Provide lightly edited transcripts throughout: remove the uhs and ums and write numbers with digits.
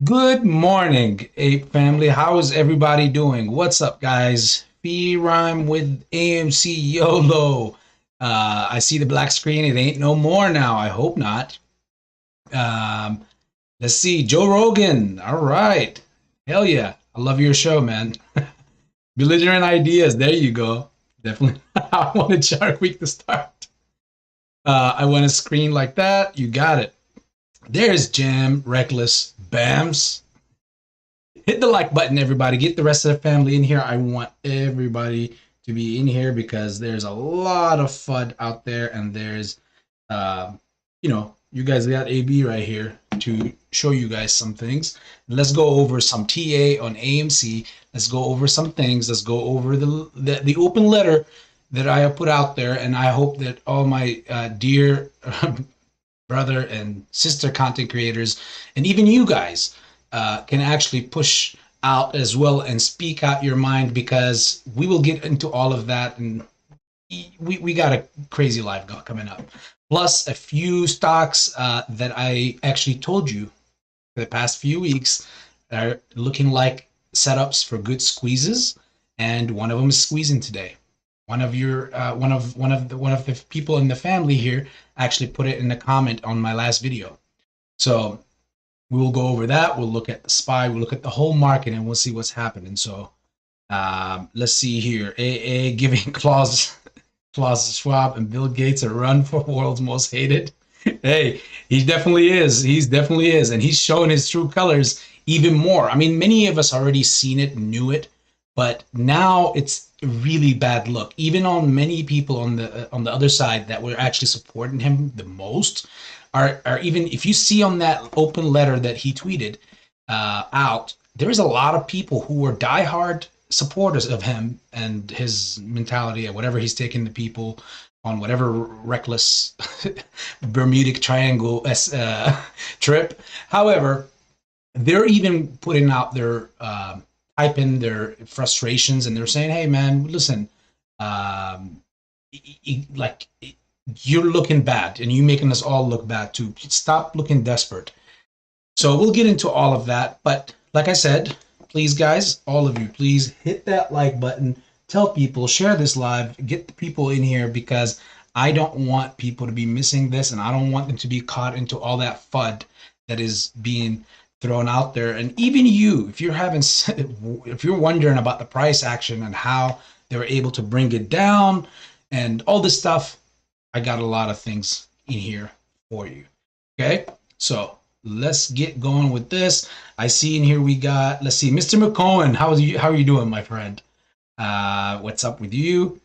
Good morning, Ape family. How is everybody doing? What's up, guys? B Rhyme with AMC YOLO. I see the black screen. It ain't no more now. I hope not. Um, let's see. Joe Rogan. All right. Hell yeah. I love your show, man. Belligerent ideas. There you go. Definitely. I want a chart week to start. I want a screen like that. You got it. There's Jam, Reckless, Bams. Hit the like button, everybody. Get the rest of the family in here. I want everybody to be in here because there's a lot of FUD out there, and there's, you guys got AB right here to show you guys some things. Let's go over some TA on AMC. Let's go over some things. Let's go over the open letter that I have put out there, and I hope that all my dear brother and sister content creators, and even you guys, can actually push out as well and speak out your mind, because we will get into all of that, and we got a crazy live coming up. Plus a few stocks that I actually told you for the past few weeks are looking like setups for good squeezes, and one of them is squeezing today. One of the people in the family here actually put it in the comment on my last video. So we will go over that. We'll look at the SPY. We'll look at the whole market, and we'll see what's happening. So let's see here. AA giving Klaus Schwab and Bill Gates a run for world's most hated. Hey, he definitely is. He's definitely is, and he's showing his true colors even more. I mean, many of us already seen it, knew it, but now it's a really bad look. Even on many people on the other side that were actually supporting him the most, are even, if you see on that open letter that he tweeted out, there's a lot of people who were diehard supporters of him and his mentality, or whatever he's taking the people on, whatever reckless Bermudic Triangle trip. However, they're even putting out their typing their frustrations, and they're saying, "Hey, man, listen, you're looking bad, and you're making us all look bad too. Stop looking desperate." So we'll get into all of that. But like I said, please, guys, all of you, please hit that like button. Tell people, share this live, get the people in here, because I don't want people to be missing this, and I don't want them to be caught into all that FUD that is being thrown out there. And even you, if you're wondering about the price action and how they were able to bring it down and all this stuff, I got a lot of things in here for you. Okay, so let's get going with this. I see in here we got, let's see, Mr. McCohen. How are you doing, my friend? What's up with you?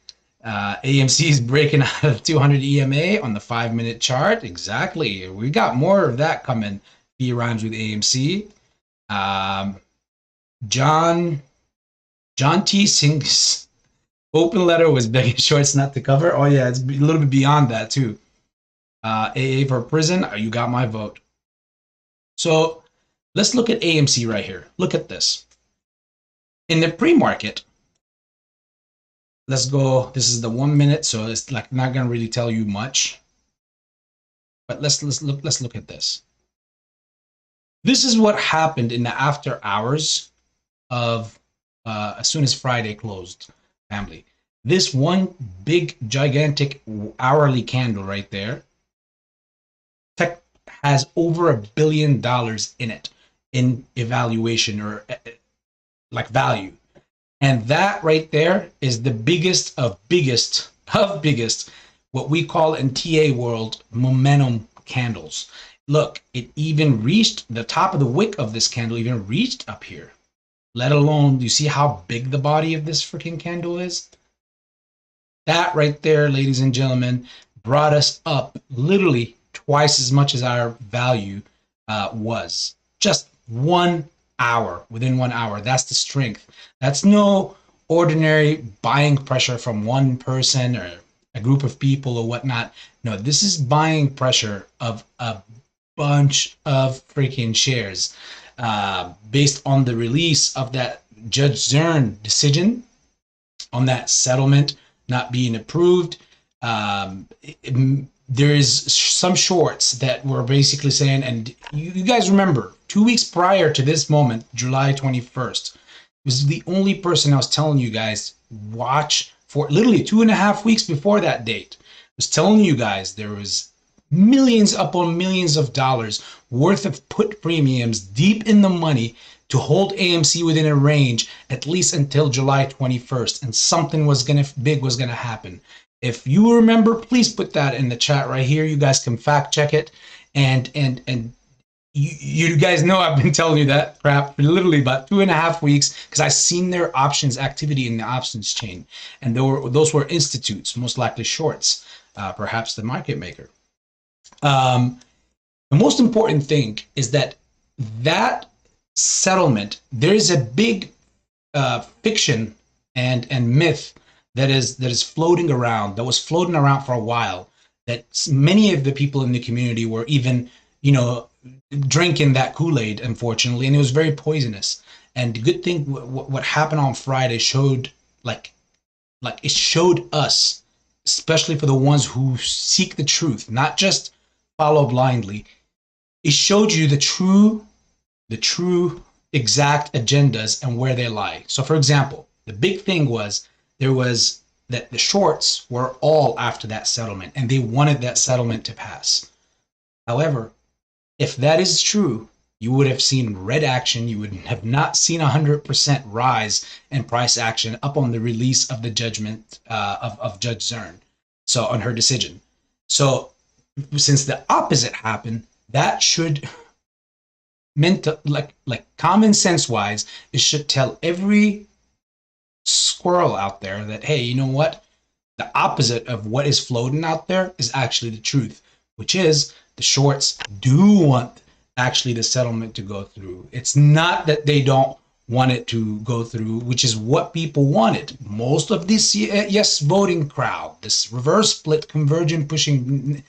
AMC is breaking out of 200 EMA on the 5-minute chart. Exactly. We got more of that coming. B rhymes with AMC. John T. Singh's open letter was begging shorts not to cover. Oh yeah, it's a little bit beyond that too. AA for prison. You got my vote. So let's look at AMC right here. Look at this. In the pre-market, let's go. This is the 1 minute, so it's like not gonna really tell you much. But let's look at this. This is what happened in the after hours of as soon as Friday closed, family. This one big gigantic hourly candle right there, tech has over $1 billion in it in evaluation, or like value. And that right there is the biggest of biggest, what we call in TA world, momentum candles. Look, it even reached the top of the wick of this candle, even reached up here. Let alone, you see how big the body of this freaking candle is? That right there, ladies and gentlemen, brought us up literally twice as much as our value was. Just 1 hour, within 1 hour. That's the strength. That's no ordinary buying pressure from one person or a group of people or whatnot. No, this is buying pressure of a bunch of freaking shares based on the release of that Judge Zern decision on that settlement not being approved. There is some shorts that were basically saying, and you guys remember 2 weeks prior to this moment, July 21st, was the only person I was telling you guys watch for. Literally 2.5 weeks before that date, I was telling you guys there was millions upon millions of dollars worth of put premiums deep in the money to hold AMC within a range at least until July 21st, and something was big was gonna happen. If you remember, please put that in the chat right here. You guys can fact check it, and you guys know I've been telling you that crap for literally about 2.5 weeks, because I've seen their options activity in the options chain, and those were institutes, most likely shorts, perhaps the market maker. The most important thing is that settlement, there is a big fiction and myth that is floating around, that was floating around for a while, that many of the people in the community were even, drinking that Kool-Aid, unfortunately, and it was very poisonous. And the good thing, what happened on Friday showed, like it showed us, especially for the ones who seek the truth, not just follow blindly. It showed you the true exact agendas and where they lie. So for example, the big thing was that the shorts were all after that settlement, and they wanted that settlement to pass. However, if that is true, you would have seen red action. You would have not seen 100% rise in price action up on the release of the judgment of Judge Zern, so on her decision. So since the opposite happened, that should meant to, like common sense wise, it should tell every squirrel out there that, hey, you know what? The opposite of what is floating out there is actually the truth, which is the shorts do want actually the settlement to go through. It's not that they don't want it to go through, which is what people wanted. Most of this yes voting crowd, this reverse split convergent pushing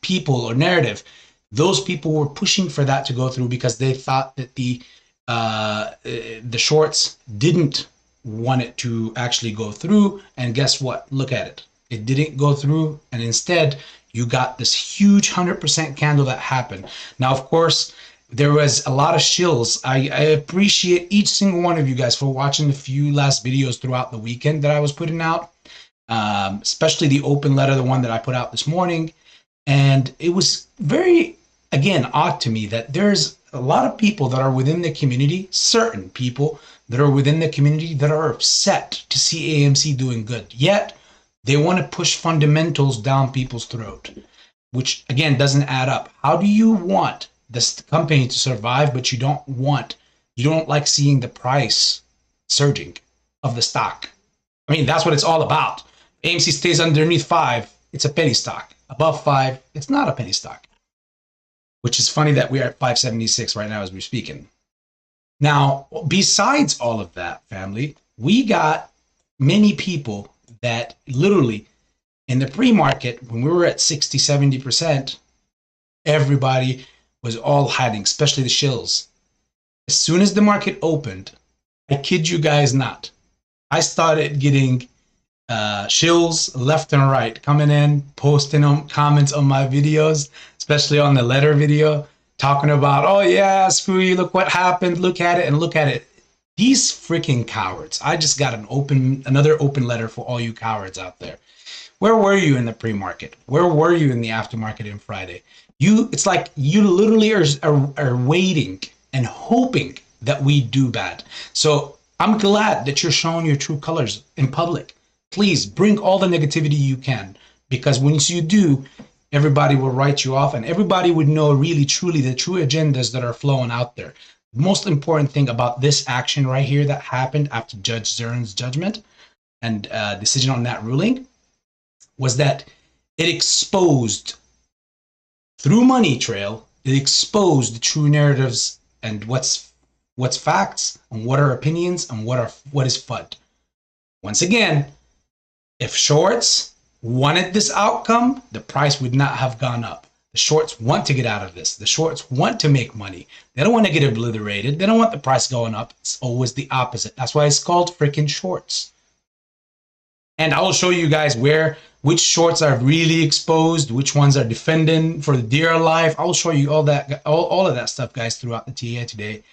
people or narrative, those people were pushing for that to go through because they thought that the shorts didn't want it to actually go through. And guess what? Look at it. It didn't go through, and instead you got this huge 100% candle that happened. Now, of course, there was a lot of shills. I appreciate each single one of you guys for watching the few last videos throughout the weekend that I was putting out, especially the open letter, the one that I put out this morning. And it was very, again, odd to me that there's a lot of people that are within the community, certain people that are within the community that are upset to see AMC doing good. Yet they want to push fundamentals down people's throat, which again doesn't add up. How do you want this company to survive, but you don't like seeing the price surging of the stock? I mean, that's what it's all about. AMC stays underneath 5, it's a penny stock. Above 5, it's not a penny stock. Which is funny that we're at 576 right now as we're speaking. Now, besides all of that, family, we got many people that literally in the pre-market, when we were at 60, 70%, everybody was all hiding, especially the shills. As soon as the market opened, I kid you guys not, I started getting shills left and right coming in, posting comments on my videos, especially on the letter video, talking about, oh yeah, screw you, look what happened, look at it and look at it. These freaking cowards. I just got another open letter for all you cowards out there. Where were you in the pre-market? Where were you in the aftermarket on Friday? It's like you literally are waiting and hoping that we do bad. So I'm glad that you're showing your true colors in public. Please bring all the negativity you can, because once you do, everybody will write you off and everybody would know really truly the true agendas that are flowing out there. The most important thing about this action right here that happened after Judge Zern's judgment and decision on that ruling was that it exposed, through Money Trail, it exposed the true narratives and what's facts and what are opinions and what is FUD. Once again, if shorts wanted this outcome, the price would not have gone up. The shorts want to get out of this. The shorts want to make money. They don't want to get obliterated. They don't want the price going up. It's always the opposite. That's why it's called freaking shorts. And I will show you guys which shorts are really exposed, which ones are defending for the dear life. I will show you all that, all of that stuff, guys, throughout the TA today.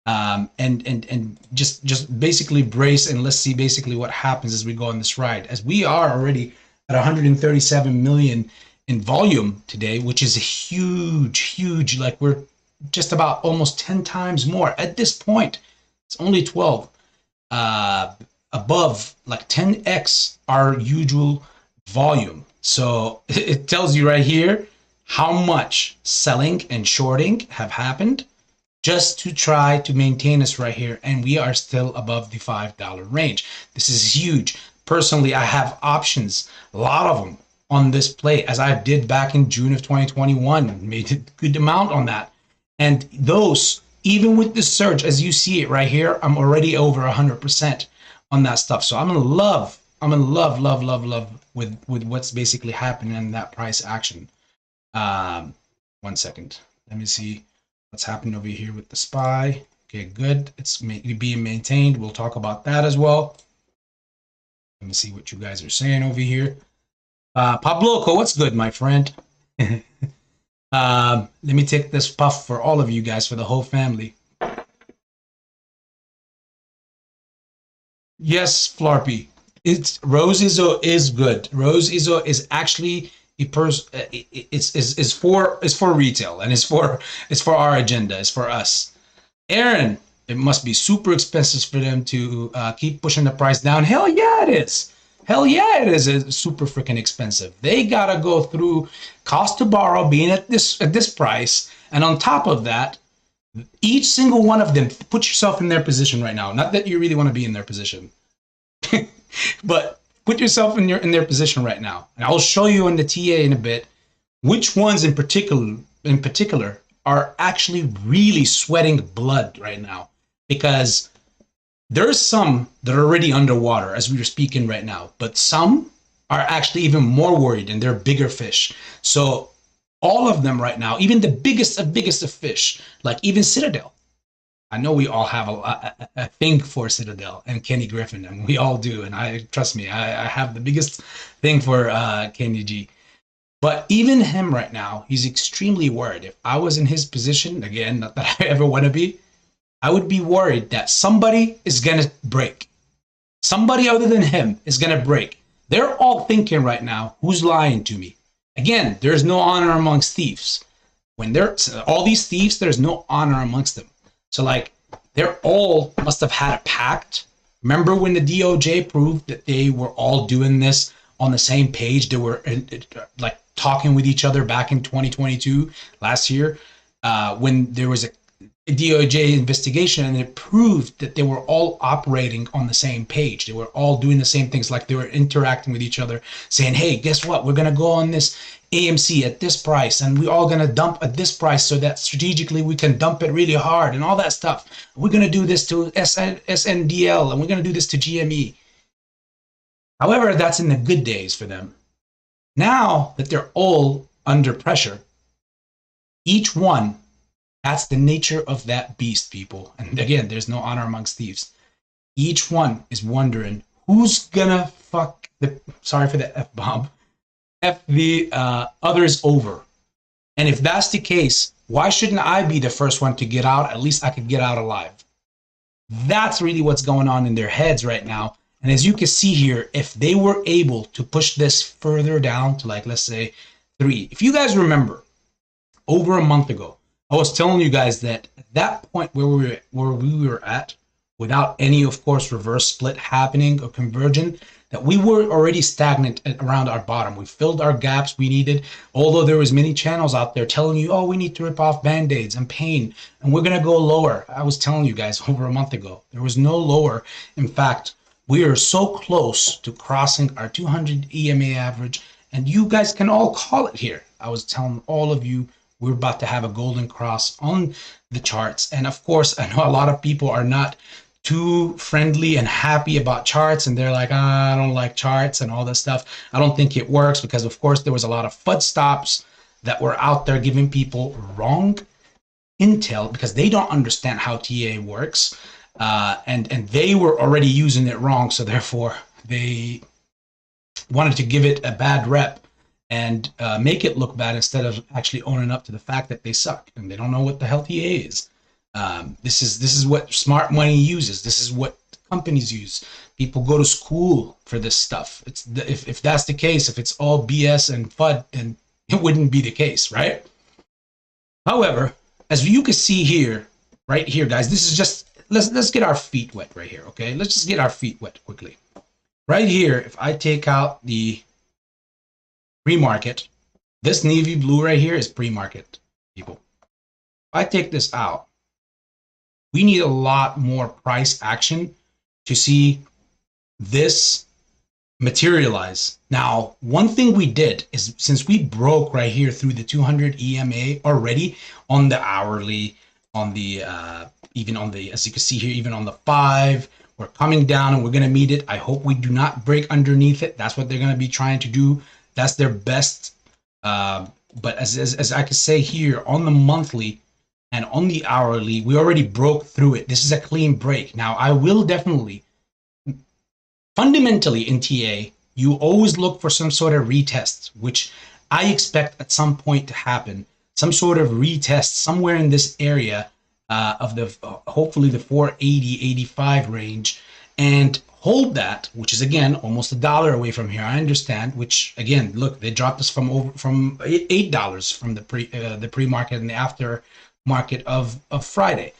And just basically brace, and let's see basically what happens as we go on this ride. As we are already at 137 million in volume today, which is a huge, like we're just about almost 10 times more at this point. It's only 12 above, like 10x our usual volume. So it tells you right here how much selling and shorting have happened just to try to maintain us right here, and we are still above the $5 range. This is huge. Personally, I have options, a lot of them, on this play, as I did back in June of 2021, made a good amount on that. And those, even with the surge, as you see it right here, I'm already over 100% on that stuff. So I'm in love with what's basically happening in that price action. 1 second, let me see what's happening over here with the SPY. Okay, good, it's being maintained. We'll talk about that as well. Let me see what you guys are saying over here. Pabloco, what's good, my friend? Let me take this puff for all of you guys, for the whole family. Yes, Flarpy. It's Rose ISO is good. Rose ISO is actually it's for retail, and it's for our agenda. It's for us. Aaron, it must be super expensive for them to keep pushing the price down. Hell yeah, it is. Hell yeah, it is. It's super freaking expensive. They gotta go through cost to borrow being at this price, and on top of that, each single one of them, put yourself in their position right now. Not that you really want to be in their position, but put yourself in their position right now. And I'll show you in the TA in a bit which ones in particular are actually really sweating blood right now, because there's some that are already underwater as we are speaking right now, but some are actually even more worried, and they're bigger fish. So all of them right now, even the biggest of fish, like even Citadel. I know we all have a thing for Citadel and Kenny Griffin, and we all do. And trust me, I have the biggest thing for Kenny G. But even him right now, he's extremely worried. If I was in his position, again, not that I ever want to be, I would be worried that somebody is going to break. Somebody other than him is going to break. They're all thinking right now, who's lying to me? Again, there's no honor amongst thieves. When there's all these thieves, there's no honor amongst them. So like, they're all must have had a pact. Remember when the DOJ proved that they were all doing this on the same page? They were like talking with each other back in 2022, last year, when there was a DOJ investigation, and it proved that they were all operating on the same page. They were all doing the same things, like they were interacting with each other, saying, hey, guess what? We're going to go on this AMC at this price, and we're all going to dump at this price so that strategically we can dump it really hard and all that stuff. We're going to do this to SNDL, and we're going to do this to GME. However, that's in the good days for them. Now that they're all under pressure, each one, that's the nature of that beast, people. And again, there's no honor amongst thieves. Each one is wondering who's gonna fuck the, sorry for the F-bomb, F the others over. And if that's the case, why shouldn't I be the first one to get out? At least I could get out alive. That's really what's going on in their heads right now. And as you can see here, if they were able to push this further down to, like, let's say 3. If you guys remember, over a month ago, I was telling you guys that at that point where we were at, without any, of course, reverse split happening or conversion, that we were already stagnant at around our bottom. We filled our gaps we needed, although there was many channels out there telling you, oh, we need to rip off Band-Aids and pain, and we're going to go lower. I was telling you guys over a month ago, there was no lower. In fact, we are so close to crossing our 200 EMA average, and you guys can all call it here. I was telling all of you, we're about to have a golden cross on the charts. And of course, I know a lot of people are not too friendly and happy about charts, and they're like, I don't like charts and all this stuff. I don't think it works, because of course there was a lot of FUD stops that were out there giving people wrong intel, because they don't understand how TA works, and they were already using it wrong, so therefore they wanted to give it a bad rep and make it look bad instead of actually owning up to the fact that they suck and they don't know what the hell TA is. This is what smart money uses. This is what companies use. People go to school for this stuff. If that's the case, if it's all BS and FUD, then it wouldn't be the case, right? However, as you can see here, right here, guys, this is just, let's get our feet wet right here, okay? Let's just get our feet wet quickly. Right here, if I take out the pre-market, this navy blue right here is pre-market, people. If I take this out, we need a lot more price action to see this materialize. Now, one thing we did is, since we broke right here through the 200 EMA already on the hourly, on the even on the, as you can see here, even on the 5, we're coming down and we're going to meet it. I hope we do not break underneath it. That's what they're going to be trying to do. That's their best. But as I can say here, on the monthly and on the hourly, we already broke through it. This is a clean break. Now, I will definitely, fundamentally in TA, you always look for some sort of retest, which I expect at some point to happen. Some sort of retest somewhere in this area of the hopefully the 480, 85 range, and hold that, which is again almost $1 away from here. I understand. Which again, look, they dropped us from $8 from the pre-market and the after market of Friday.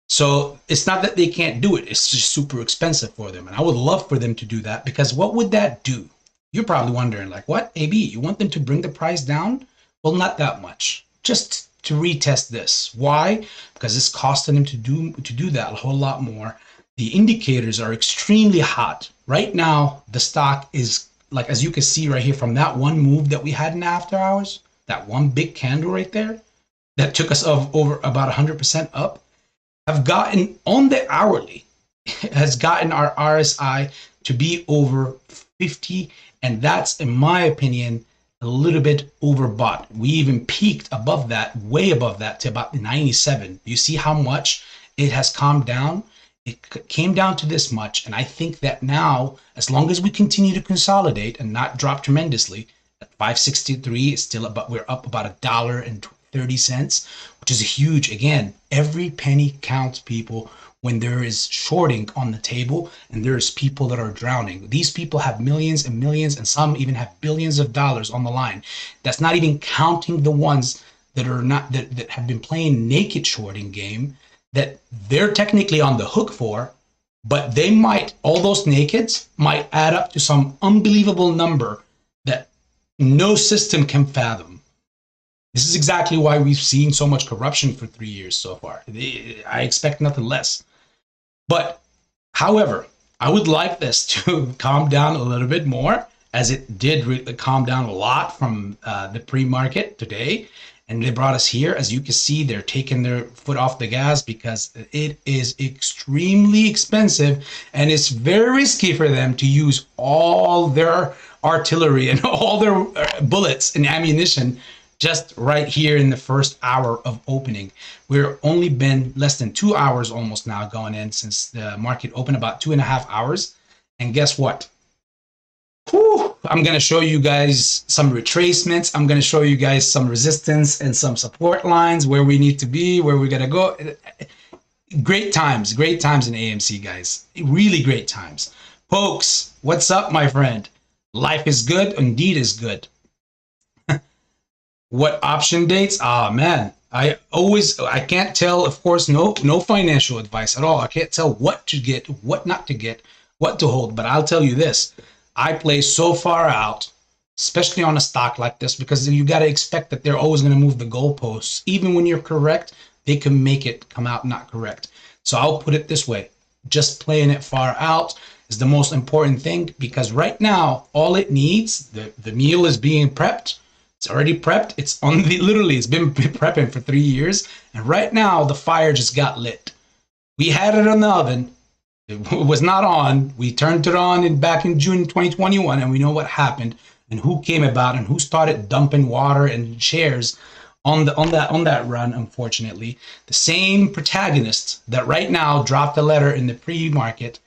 So it's not that they can't do it. It's just super expensive for them. And I would love for them to do that, because what would that do? You're probably wondering, like, what, AB, you want them to bring the price down? Well, not that much. Just to retest this. Why? Because it's costing them to do that a whole lot more. The indicators are extremely hot. Right now, the stock is, like, as you can see right here from that one move that we had in after hours, that one big candle right there, that took us over about 100% up, have gotten on the hourly, has gotten our RSI to be over 50, and that's, in my opinion, a little bit overbought. We even peaked above that, way above that, to about 97. You see how much it has calmed down? It came down to this much, and I think that now, as long as we continue to consolidate and not drop tremendously, at 563 is still about, we're up about $1.30, which is a huge, again, every penny counts, people, when there is shorting on the table and there's people that are drowning. These people have millions and millions, and some even have billions of dollars on the line. That's not even counting the ones that are not, that have been playing naked shorting game, that they're technically on the hook for, but they might, all those nakeds might add up to some unbelievable number that no system can fathom. This is exactly why we've seen so much corruption for 3 years so far. I expect nothing less. But, however, I would like this to calm down a little bit more, as it did calm down a lot from the pre-market today. And they brought us here. As you can see, they're taking their foot off the gas because it is extremely expensive, and it's very risky for them to use all their artillery and all their bullets and ammunition just right here in the first hour of opening. We're only been less than 2 hours almost now going in since the market opened, about 2.5 hours. And guess what? Whew, I'm going to show you guys some retracements. I'm going to show you guys some resistance and some support lines, where we need to be, where we're going to go. Great times in AMC, guys. Really great times. Folks, what's up, my friend? Life is good. Indeed is good. What option dates? Ah, man, I can't tell, of course, no financial advice at all. I can't tell what to get, what not to get, what to hold. But I'll tell you this, I play so far out, especially on a stock like this, because you got to expect that they're always going to move the goalposts. Even when you're correct, they can make it come out not correct. So I'll put it this way, just playing it far out is the most important thing, because right now, all it needs, the meal is being prepped. It's already prepped. It's on the, literally, it's been prepping for 3 years. And right now, the fire just got lit. We had it in the oven. It was not on. We turned it on back in June 2021, and we know what happened and who came about and who started dumping water and shares on that run. Unfortunately, the same protagonist that right now dropped a letter in the pre-market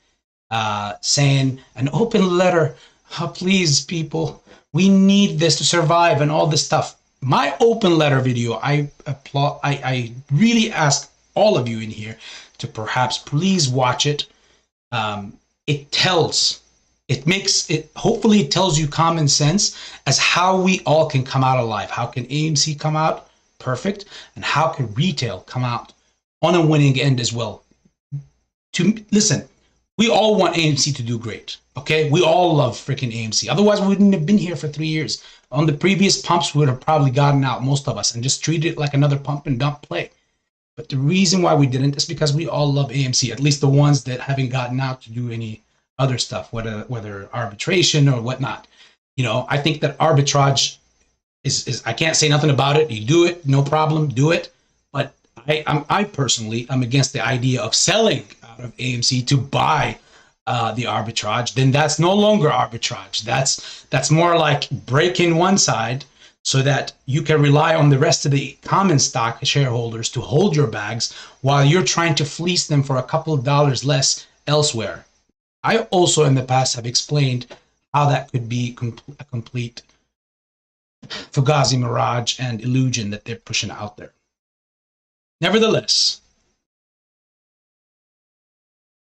saying an open letter Oh, please, people, we need this to survive and all this stuff. My open letter video, I applaud. I really ask all of you in here to perhaps please watch it. It tells, it makes it, hopefully it tells you common sense as how we all can come out alive. How can AMC come out perfect, and how can retail come out on a winning end as well? To listen, we all want AMC to do great. Okay, we all love freaking AMC. Otherwise, we wouldn't have been here for 3 years. On the previous pumps, we would have probably gotten out, most of us, and just treated it like another pump and dump play. But the reason why we didn't is because we all love AMC, at least the ones that haven't gotten out to do any other stuff, whether arbitration or whatnot. You know, I think that arbitrage is I can't say nothing about it. You do it, no problem, do it. But I personally am against the idea of selling out of AMC to buy the arbitrage. Then that's no longer arbitrage. That's more like breaking one side so that you can rely on the rest of the common stock shareholders to hold your bags while you're trying to fleece them for a couple of dollars less elsewhere. I also in the past have explained how that could be a complete fugazi mirage and illusion that they're pushing out there. Nevertheless,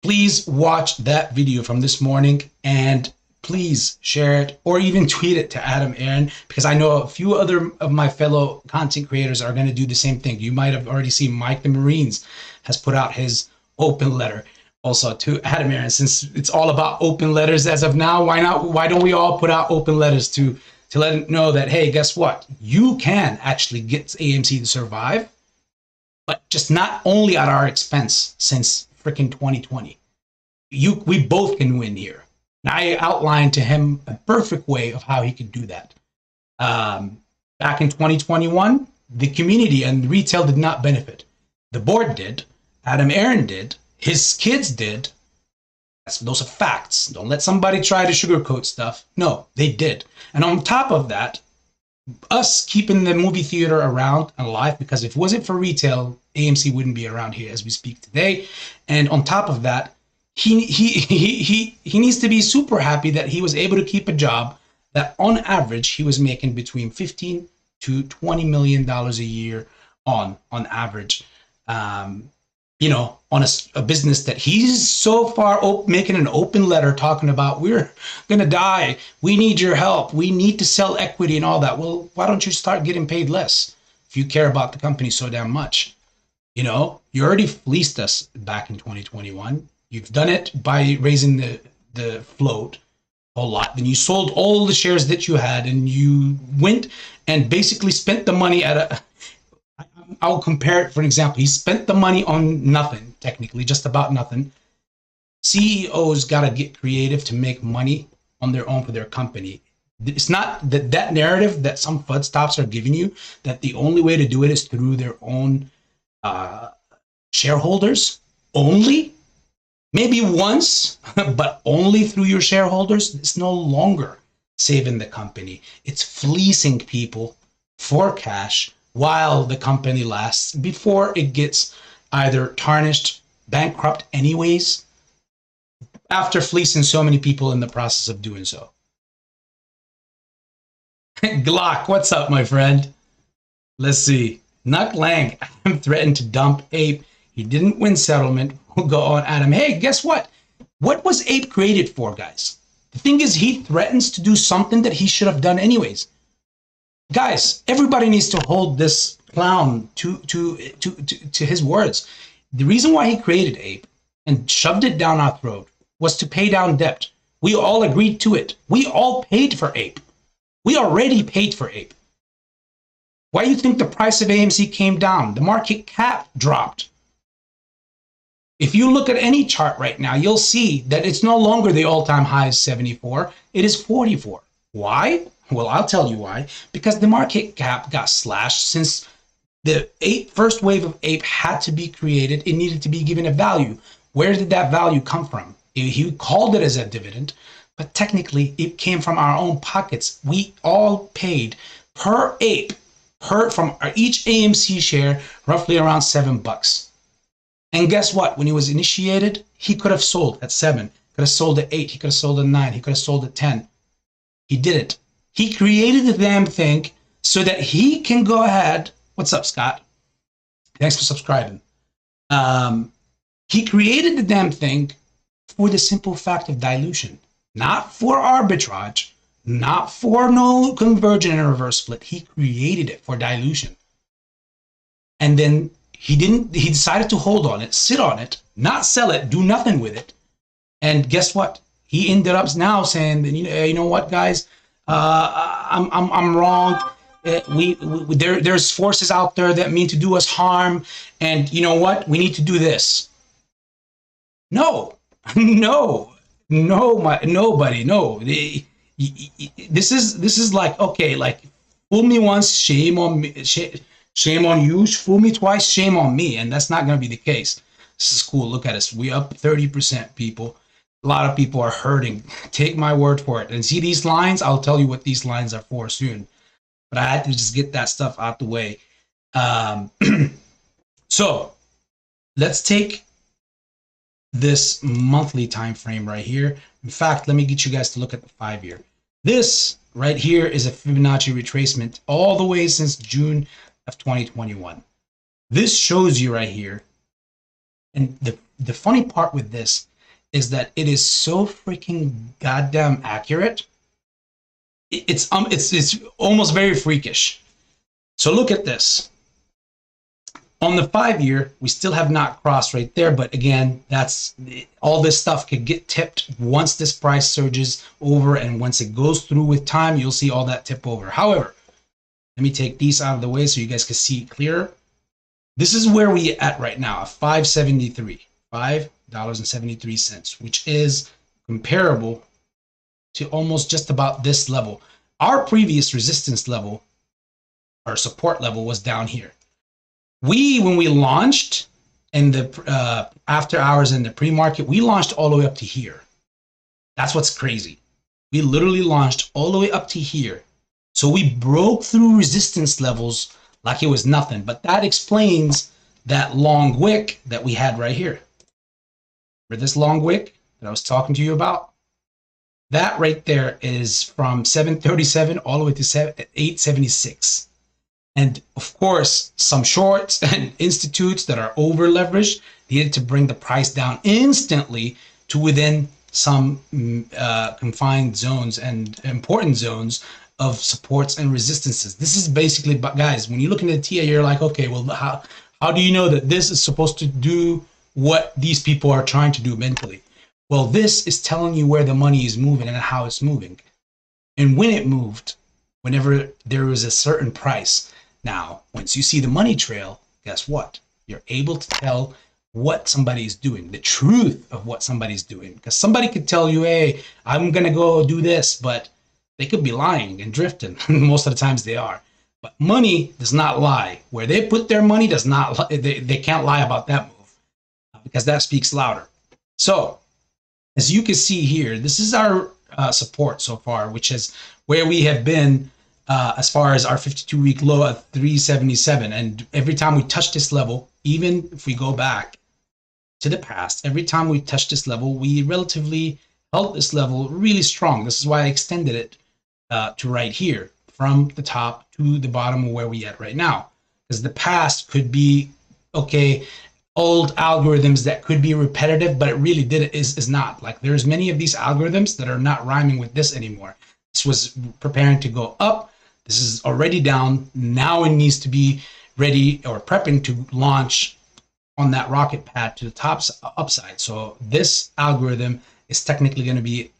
please watch that video from this morning and please share it or even tweet it to Adam Aaron, because I know a few other of my fellow content creators are going to do the same thing. You might have already seen Mike the Marines has put out his open letter also to Adam Aaron. Since it's all about open letters as of now, why don't we all put out open letters to let him know that, hey, guess what? You can actually get AMC to survive, but just not only at our expense since freaking 2020. We both can win here. And I outlined to him a perfect way of how he could do that. Back in 2021, the community and retail did not benefit. The board did. Adam Aaron did. His kids did. Those are facts. Don't let somebody try to sugarcoat stuff. No, they did. And on top of that, us keeping the movie theater around and alive, because if it wasn't for retail, AMC wouldn't be around here as we speak today. And on top of that, he needs to be super happy that he was able to keep a job that on average he was making between $15 to $20 million a year on average. You know, on a business that he's so far making an open letter talking about, we're going to die. We need your help. We need to sell equity and all that. Well, why don't you start getting paid less if you care about the company so damn much? You know, you already fleeced us back in 2021. You've done it by raising the float a lot. Then you sold all the shares that you had and you went and basically spent the money at I'll compare it, for example. He spent the money on nothing, technically, just about nothing. CEOs got to get creative to make money on their own for their company. It's not that narrative that some FUD stops are giving you, that the only way to do it is through their own shareholders only. Maybe once, but only through your shareholders. It's no longer saving the company. It's fleecing people for cash while the company lasts before it gets either tarnished, bankrupt anyways, after fleecing so many people in the process of doing so. Glock, what's up, my friend? Let's see. Nuck Lang threatened to dump Ape. He didn't win settlement. We'll go on, Adam. Hey, guess what? What was Ape created for, guys? The thing is, he threatens to do something that he should have done anyways. Guys, everybody needs to hold this clown to his words. The reason why he created Ape and shoved it down our throat was to pay down debt. We all agreed to it. We all paid for Ape. We already paid for Ape. Why do you think the price of AMC came down? The market cap dropped. If you look at any chart right now, you'll see that it's no longer the all-time high is 74. It is 44. Why? Well, I'll tell you why. Because the market cap got slashed. Since the first wave of Ape had to be created, it needed to be given a value. Where did that value come from? He called it as a dividend, but technically it came from our own pockets. We all paid per Ape, from each AMC share, roughly around $7. And guess what? When he was initiated, he could have sold at 7, could have sold at 8, he could have sold at 9, he could have sold at 10. He didn't. He created the damn thing so that he can go ahead. What's up, Scott? Thanks for subscribing. He created the damn thing for the simple fact of dilution, not for arbitrage, not for no convergent and reverse split. He created it for dilution. And then he decided to hold on it, sit on it, not sell it, do nothing with it. And guess what? He ended up now saying, you know what, guys, I'm wrong. There's forces out there that mean to do us harm, and you know what? We need to do this. No, nobody. This is like, okay, like, fool me once, shame on me, shame on you. Fool me twice, shame on me. And that's not going to be the case. This is cool. Look at us. We up 30%, people. A lot of people are hurting. Take my word for it. And see these lines? I'll tell you what these lines are for soon. But I had to just get that stuff out the way. So let's take this monthly time frame right here. In fact, let me get you guys to look at the 5-year. This right here is a Fibonacci retracement all the way since June of 2021. This shows you right here. And the funny part with this is that it is so freaking goddamn accurate. It's almost very freakish. So look at this. On the 5-year, we still have not crossed right there, but again, that's all this stuff could get tipped once this price surges over, and once it goes through with time, you'll see all that tip over. However, let me take these out of the way so you guys can see it clearer. This is where we at right now, $5.73, $5.73, which is comparable to almost just about this level. Our previous resistance level, our support level, was down here. When we launched in the after hours in the pre-market, we launched all the way up to here. That's what's crazy. We literally launched all the way up to here. So we broke through resistance levels like it was nothing. But that explains that long wick that we had right here. Remember this long wick that I was talking to you about? That right there is from 737 all the way to 876. And of course, some shorts and institutes that are over leveraged needed to bring the price down instantly to within some confined zones and important zones of supports and resistances. This is basically, guys, when you look into the TA, you're like, okay, well, how do you know that this is supposed to do what these people are trying to do mentally? Well, this is telling you where the money is moving and how it's moving. And when it moved, whenever there was a certain price. Now, once you see the money trail, guess what? You're able to tell what somebody is doing, the truth of what somebody's doing. Because somebody could tell you, hey, I'm going to go do this, but they could be lying and drifting. Most of the times they are. But money does not lie. Where they put their money does not, they can't lie about that move, because that speaks louder. So, as you can see here, this is our support so far, which is where we have been as far as our 52-week low at 377. And every time we touch this level, even if we go back to the past, every time we touch this level, we relatively held this level really strong. This is why I extended it to right here, from the top to the bottom of where we at right now. Because the past could be, okay, old algorithms that could be repetitive, but it really is not. Like, there's many of these algorithms that are not rhyming with this anymore. This was preparing to go up. This is already down. Now it needs to be ready or prepping to launch on that rocket pad to the top upside. So this algorithm is technically going to be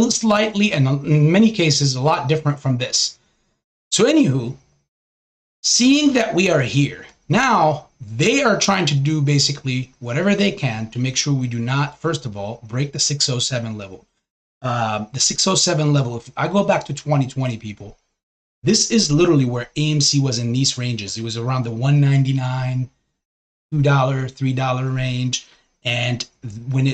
slightly, and in many cases, a lot different from this. So anywho, seeing that we are here, now they are trying to do basically whatever they can to make sure we do not, first of all, break the 607 level. The 607 level, if I go back to 2020, people, this is literally where AMC was in these ranges. It was around the $1.99, $2, $3 range. And when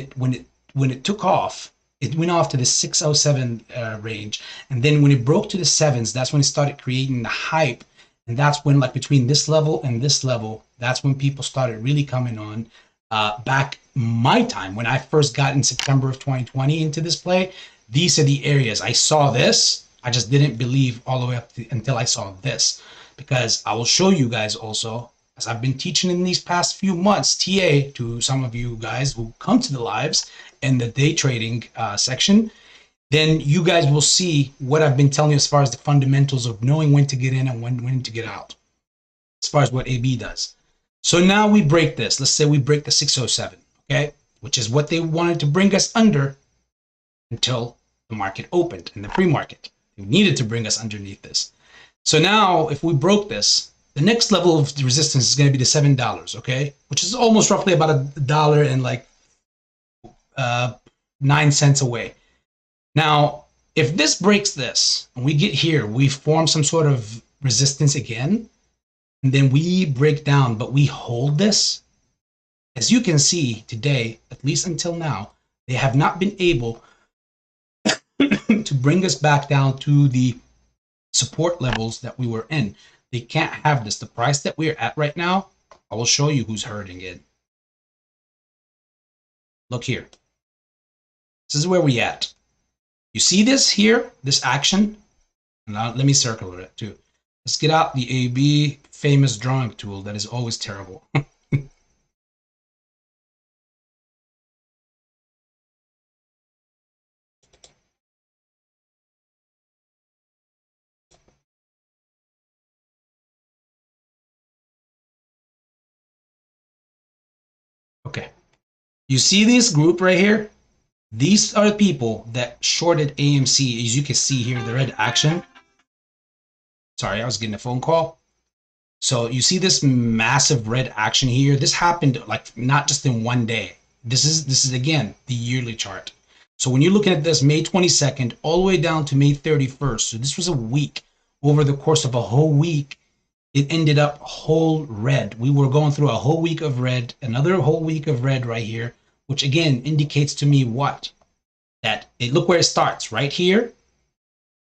it took off, it went off to the 607 range. And then when it broke to the sevens, that's when it started creating the hype. And that's when, like, between this level and this level, that's when people started really coming on. Back my time, when I first got in September of 2020 into this play, these are the areas. I saw this. I just didn't believe all the way up until I saw this, because I will show you guys also, as I've been teaching in these past few months, TA to some of you guys who come to the lives and the day trading section, then you guys will see what I've been telling you as far as the fundamentals of knowing when to get in and when to get out, as far as what AB does. So now we break this. Let's say we break the 607, okay, which is what they wanted to bring us under until the market opened in the pre-market. They needed to bring us underneath this. So now if we broke this, the next level of resistance is going to be the $7, okay, which is almost roughly about $1 and like 9 cents away. Now, if this breaks this, and we get here, we form some sort of resistance again, and then we break down, but we hold this. As you can see today, at least until now, they have not been able to bring us back down to the support levels that we were in. They can't have this. The price that we're at right now, I will show you who's hurting it. Look here. This is where we at. You see this here, this action? Now let me circle it too. Let's get out the AB famous drawing tool that is always terrible. Okay. You see this group right here? These are the people that shorted AMC. As you can see here, the red action. Sorry, I was getting a phone call. So you see this massive red action here. This happened like not just in one day. This is again the yearly chart. So when you're looking at this May 22nd all the way down to May 31st, so this was a week. Over the course of a whole week, it ended up whole red. We were going through a whole week of red, another whole week of red right here, which again indicates to me what? That look where it starts, right here,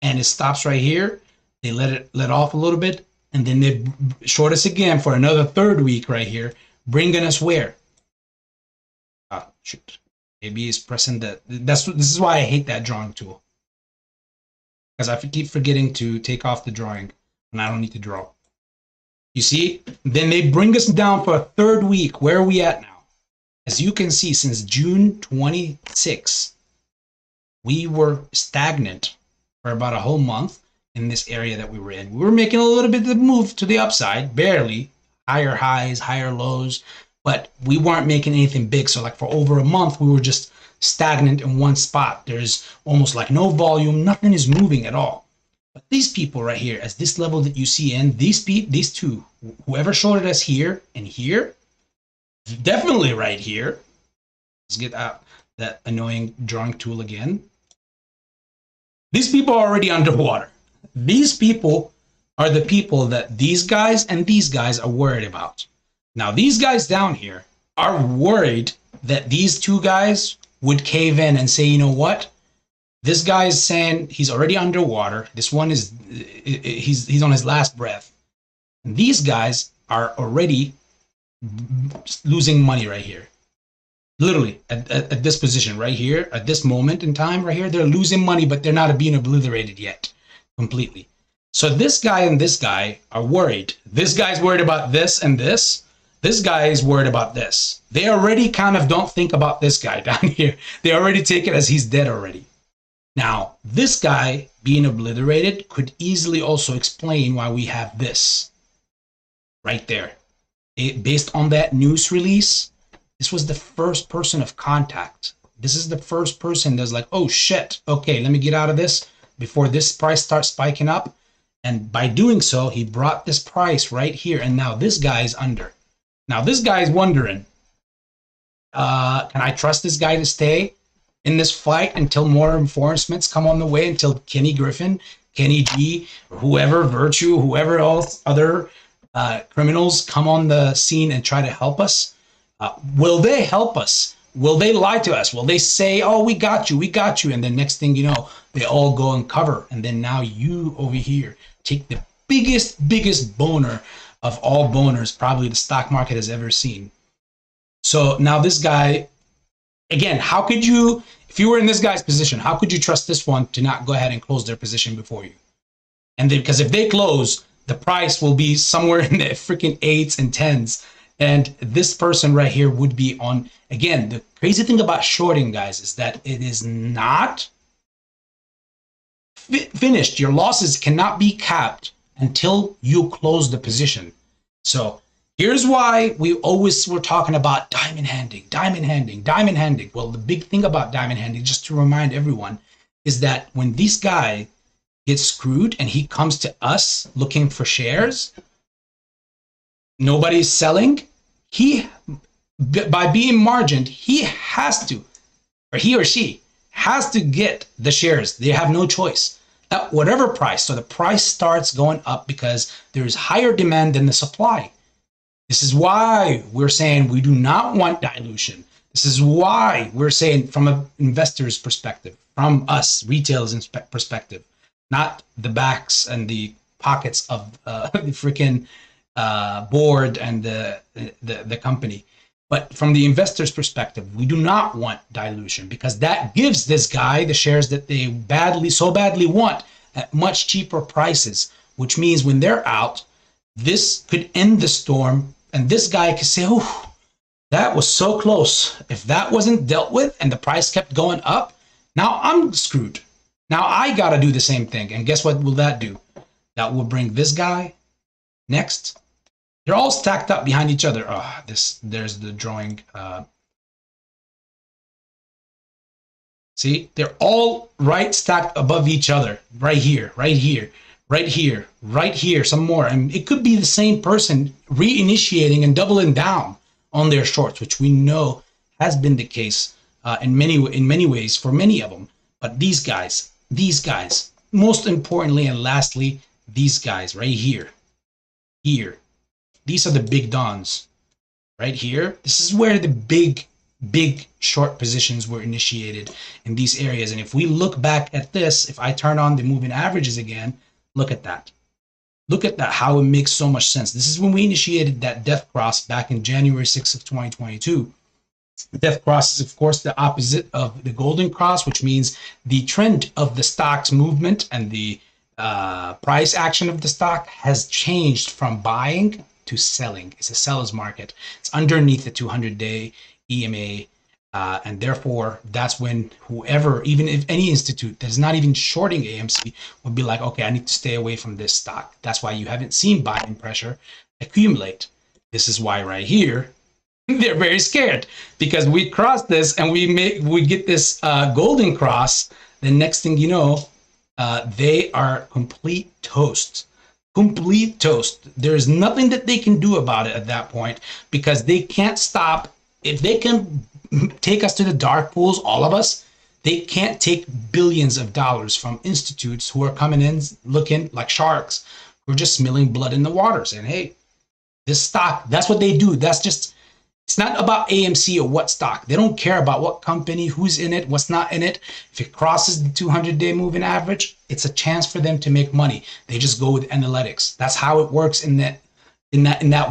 and it stops right here. They let off a little bit, and then they short us again for another third week right here, bringing us where? Ah, shoot. AB is pressing that. This is why I hate that drawing tool, because I keep forgetting to take off the drawing when I don't need to draw. You see? Then they bring us down for a third week. Where are we at now? As you can see, since June 26, we were stagnant for about a whole month in this area that we were in. We were making a little bit of move to the upside, barely, higher highs, higher lows, but we weren't making anything big. So like for over a month, we were just stagnant in one spot. There's almost like no volume, nothing is moving at all. But these people right here, as this level that you see in, these two, whoever shorted us here and here, definitely right here. Let's get out that annoying drawing tool again. These people are already underwater. These people are the people that these guys and these guys are worried about. Now, these guys down here are worried that these two guys would cave in and say, you know what? This guy is saying he's already underwater. This one is, he's on his last breath. And these guys are already losing money right here. Literally, at this position right here, at this moment in time right here, they're losing money, but they're not being obliterated yet completely. So this guy and this guy are worried. This guy's worried about this and this. This guy is worried about this. They already kind of don't think about this guy down here. They already take it as he's dead already. Now, this guy being obliterated could easily also explain why we have this right there. Based on that news release, this was the first person of contact. This is the first person that's like, oh shit, okay, let me get out of this before this price starts spiking up. And by doing so, he brought this price right here. And now this guy is under. Now this guy is wondering, can I trust this guy to stay in this fight until more reinforcements come on the way, until Kenny Griffin, Kenny G, whoever, Virtue, whoever else, other criminals come on the scene and try to help us? Will they help us? Will they lie to us? Will they say, oh, we got you, and then next thing you know, they all go and cover, and then now you over here take the biggest boner of all boners probably the stock market has ever seen. So now this guy, again, how could you If you were in this guy's position, how could you trust this one to not go ahead and close their position before you? And then, because if they close, the price will be somewhere in the freaking 8s and 10s. And this person right here would be on, again, the crazy thing about shorting, guys, is that it is not finished. Your losses cannot be capped until you close the position. So here's why we're talking about diamond handing. Well, the big thing about diamond handing, just to remind everyone, is that when this guy gets screwed and he comes to us looking for shares, nobody's selling. By being margined, he has to, or he or she has to get the shares. They have no choice at whatever price. So the price starts going up because there's higher demand than the supply. This is why we're saying we do not want dilution. This is why we're saying, from an investor's perspective, from us retailers' perspective, not the backs and the pockets of the freaking board and the company, but from the investor's perspective, we do not want dilution, because that gives this guy the shares that they so badly want at much cheaper prices, which means when they're out, this could end the storm, and this guy could say, oh, that was so close. If that wasn't dealt with and the price kept going up, now I'm screwed. Now I got to do the same thing. And guess what will that do? That will bring this guy next. They're all stacked up behind each other. Oh, there's the drawing. See, they're all stacked above each other. Right here, right here, right here, right here, some more. And it could be the same person reinitiating and doubling down on their shorts, which we know has been the case in many ways for many of them. But these guys, most importantly and lastly, these guys right here, these are the big dons right here. This is where the big short positions were initiated in these areas. And if we look back at this, if I turn on the moving averages again, look at that. Look at that, how it makes so much sense. This is when we initiated that death cross back in January 6th of 2022. The death cross is, of course, the opposite of the golden cross, which means the trend of the stock's movement and the price action of the stock has changed from buying to selling. It's a seller's market. It's underneath the 200-day EMA. And therefore, that's when whoever, even if any institute that is not even shorting AMC, would be like, okay, I need to stay away from this stock. That's why you haven't seen buying pressure accumulate. This is why right here, they're very scared, because we cross this and we get this golden cross. The next thing you know, they are complete toast. Complete toast. There's nothing that they can do about it at that point, because they can't stop. If they can take us to the dark pools, all of us, they can't take billions of dollars from institutes who are coming in looking like sharks, who are just smelling blood in the water, saying, hey, this stock, that's what they do. That's just, it's not about AMC or what stock. They don't care about what company, who's in it, what's not in it. If it crosses the 200-day moving average, it's a chance for them to make money. They just go with analytics. That's how it works in that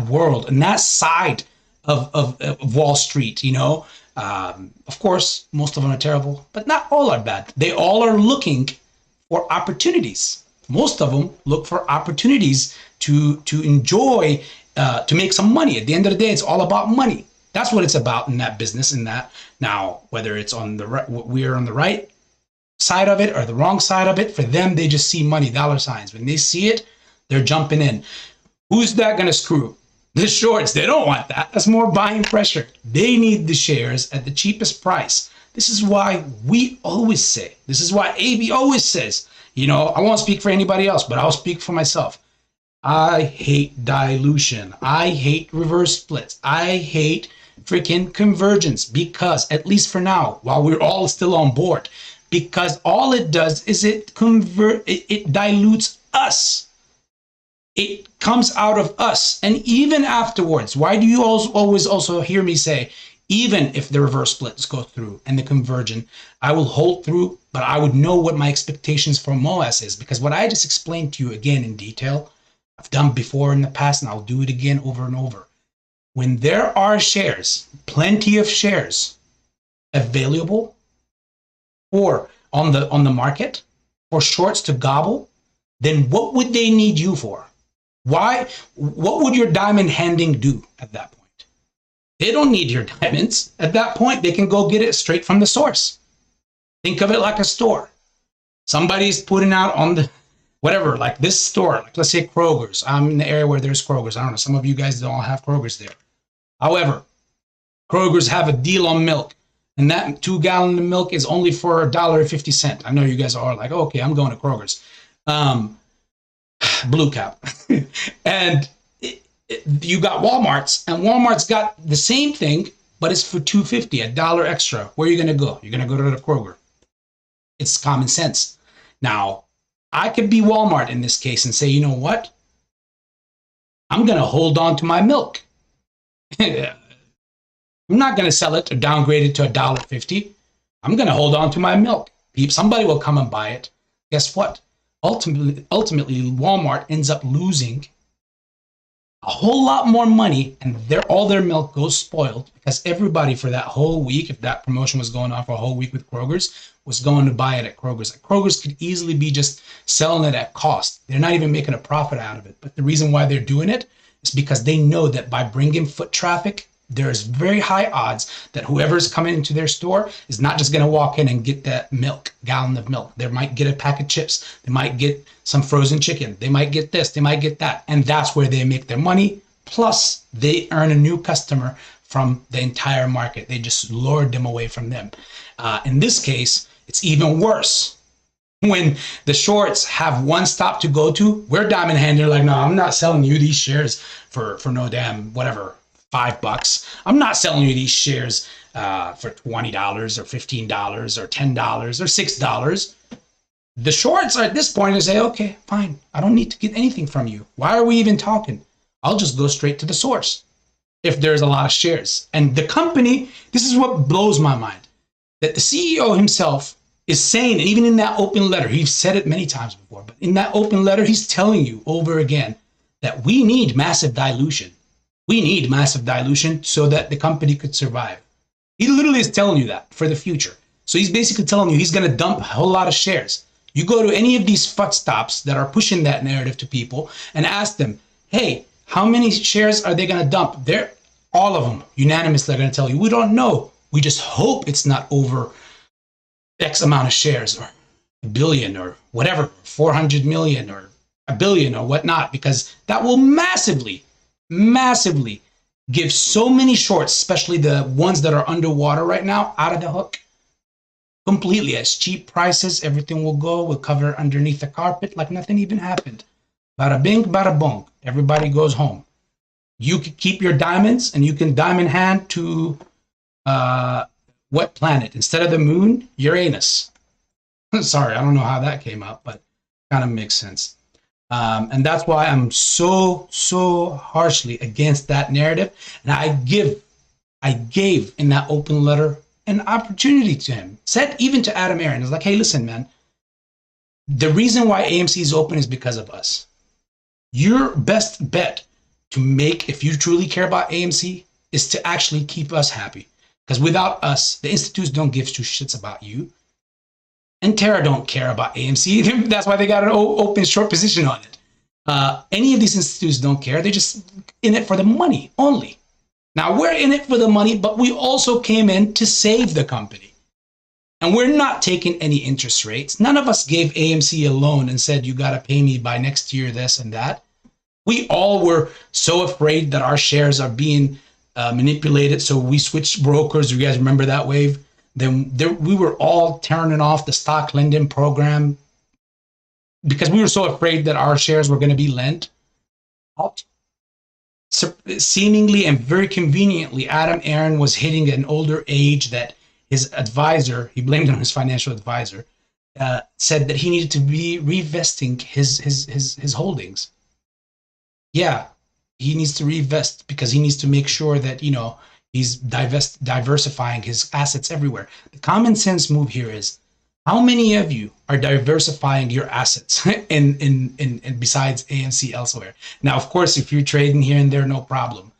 world, in that side of Wall Street, you know. Of course, most of them are terrible, but not all are bad. They all are looking for opportunities. Most of them look for opportunities to enjoy, to make some money. At the end of the day, it's all about money. That's what it's about in that business. In that, now, whether it's on the right, we're on the right side of it or the wrong side of it, for them, they just see money, dollar signs. When they see it, they're jumping in. Who's that going to screw? The shorts. They don't want that. That's more buying pressure. They need the shares at the cheapest price. This is why we always say, this is why ABE always says, you know, I won't speak for anybody else, but I'll speak for myself. I hate dilution. I hate reverse splits. I hate freaking convergence, because, at least for now, while we're all still on board, because all it does is it dilutes us. It comes out of us. And even afterwards, why do you always also hear me say, even if the reverse splits go through and the convergent, I will hold through, but I would know what my expectations for MOASS is, because what I just explained to you again in detail, I've done before in the past, and I'll do it again over and over. When there are shares, plenty of shares available, for on the market for shorts to gobble, then what would they need you for? Why? What would your diamond handing do at that point? They don't need your diamonds. At that point, they can go get it straight from the source. Think of it like a store. Somebody's putting out on the whatever, like this store, like let's say Kroger's. I'm in the area where there's Kroger's. I don't know. Some of you guys don't have Kroger's there. However, Kroger's have a deal on milk, and that 2 gallon of milk is only for $1.50. I know you guys are like, oh, okay, I'm going to Kroger's. Blue cap. And you got Walmart's, and Walmart's got the same thing, but it's for $2.50, $1 extra. Where are you going to go? You're going to go to the Kroger. It's common sense. Now, I could be Walmart in this case and say, you know what? I'm going to hold on to my milk. I'm not going to sell it or downgrade it to $1.50. I'm going to hold on to my milk. Somebody will come and buy it. Guess what? Ultimately, Walmart ends up losing a whole lot more money, and all their milk goes spoiled because everybody for that whole week, if that promotion was going on for a whole week with Kroger's, was going to buy it at Kroger's. Kroger's could easily be just selling it at cost. They're not even making a profit out of it. But the reason why they're doing it is because they know that by bringing foot traffic, there's very high odds that whoever's coming into their store is not just going to walk in and get that gallon of milk. They might get a pack of chips. They might get some frozen chicken. They might get this. They might get that. And that's where they make their money. Plus, they earn a new customer from the entire market. They just lured them away from them. In this case, it's even worse. When the shorts have one stop to go to, we're diamond handler like, no, I'm not selling you these shares for no damn whatever. $5. I'm not selling you these shares for $20 or $15 or $10 or $6. The shorts are at this point and say, okay, fine. I don't need to get anything from you. Why are we even talking? I'll just go straight to the source if there's a lot of shares. And the company, this is what blows my mind, that the CEO himself is saying, and even in that open letter, he's said it many times before, but in that open letter, he's telling you over again that we need massive dilution. We need massive dilution so that the company could survive. He literally is telling you that for the future. So he's basically telling you he's going to dump a whole lot of shares. You go to any of these footstops that are pushing that narrative to people and ask them, hey, how many shares are they going to dump? They're all of them unanimously are going to tell you, we don't know. We just hope it's not over X amount of shares or a billion or whatever, 400 million or a billion or whatnot, because that will massively give so many shorts, especially the ones that are underwater right now, out of the hook completely. At cheap prices, everything will go, we'll cover underneath the carpet like nothing even happened. Bada bing, bada bong. Everybody goes home. You can keep your diamonds and you can diamond hand to what planet? Instead of the moon, Uranus. Sorry, I don't know how that came up, but kind of makes sense. And that's why I'm so harshly against that narrative. And I gave in that open letter an opportunity to him. Said even to Adam Aaron, it's like, hey, listen, man, the reason why AMC is open is because of us. Your best bet to make, if you truly care about AMC, is to actually keep us happy. Because without us, the institutes don't give two shits about you. And Terra don't care about AMC. That's why they got an open short position on it. Any of these institutes don't care. They're just in it for the money only. Now, we're in it for the money, but we also came in to save the company. And we're not taking any interest rates. None of us gave AMC a loan and said, you got to pay me by next year, this and that. We all were so afraid that our shares are being manipulated. So we switched brokers. You guys remember that wave? Then we were all turning off the stock lending program because we were so afraid that our shares were going to be lent out. So seemingly and very conveniently, Adam Aaron was hitting an older age that his advisor, he blamed it on his financial advisor, said that he needed to be revesting his holdings. Yeah, he needs to revest because he needs to make sure that, you know, he's diversifying his assets everywhere. The common sense move here is, how many of you are diversifying your assets in besides AMC elsewhere? Now, of course, if you're trading here and there, no problem.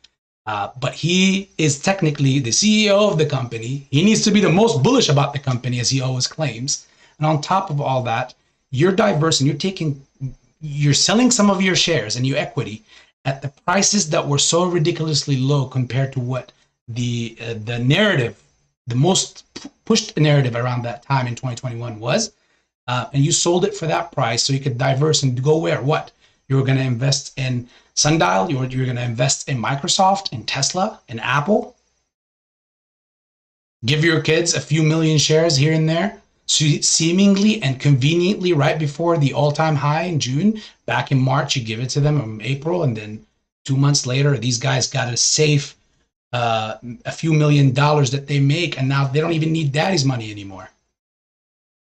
But he is technically the CEO of the company. He needs to be the most bullish about the company, as he always claims. And on top of all that, you're diverse and you're selling some of your shares and your equity at the prices that were so ridiculously low compared to what the narrative, the most pushed narrative around that time in 2021 was. And you sold it for that price so you could diverse and go where? What? You were going to invest in Sundial, you're going to invest in Microsoft, in Tesla, in Apple. Give your kids a few million shares here and there, seemingly and conveniently right before the all-time high in June. Back in March, you give it to them in April, and then 2 months later, these guys got a safe a few $1,000,000 that they make, and now they don't even need daddy's money anymore.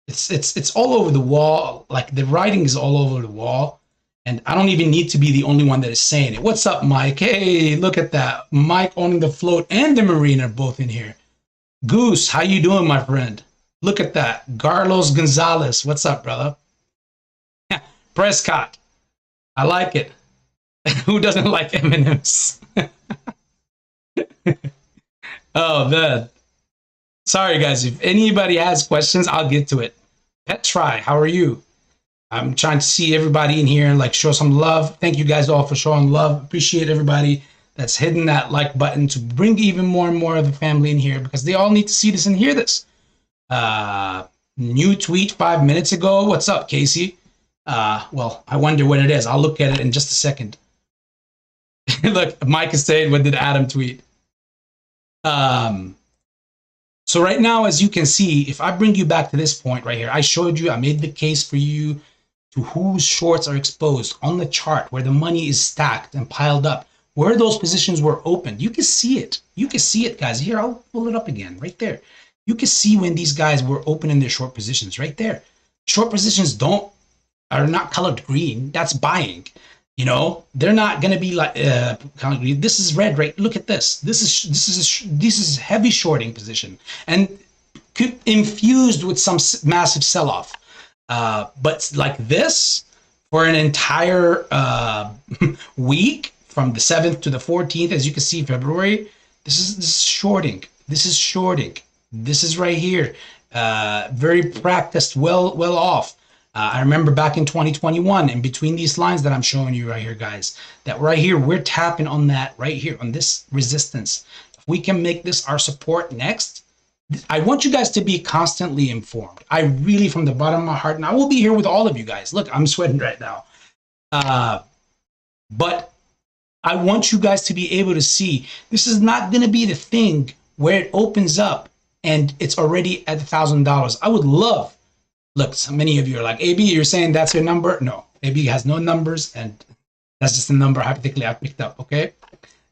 It's all over the wall. Like the writing is all over the wall. And I don't even need to be the only one that is saying it. What's up, Mike? Hey, look at that. Mike owning the float and the marine are both in here. Goose, how you doing, my friend? Look at that. Carlos Gonzalez, what's up, brother? Prescott, I like it. Who doesn't like M&Ms? Oh, man. Sorry, guys. If anybody has questions, I'll get to it. Pet Try, how are you? I'm trying to see everybody in here and like show some love. Thank you guys all for showing love. Appreciate everybody that's hitting that like button to bring even more and more of the family in here because they all need to see this and hear this. New tweet 5 minutes ago. What's up, Casey? Well, I wonder what it is. I'll look at it in just a second. Look, Mike is saying, what did Adam tweet? So right now, as you can see, if I bring you back to this point right here, I showed you, I made the case for you to whose shorts are exposed on the chart where the money is stacked and piled up, where those positions were opened. You can see it. You can see it, guys. Here, I'll pull it up again right there. You can see when these guys were opening their short positions right there. Short positions are not colored green. That's buying. You know, they're not going to be like this is red, right? Look at this. This is heavy shorting position and infused with some massive sell-off. But like this for an entire week from the 7th to the 14th, as you can see, February, this is shorting. This is shorting. This is right here. Very practiced, well off. I remember back in 2021, in between these lines that I'm showing you right here, guys, that right here, we're tapping on that right here, on this resistance. If we can make this our support next, I want you guys to be constantly informed. I really, from the bottom of my heart, and I will be here with all of you guys. Look, I'm sweating right now. But I want you guys to be able to see, this is not going to be the thing where it opens up and it's already at $1,000. I would love, look, so many of you are like, AB, you're saying that's your number? No, AB has no numbers, and that's just a number hypothetically I picked up, okay?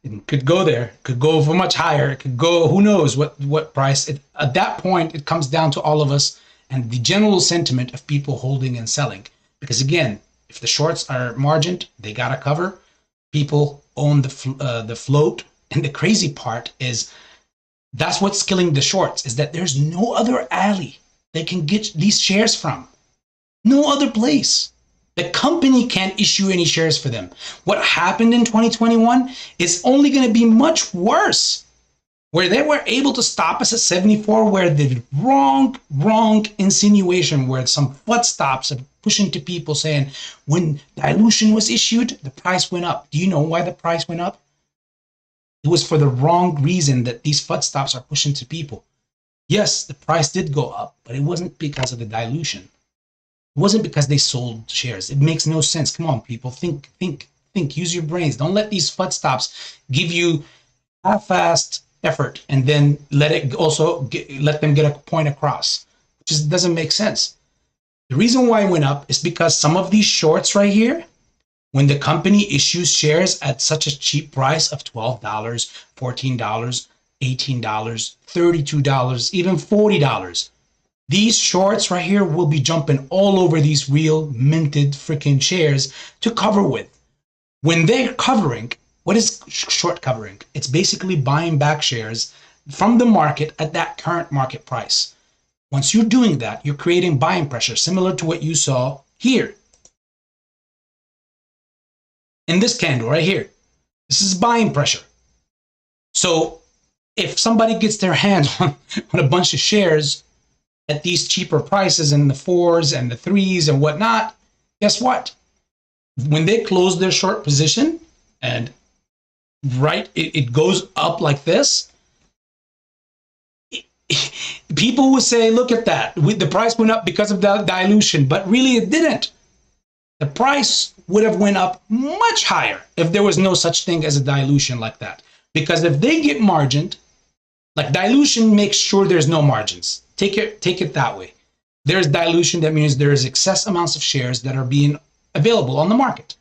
It could go there, could go for much higher, it could go, who knows what price. At that point, it comes down to all of us and the general sentiment of people holding and selling. Because again, if the shorts are margined, they got to cover. People own the float. And the crazy part is that's what's killing the shorts, is that there's no other alley they can get these shares from. No other place. The company can't issue any shares for them. What happened in 2021 is only going to be much worse, where they were able to stop us at 74, where the wrong insinuation, where some footstops are pushing to people saying when dilution was issued, the price went up. Do you know why the price went up? It was for the wrong reason that these footstops are pushing to people. Yes, the price did go up, but it wasn't because of the dilution. It wasn't because they sold shares. It makes no sense. Come on, people. Think. Use your brains. Don't let these footstops give you half-assed effort and then let them get a point across. It just doesn't make sense. The reason why it went up is because some of these shorts right here, when the company issues shares at such a cheap price of $12, $14, $18, $32, even $40, these shorts right here will be jumping all over these real minted freaking shares to cover with. When they're covering, what is short covering? It's basically buying back shares from the market at that current market price. Once you're doing that, you're creating buying pressure, similar to what you saw here. In this candle right here, this is buying pressure. So if somebody gets their hands on a bunch of shares at these cheaper prices in the 4s and the 3s and whatnot, guess what? When they close their short position and it goes up like this, people will say, look at that. The price went up because of the dilution, but really it didn't. The price would have went up much higher if there was no such thing as a dilution like that. Because if they get margined, like dilution makes sure there's no margins. Take it that way. There's dilution, that means there's excess amounts of shares that are being available on the market.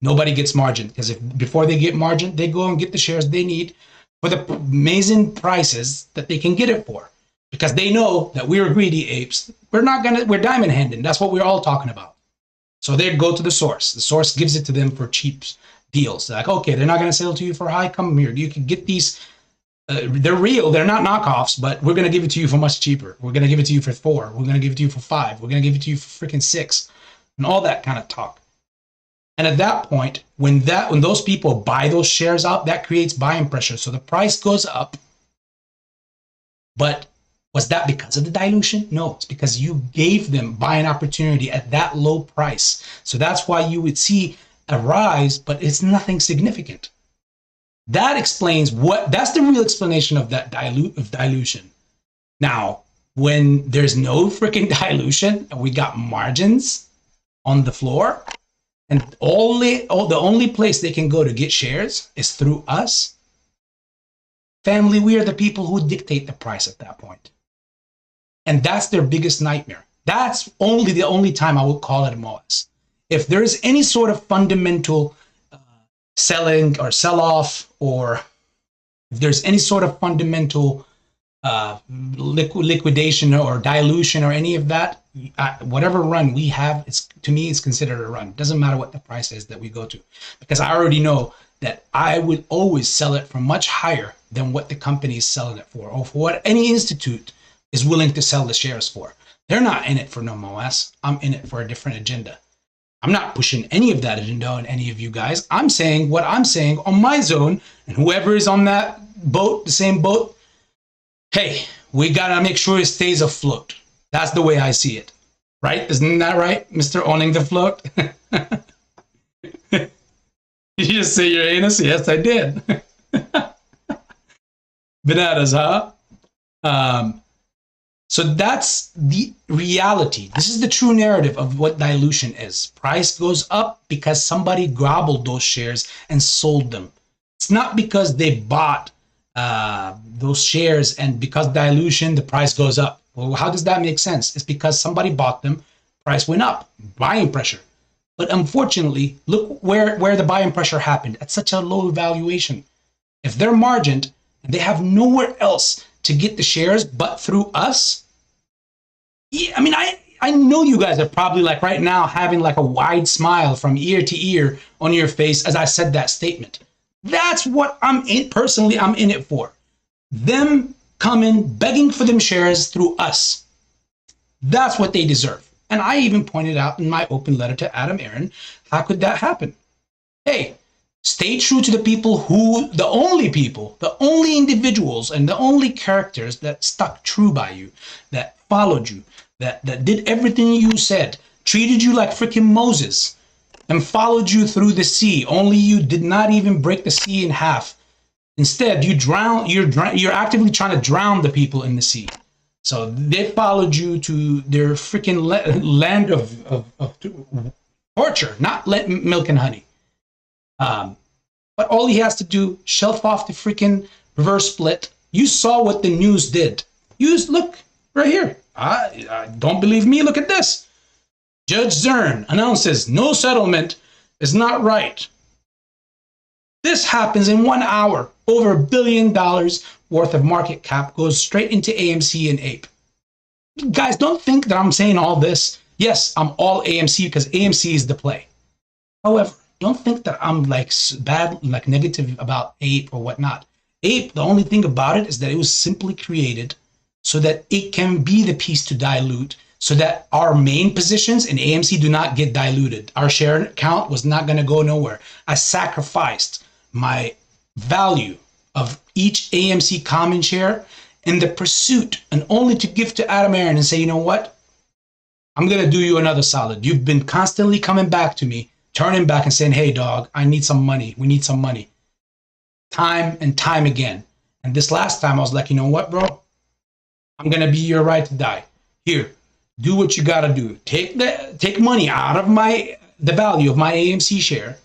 Nobody gets margined, because before they get margined, they go and get the shares they need for the amazing prices that they can get it for. Because they know that we're greedy apes. We're diamond handing. That's what we're all talking about. So they go to the source. The source gives it to them for cheap deals. They're like, okay, they're not going to sell to you for high. Come here. You can get these. They're real. They're not knockoffs, but we're going to give it to you for much cheaper. We're going to give it to you for 4. We're going to give it to you for 5. We're going to give it to you for freaking 6, and all that kind of talk. And at that point, when those people buy those shares out, that creates buying pressure. So the price goes up. But was that because of the dilution? No, it's because you gave them buying opportunity at that low price. So that's why you would see a rise, but it's nothing significant. That explains that's the real explanation of that dilution. Now, when there's no freaking dilution and we got margins on the floor, and the only place they can go to get shares is through us, family, we are the people who dictate the price at that point. And that's their biggest nightmare. That's the only time I would call it a MOASS. If there is any sort of fundamental selling or sell-off, or if there's any sort of fundamental liquidation or dilution or any of that, whatever run we have, to me, it's considered a run. It doesn't matter what the price is that we go to, because I already know that I would always sell it for much higher than what the company is selling it for, or for what any institute is willing to sell the shares for. They're not in it for no MOASS. I'm in it for a different agenda. I'm not pushing any of that agenda on any of you guys. I'm saying what I'm saying on my zone, and whoever is on that boat, the same boat, hey, we gotta make sure it stays afloat. That's the way I see it. Right? Isn't that right, Mr. Owning the Float? You just say your anus? Yes, I did. Bananas, huh? So that's the reality. This is the true narrative of what dilution is. Price goes up because somebody gobbled those shares and sold them. It's not because they bought those shares and because dilution, the price goes up. Well, how does that make sense? It's because somebody bought them, price went up, buying pressure. But unfortunately, look where the buying pressure happened, at such a low valuation. If they're margined and they have nowhere else to get the shares but through us, I mean, I know you guys are probably like right now having like a wide smile from ear to ear on your face as I said that statement. That's what I'm in it for. Them coming begging for them shares through us. That's what they deserve. And I even pointed out in my open letter to Adam Aaron, how could that happen? Hey, stay true to the only individuals and the only characters that stuck true by you, that followed you, that did everything you said, treated you like freaking Moses, and followed you through the sea. Only you did not even break the sea in half. Instead, you're actively trying to drown the people in the sea. So they followed you to their freaking land of torture, not milk and honey. But all he has to do, shelf off the freaking reverse split. You saw what the news did. Look right here. Don't believe me? Look at this. Judge Zern announces no settlement is not right. This happens in 1 hour. Over $1 billion worth of market cap goes straight into AMC and APE. Guys, don't think that I'm saying all this. Yes, I'm all AMC because AMC is the play. However, don't think that I'm like bad, like negative about APE or whatnot. APE, the only thing about it is that it was simply created so that it can be the piece to dilute, so that our main positions in AMC do not get diluted. Our share count was not going to go nowhere. I sacrificed my value of each AMC common share in the pursuit and only to give to Adam Aaron and say, you know what? I'm going to do you another solid. You've been constantly coming back to me, turning back and saying, hey, dog, I need some money. We need some money. Time and time again. And this last time I was like, you know what, bro? I'm going to be your right to die. Here, do what you got to do. Take money out of the value of my AMC share,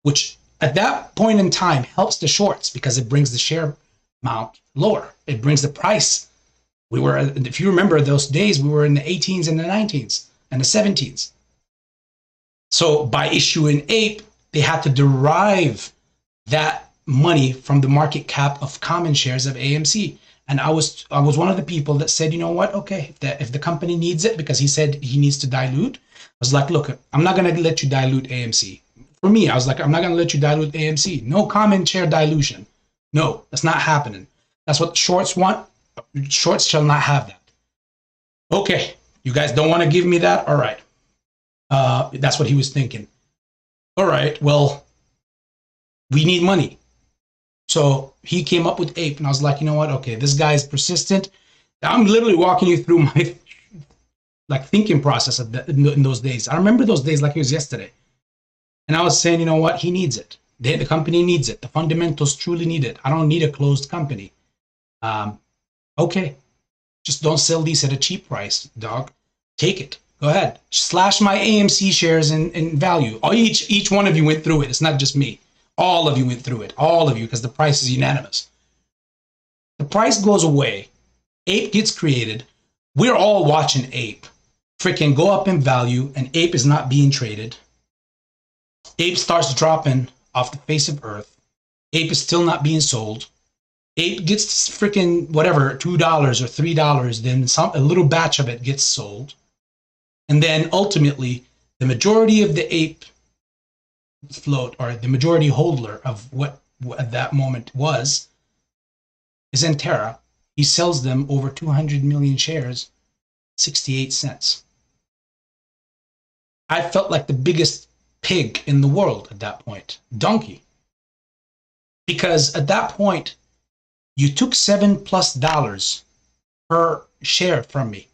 which at that point in time helps the shorts because it brings the share amount lower. It brings the price. We were, if you remember those days, we were in the 18s and the 19s and the 17s. So by issuing APE, they had to derive that money from the market cap of common shares of AMC. And I was one of the people that said, you know what? Okay, if the company needs it, because he said he needs to dilute, I was like, look, I'm not going to let you dilute AMC. For me, I was like, I'm not going to let you dilute AMC. No common share dilution. No, that's not happening. That's what shorts want. Shorts shall not have that. Okay, you guys don't want to give me that? All right. That's what he was thinking. All right, well, we need money. So he came up with APE, and I was like, you know what? Okay, this guy is persistent. I'm literally walking you through my thinking process in those days. I remember those days like it was yesterday. And I was saying, you know what? He needs it. The company needs it. The fundamentals truly need it. I don't need a closed company. Okay, just don't sell these at a cheap price, dog. Take it. Go ahead. Slash my AMC shares in value. Each one of you went through it. It's not just me. All of you went through it. All of you, because the price is unanimous. The price goes away. APE gets created. We're all watching APE freaking go up in value, and APE is not being traded. APE starts dropping off the face of Earth. APE is still not being sold. APE gets freaking whatever, $2 or $3, then a little batch of it gets sold. And then ultimately, the majority of the APE float, or the majority holder of what at that moment is Entera. He sells them over 200 million shares, 68 cents. I felt like the biggest pig in the world at that point, donkey. Because at that point, you took $7+ per share from me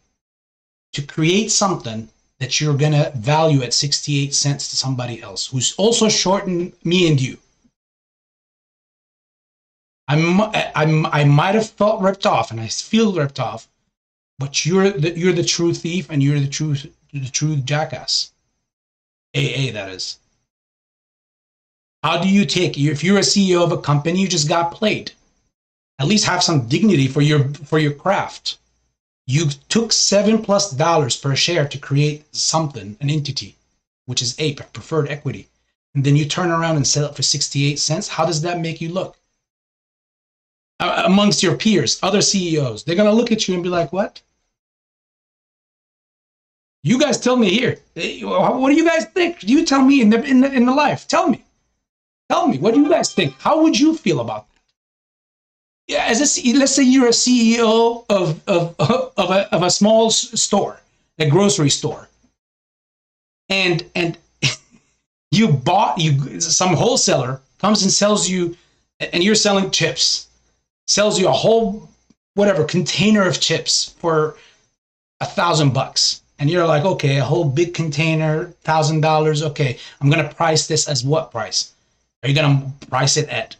to create something that you're going to value at 68 cents to somebody else who's also shorting me and you. I might have felt ripped off, and I feel ripped off, but you're the true thief, and you're the true jackass. AA, that is. How do you take, if you're a CEO of a company, you just got played. At least have some dignity for your craft. You took $7+ per share to create something, an entity, which is APE, preferred equity. And then you turn around and sell it for 68 cents. How does that make you look? Amongst your peers, other CEOs, they're going to look at you and be like, what? You guys tell me here. What do you guys think? You tell me in the life. Tell me. Tell me. What do you guys think? How would you feel about that? Yeah, let's say you're a CEO of a small store, a grocery store, and some wholesaler comes and sells you, and you're selling chips, sells you a whole container of chips for $1,000, and you're like, okay, a whole big container, $1,000. Okay, I'm gonna price this as what price? Are you gonna price it at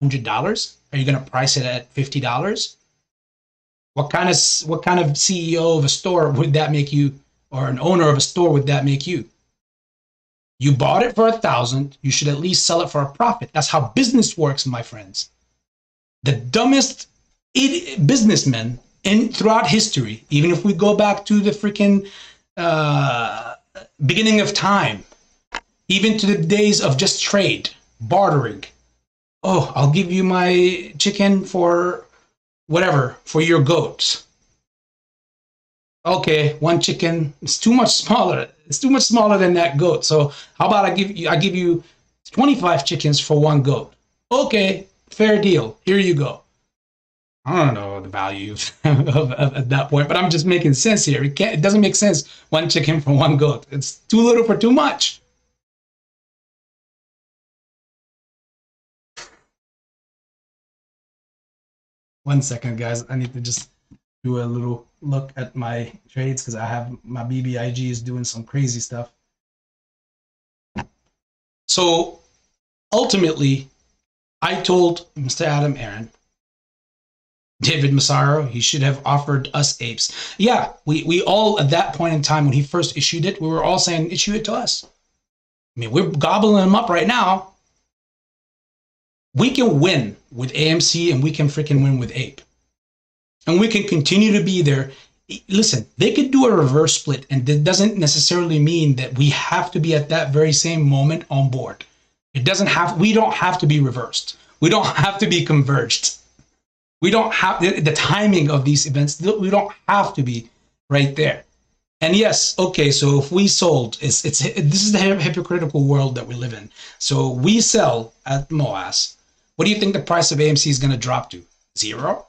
$100? Are you going to price it at $50? What kind of CEO of a store would that make you, or an owner of a store would that make you? You bought it for $1,000. You should at least sell it for a profit. That's how business works, my friends. The dumbest businessmen throughout history, even if we go back to the freaking beginning of time, even to the days of just trade, bartering. Oh, I'll give you my chicken for whatever, for your goats. Okay, one chicken is too much smaller. It's too much smaller than that goat. So how about I give you 25 chickens for one goat? Okay, fair deal. Here you go. I don't know the value at that point, but I'm just making sense here. It doesn't make sense. One chicken for one goat. It's too little for too much. One second, guys. I need to just do a little look at my trades because I have my BBIG is doing some crazy stuff. So ultimately, I told Mr. Adam Aaron, David Massaro, he should have offered us apes. Yeah, we all at that point in time when he first issued it, we were all saying issue it to us. I mean, we're gobbling them up right now. We can win with AMC and we can freaking win with APE. And we can continue to be there. Listen, they could do a reverse split, and that doesn't necessarily mean that we have to be at that very same moment on board. It doesn't have, we don't have to be reversed. We don't have to be converged. We don't have the timing of these events. We don't have to be right there. And yes, okay, so if we sold, this is the hypocritical world that we live in. So we sell at MOASS. What do you think the price of AMC is going to drop to? 0?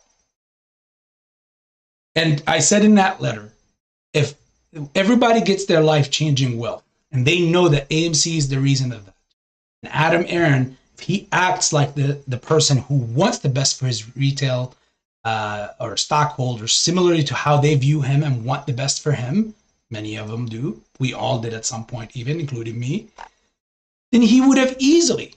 And I said in that letter, if everybody gets their life-changing wealth, and they know that AMC is the reason of that, and Adam Aaron, if he acts like the person who wants the best for his retail or stockholders, similarly to how they view him and want the best for him, many of them do, we all did at some point even, including me, then he would have easily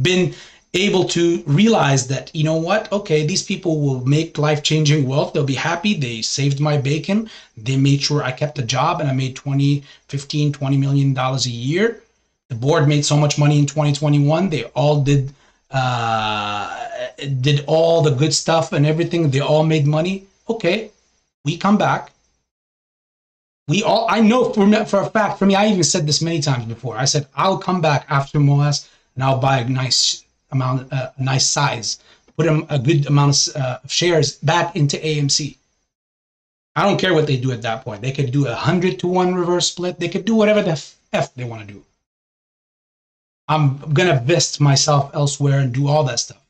been able to realize that, you know what, okay, these people will make life-changing wealth. They'll be happy. They saved my bacon. They made sure I kept a job and I made $15, $20 million a year. The board made so much money in 2021. They all did all the good stuff and everything. They all made money. Okay, we come back. I know for a fact, for me, I even said this many times before. I said, I'll come back after MOASS and I'll buy a nice amount, nice size, put a good amount of shares back into AMC. I don't care what they do at that point. They could do 100-to-1 reverse split. They could do whatever the F they want to do. I'm going to vest myself elsewhere and do all that stuff.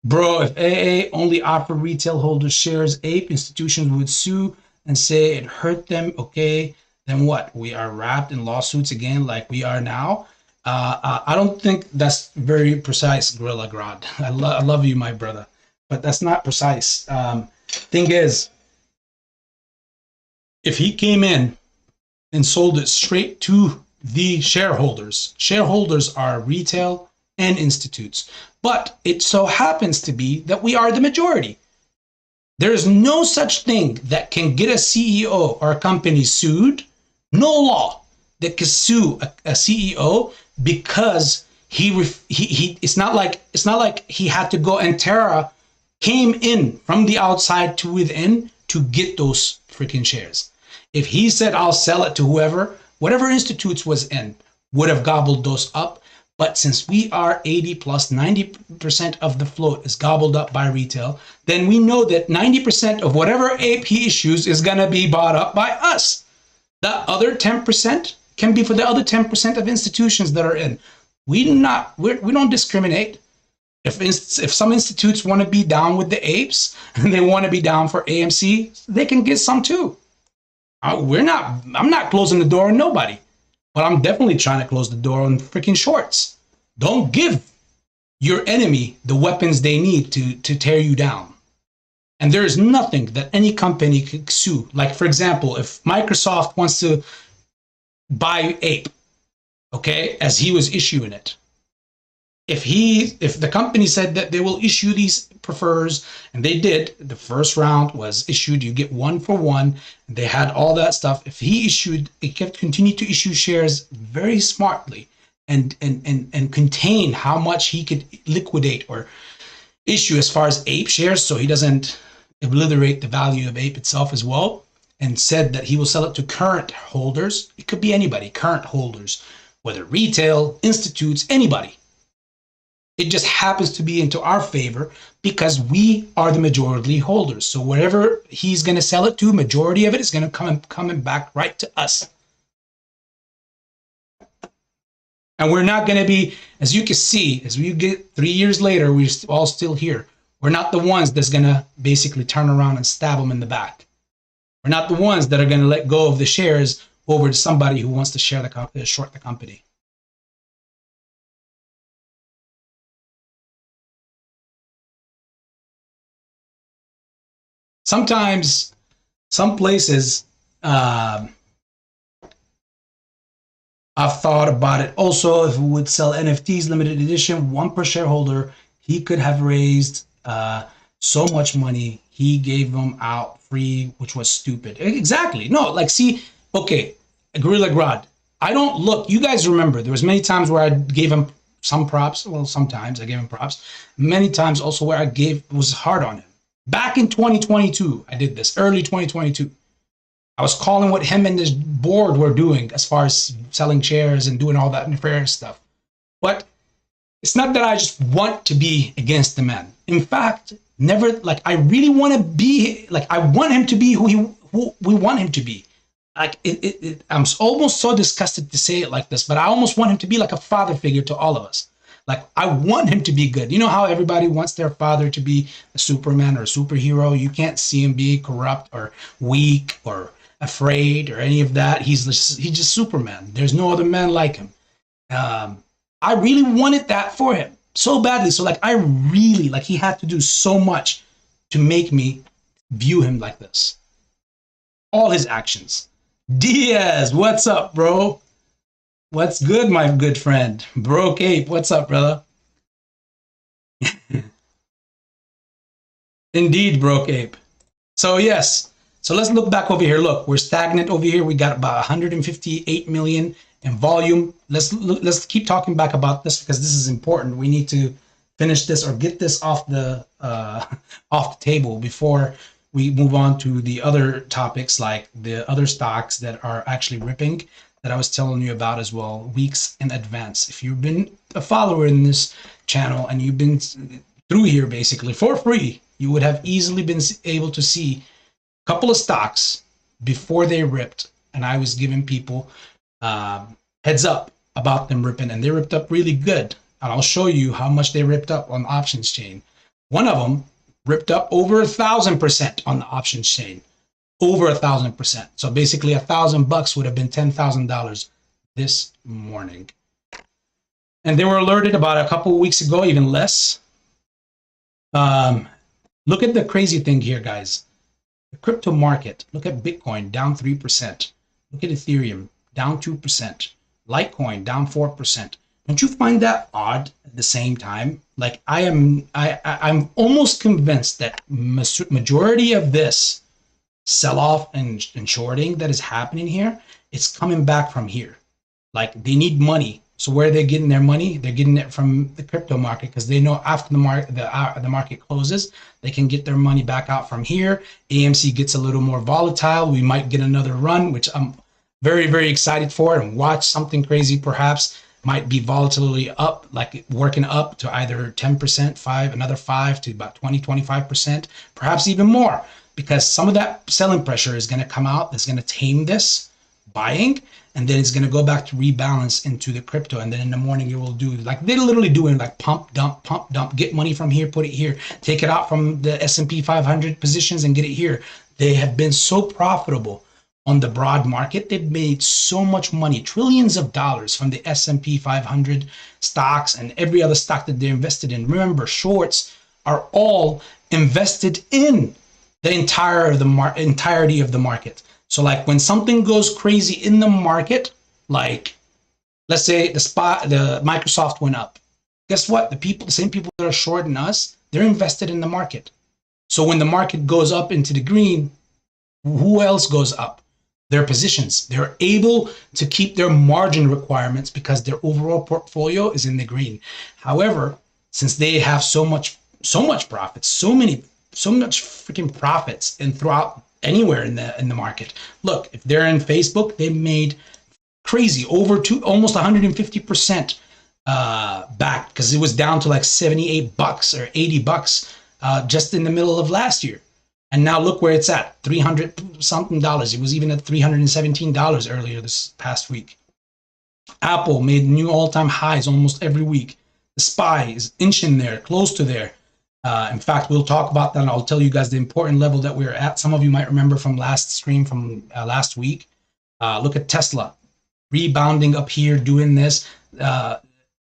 Bro, if AA only offered retail holders shares, APE institutions would sue and say it hurt them. Okay, then what? We are wrapped in lawsuits again like we are now? I don't think that's very precise, Gorilla Grodd. I love you, my brother, but that's not precise. Thing is, if he came in and sold it straight to the shareholders are retail and institutes, but it so happens to be that we are the majority. There is no such thing that can get a CEO or a company sued. No law that can sue a CEO because it's not like he had to go, and Terra came in from the outside to within to get those freaking shares. If he said, I'll sell it to whoever, whatever institutes was in would have gobbled those up. But since we are 80 plus 90% of the float is gobbled up by retail, then we know that 90% of whatever APE he issues is going to be bought up by us. The other 10% can be for the other 10% of institutions that are in. We don't discriminate. If some institutes want to be down with the apes and they want to be down for AMC, they can get some too. I'm not closing the door on nobody, but I'm definitely trying to close the door on freaking shorts. Don't give your enemy the weapons they need to tear you down. And there is nothing that any company could sue. Like, for example, if Microsoft wants to buy APE, okay, as he was issuing it, if the company said that they will issue these prefers, and they did, the first round was issued, you get 1-for-1, they had all that stuff. If he continued to issue shares very smartly and contain how much he could liquidate or issue as far as APE shares, so he doesn't obliterate the value of APE itself as well, and said that he will sell it to current holders. It could be anybody, current holders, whether retail, institutes, anybody. It just happens to be into our favor because we are the majority holders. So wherever he's going to sell it to, majority of it is going to come back right to us. And we're not going to be, as you can see, as we get 3 years later, we're all still here. We're not the ones that's going to basically turn around and stab them in the back. We're not the ones that are going to let go of the shares over to somebody who wants to share the short the company. Sometimes, some places, I've thought about it. Also, if we would sell NFTs limited edition, one per shareholder, he could have raised so much money. He gave them out free, which was stupid. Exactly. No, like, see, okay, Gorilla Grodd. I don't look. You guys remember there was many times where I gave him some props. Well, sometimes I gave him props. Many times also where I was hard on him. Back in 2022, I did this. Early 2022. I was calling what him and his board were doing as far as selling shares and doing all that nefarious stuff. But it's not that I just want to be against the man. In fact, never, like, I really want to be, like, I want him to be who we want him to be. Like, I'm almost so disgusted to say it like this, but I almost want him to be like a father figure to all of us. Like, I want him to be good. You know how everybody wants their father to be a Superman or a superhero? You can't see him be corrupt or weak or afraid or any of that. He's just Superman. There's no other man like him. I really wanted that for him so badly. So, like, I really, like, he had to do so much to make me view him like this. All his actions. Diaz, what's up, bro? What's good, my good friend? Broke Ape, what's up, brother? Indeed, Broke Ape. So, yes. So let's look back over here. Look, we're stagnant over here. We got about 158 million in volume. Let's keep talking back about this because this is important. We need to finish this or get this off the table before we move on to the other topics, like the other stocks that are actually ripping that I was telling you about as well, weeks in advance. If you've been a follower in this channel and you've been through here basically for free, you would have easily been able to see couple of stocks before they ripped, and I was giving people heads up about them ripping, and they ripped up really good. And I'll show you how much they ripped up on the options chain. One of them ripped up over 1,000% on the options chain, over 1,000%. So basically, $1,000 would have been $10,000 this morning. And they were alerted about a couple of weeks ago, even less. Look at the crazy thing here, guys. The crypto market, look at Bitcoin down 3%. Look at Ethereum down 2%. Litecoin down 4%. Don't you find that odd at the same time? Like, I'm almost convinced that majority of this sell-off and shorting that is happening here, it's coming back from here. Like, they need money. So where are they getting their money? They're getting it from the crypto market because they know after the market closes, they can get their money back out from here. AMC gets a little more volatile. We might get another run, which I'm very, very excited for, and watch something crazy perhaps. Might be volatility up, like working up to either 10%, another 5 to about 20-25%, perhaps even more, because some of that selling pressure is going to come out. That's going to tame this buying, and then it's going to go back to rebalance into the crypto. And then in the morning you will do, like they're literally doing like pump dump, get money from here, put it here, take it out from the S&P 500 positions and get it here. They have been so profitable on the broad market. They've made so much money, trillions of dollars from the S&P 500 stocks and every other stock that they're invested in. Remember, shorts are all invested in the entirety of the market. So like when something goes crazy in the market, like let's say the Microsoft went up, guess what? The same people that are shorting us, they're invested in the market. So when the market goes up into the green, who else goes up? Their positions. They're able to keep their margin requirements because their overall portfolio is in the green. However, since they have so much profits, so much freaking profits and throughout anywhere in the market. Look, if they're in Facebook, they made crazy over almost 150% back because it was down to like $78 or $80 just in the middle of last year. And now look where it's at, $300 something. It was even at $317 earlier this past week. Apple made new all-time highs almost every week. The SPY is inching there, close to there. In fact, we'll talk about that, and I'll tell you guys the important level that we're at. Some of you might remember from last stream from last week. Look at Tesla rebounding up here, doing this.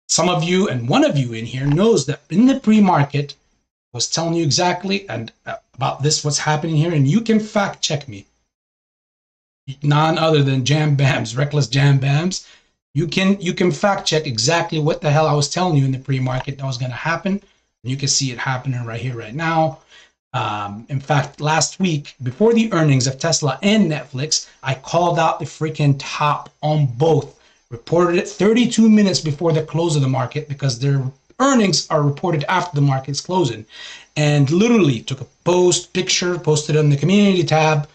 Some of you and one of you in here knows that in the pre-market was telling you exactly and about this, what's happening here, and you can fact check me. None other than Jam Bams, Reckless Jam Bams. You can fact check exactly what the hell I was telling you in the pre-market that was going to happen. And you can see it happening right here, right now. In fact, last week, before the earnings of Tesla and Netflix, I called out the freaking top on both. Reported it 32 minutes before the close of the market because their earnings are reported after the market's closing. And literally took a picture, posted it on the community tab.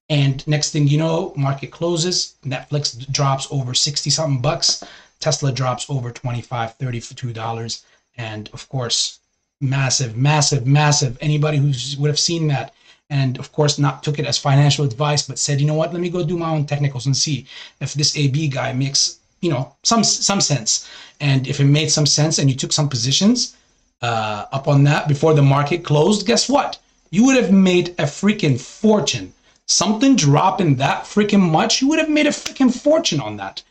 And next thing you know, market closes, Netflix drops over 60 something bucks, Tesla drops over $25, $32. And of course, massive, massive, massive. Anybody who would have seen that and of course not took it as financial advice, but said, you know what, let me go do my own technicals and see if this AB guy makes, you know, some sense. And if it made some sense and you took some positions up on that before the market closed, guess what? You would have made a freaking fortune. Something dropping that freaking much, you would have made a freaking fortune on that.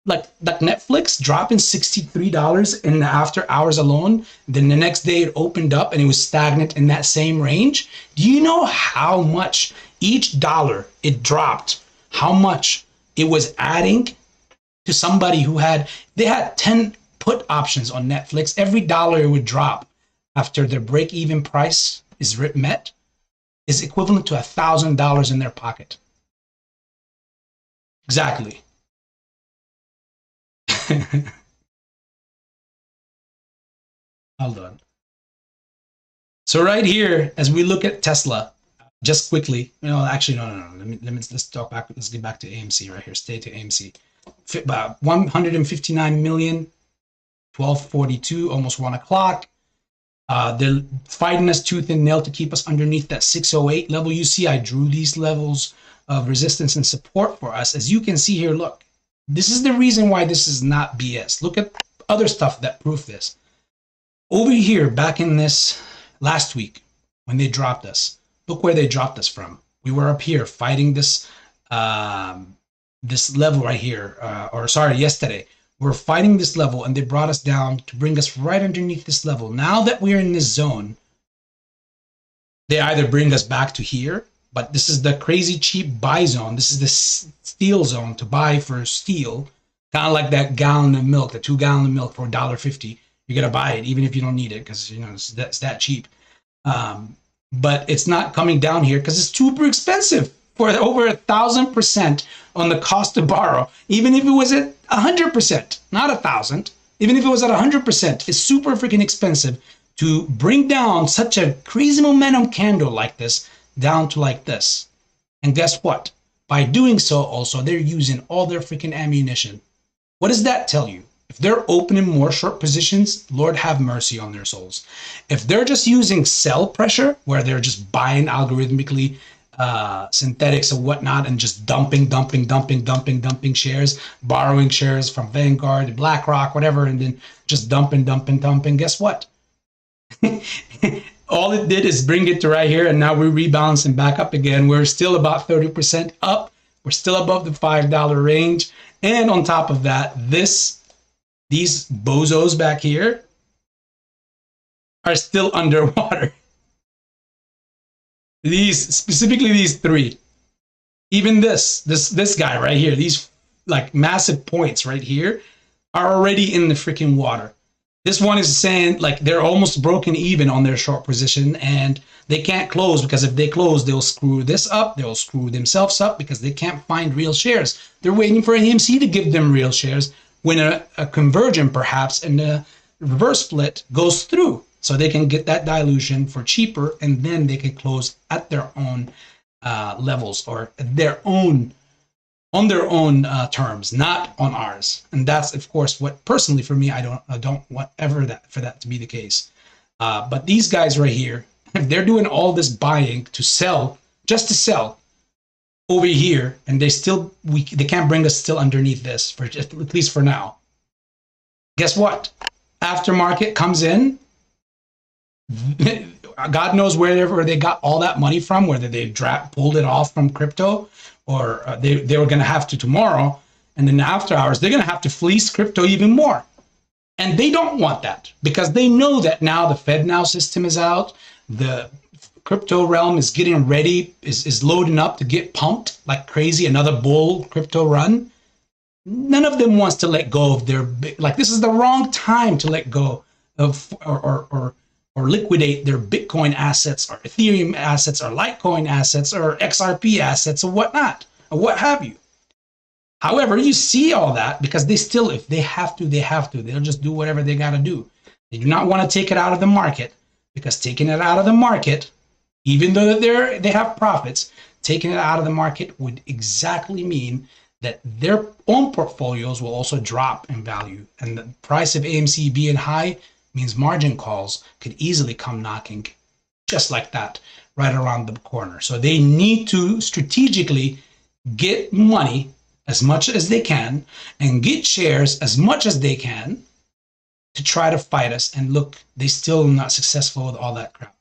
Like Netflix dropping $63 in the after hours alone. Then the next day it opened up and it was stagnant in that same range. Do you know how much each dollar it dropped, how much it was adding to somebody who they had 10 put options on Netflix. Every dollar it would drop after their break-even price is met is equivalent to $1,000 in their pocket. Exactly. Hold on. So right here, as we look at Tesla, just quickly, you know, actually, no. Let's talk back. Let's get back to AMC right here. Stay to AMC. About 159 million, 12:42, almost 1 o'clock. They're fighting us tooth and nail to keep us underneath that 608 level. You see, I drew these levels of resistance and support for us. As you can see here, look, this is the reason why this is not BS. Look at other stuff that prove this. Over here, back in this last week, when they dropped us, look where they dropped us from. We were up here fighting this this level right here, yesterday. We're fighting this level and they brought us down to bring us right underneath this level. Now that we're in this zone, they either bring us back to here, but this is the crazy cheap buy zone. This is the steel zone to buy for steel. Kind of like that gallon of milk, the 2 gallon of milk for $1.50. You're going to buy it even if you don't need it because, you know, it's that cheap. But it's not coming down here because it's super expensive for over 1,000% on the cost to borrow. Even if it was at 100%, not 1,000, even if it was at 100%, it's super freaking expensive to bring down such a crazy momentum candle like this down to like this. And guess what? By doing so also, they're using all their freaking ammunition. What does that tell you? If they're opening more short positions, Lord have mercy on their souls. If they're just using sell pressure, where they're just buying algorithmically synthetics or whatnot and just dumping shares, borrowing shares from Vanguard, BlackRock, whatever, and then just dumping, guess what? All it did is bring it to right here, and now we're rebalancing back up again. We're still about 30% up. We're still above the $5 range. And on top of that, these bozos back here are still underwater. Specifically these three. Even this guy right here, these like massive points right here are already in the freaking water. This one is saying like they're almost broken even on their short position and they can't close because if they close, they'll screw this up. They'll screw themselves up because they can't find real shares. They're waiting for AMC to give them real shares when a conversion perhaps and a reverse split goes through. So they can get that dilution for cheaper and then they can close at their own levels or on their own terms, not on ours. And that's, of course, what personally for me, I don't want ever for that to be the case. But these guys right here, if they're doing all this buying to sell, just to sell over here, and they can't bring us still underneath this for at least for now. Guess what? Aftermarket comes in. God knows wherever they got all that money from, whether they pulled it off from crypto, or they were going to have to tomorrow, and then after hours, they're going to have to fleece crypto even more. And they don't want that because they know that now the FedNow system is out. The crypto realm is getting ready, is loading up to get pumped like crazy, another bull crypto run. None of them wants to let go of their, like, this is the wrong time to let go of or liquidate their Bitcoin assets or Ethereum assets or Litecoin assets or XRP assets or whatnot, or what have you. However, you see all that because they still, if they have to, they have to. They'll just do whatever they got to do. They do not want to take it out of the market because taking it out of the market, even though they have profits, taking it out of the market would exactly mean that their own portfolios will also drop in value. And the price of AMC being high means margin calls could easily come knocking just like that right around the corner. So they need to strategically get money as much as they can and get shares as much as they can to try to fight us. And look, they still not successful with all that crap.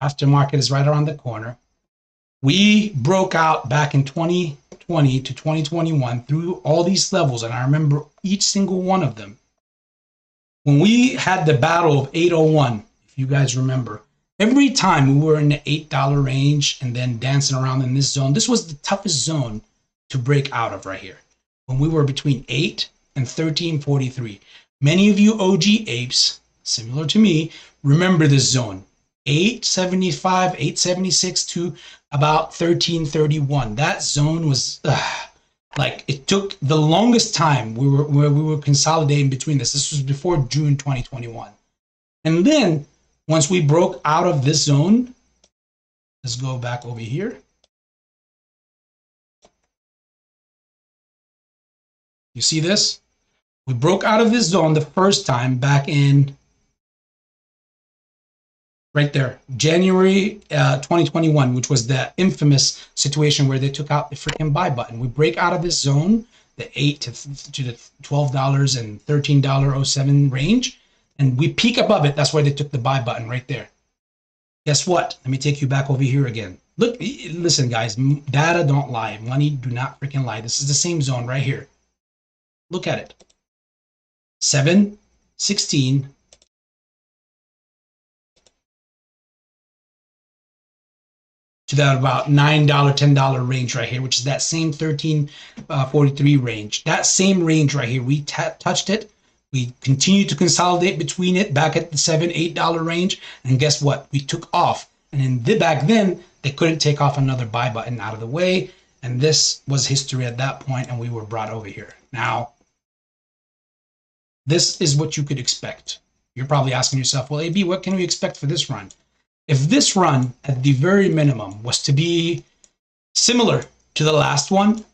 Aftermarket is right around the corner. We broke out back in 2020 to 2021 through all these levels, and I remember each single one of them. When we had the battle of 801, if you guys remember, every time we were in the $8 range and then dancing around in this zone, this was the toughest zone to break out of right here. When we were between 8 and 1343. Many of you OG apes, similar to me, remember this zone. 875, 876 to about 1331. That zone was like, it took the longest time we were consolidating between this. This was before June 2021. And then once we broke out of this zone, let's go back over here. You see this? We broke out of this zone the first time back in right there, January 2021, which was the infamous situation where they took out the freaking buy button. We break out of this zone, the $8 to the $12 and $13.07 range, and we peak above it. That's where they took the buy button right there. Guess what? Let me take you back over here again. Look, listen, guys, data don't lie. Money do not freaking lie. This is the same zone right here. Look at it. 7, 16, to that about $9, $10 range right here, which is that same 1343 range. That same range right here, we touched it. We continued to consolidate between it back at the $7, $8 range. And guess what? We took off. And back then, they couldn't take off another buy button out of the way. And this was history at that point, and we were brought over here. Now, this is what you could expect. You're probably asking yourself, well, AB, what can we expect for this run? If this run, at the very minimum, was to be similar to the last one,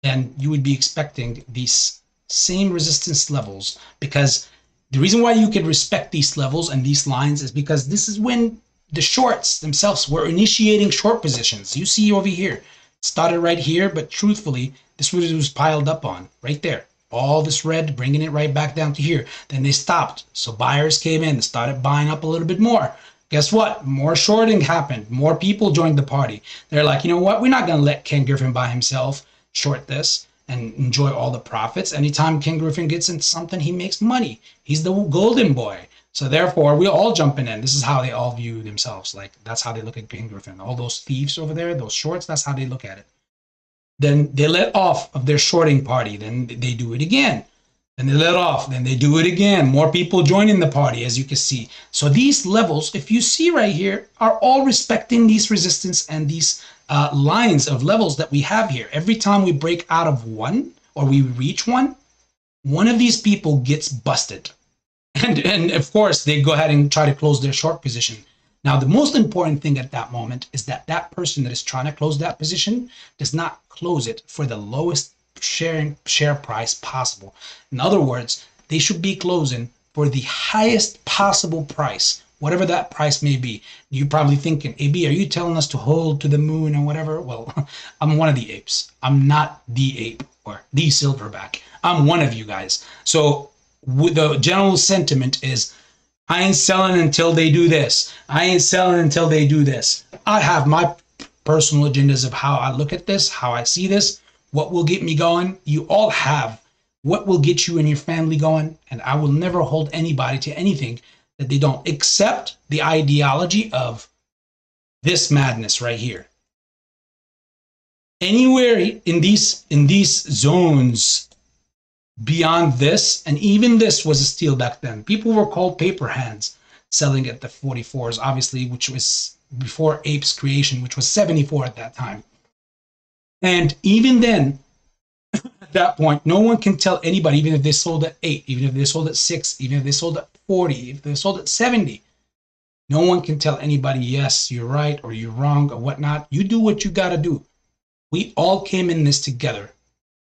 then you would be expecting these same resistance levels, because the reason why you could respect these levels and these lines is because this is when the shorts themselves were initiating short positions. You see over here, it started right here, but truthfully, this was piled up on right there. All this red, bringing it right back down to here. Then they stopped. So buyers came in, started buying up a little bit more. Guess what? More shorting happened. More people joined the party. They're like, you know what? We're not going to let Ken Griffin by himself short this and enjoy all the profits. Anytime Ken Griffin gets into something, he makes money. He's the golden boy. So therefore, we're all jumping in. This is how they all view themselves. Like, that's how they look at Ken Griffin. All those thieves over there, those shorts, that's how they look at it. Then they let off of their shorting party. Then they do it again. Then they let off. Then they do it again. More people joining the party, as you can see. So these levels, if you see right here, are all respecting these resistance and these lines of levels that we have here. Every time we break out of one or we reach one of these people gets busted. And of course, they go ahead and try to close their short position. Now, the most important thing at that moment is that that person that is trying to close that position does not close it for the lowest share price possible. In other words, they should be closing for the highest possible price, whatever that price may be. You're probably thinking, AB, are you telling us to hold to the moon or whatever? Well, I'm one of the apes. I'm not the ape or the silverback. I'm one of you guys. So the general sentiment is, I ain't selling until they do this. I ain't selling until they do this. I have my personal agendas of how I look at this, how I see this, what will get me going. You all have what will get you and your family going. And I will never hold anybody to anything that they don't accept the ideology of this madness right here. Anywhere in these zones beyond this, and even this was a steal back then. People were called paper hands selling at the 44s, obviously, which was before APE's creation, which was 74 at that time. And even then, at that point, no one can tell anybody, even if they sold at 8, even if they sold at 6, even if they sold at 40, if they sold at 70, no one can tell anybody, yes, you're right, or you're wrong, or whatnot. You do what you got to do. We all came in this together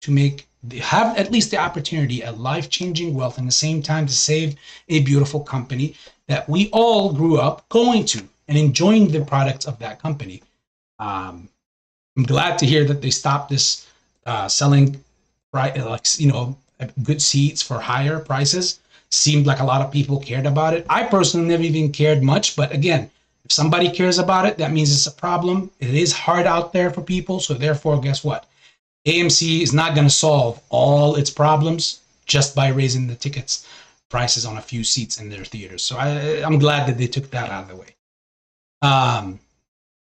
to have at least the opportunity at life-changing wealth, and the same time to save a beautiful company that we all grew up going to and enjoying the products of that company. I'm glad to hear that they stopped this selling, good seats for higher prices. Seemed like a lot of people cared about it. I personally never even cared much, but again, if somebody cares about it, that means it's a problem. It is hard out there for people, so therefore, guess what? AMC is not going to solve all its problems just by raising the tickets prices on a few seats in their theaters. So I'm glad that they took that out of the way.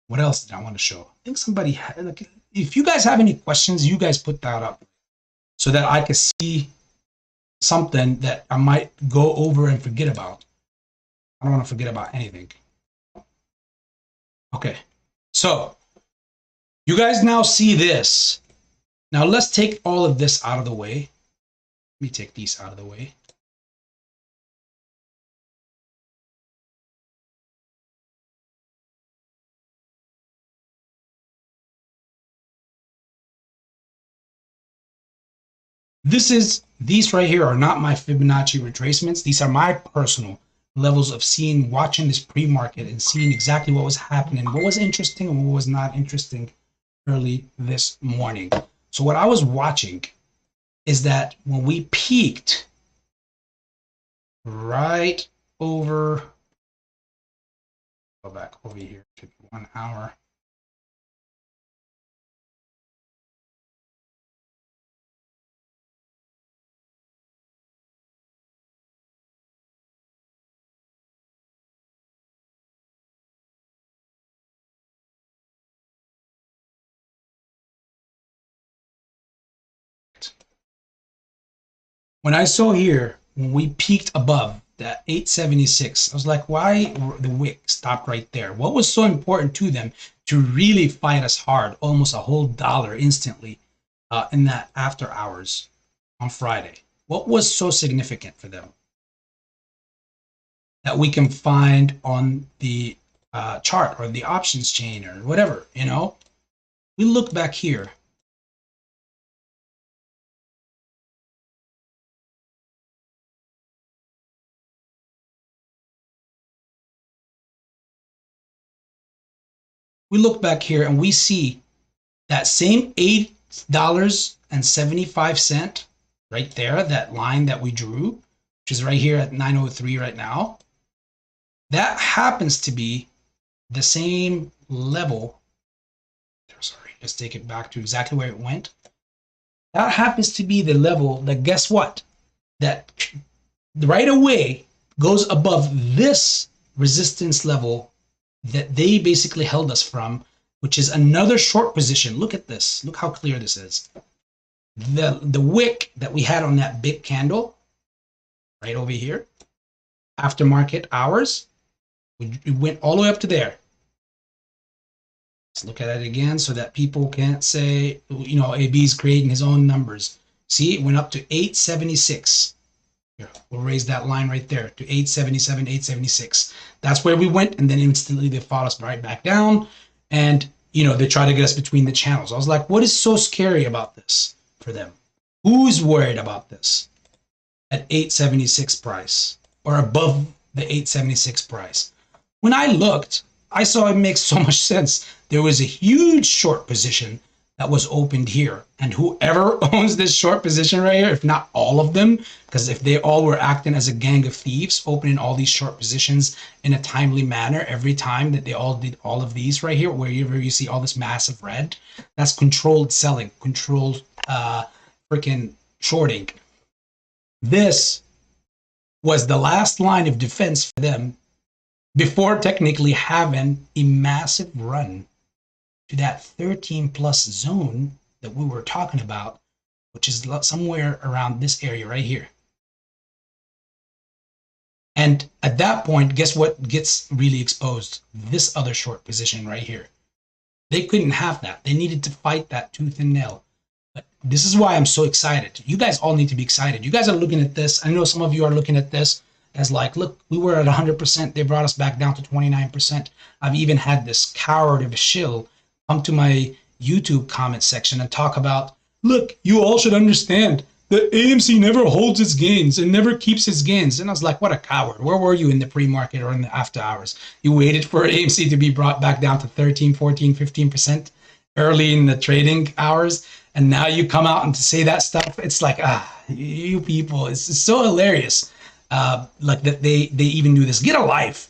What else did I want to show? I think somebody had, if you guys have any questions, you guys put that up so that I can see something that I might go over and forget about. I don't want to forget about anything. Okay, so you guys now see this. Now let's take all of this out of the way. Let me take these out of the way. These right here are not my Fibonacci retracements. These are my personal levels of watching this pre-market and seeing exactly what was happening, what was interesting and what was not interesting early this morning. So what I was watching is that when we peaked right over, go back over here to 1 hour. When I saw here, when we peaked above that 876, I was like, why the wick stopped right there? What was so important to them to really fight us hard, almost a whole dollar instantly in that after hours on Friday? What was so significant for them that we can find on the chart or the options chain or whatever, you know? We look back here. We look back here and we see that same $8.75 right there, that line that we drew, which is right here at 903 right now. That happens to be the same level. Sorry, let's take it back to exactly where it went. That happens to be the level that, guess what? That right away goes above this resistance level that they basically held us from, which is another short position. Look at this. Look how clear this is. The wick that we had on that big candle right over here, after market hours, we went all the way up to there. Let's look at it again so that people can't say, you know, AB's creating his own numbers. See, it went up to 876. Here, we'll raise that line right there to 877, 876. That's where we went, and then instantly they fought us right back down, and you know, they try to get us between the channels. I was like, what is so scary about this for them? Who's worried about this at 876 price or above the 876 price? When I looked, I saw it makes so much sense. There was a huge short position that was opened here. And whoever owns this short position right here, if not all of them, because if they all were acting as a gang of thieves, opening all these short positions in a timely manner every time that they all did all of these right here, wherever you see all this massive red, that's controlled selling, controlled freaking shorting. This was the last line of defense for them before technically having a massive run to that 13 plus zone that we were talking about, which is somewhere around this area right here. And at that point, guess what gets really exposed? This other short position right here. They couldn't have that. They needed to fight that tooth and nail. But this is why I'm so excited. You guys all need to be excited. You guys are looking at this. I know some of you are looking at this as like, look, we were at 100%. They brought us back down to 29%. I've even had this coward of a shill come to my YouTube comment section and talk about, look, you all should understand that AMC never holds its gains and never keeps its gains. And I was like, what a coward. Where were you in the pre-market or in the after hours? You waited for AMC to be brought back down to 13, 14, 15% early in the trading hours. And now you come out and to say that stuff. It's like, you people, it's so hilarious. Like that they even do this. Get a life.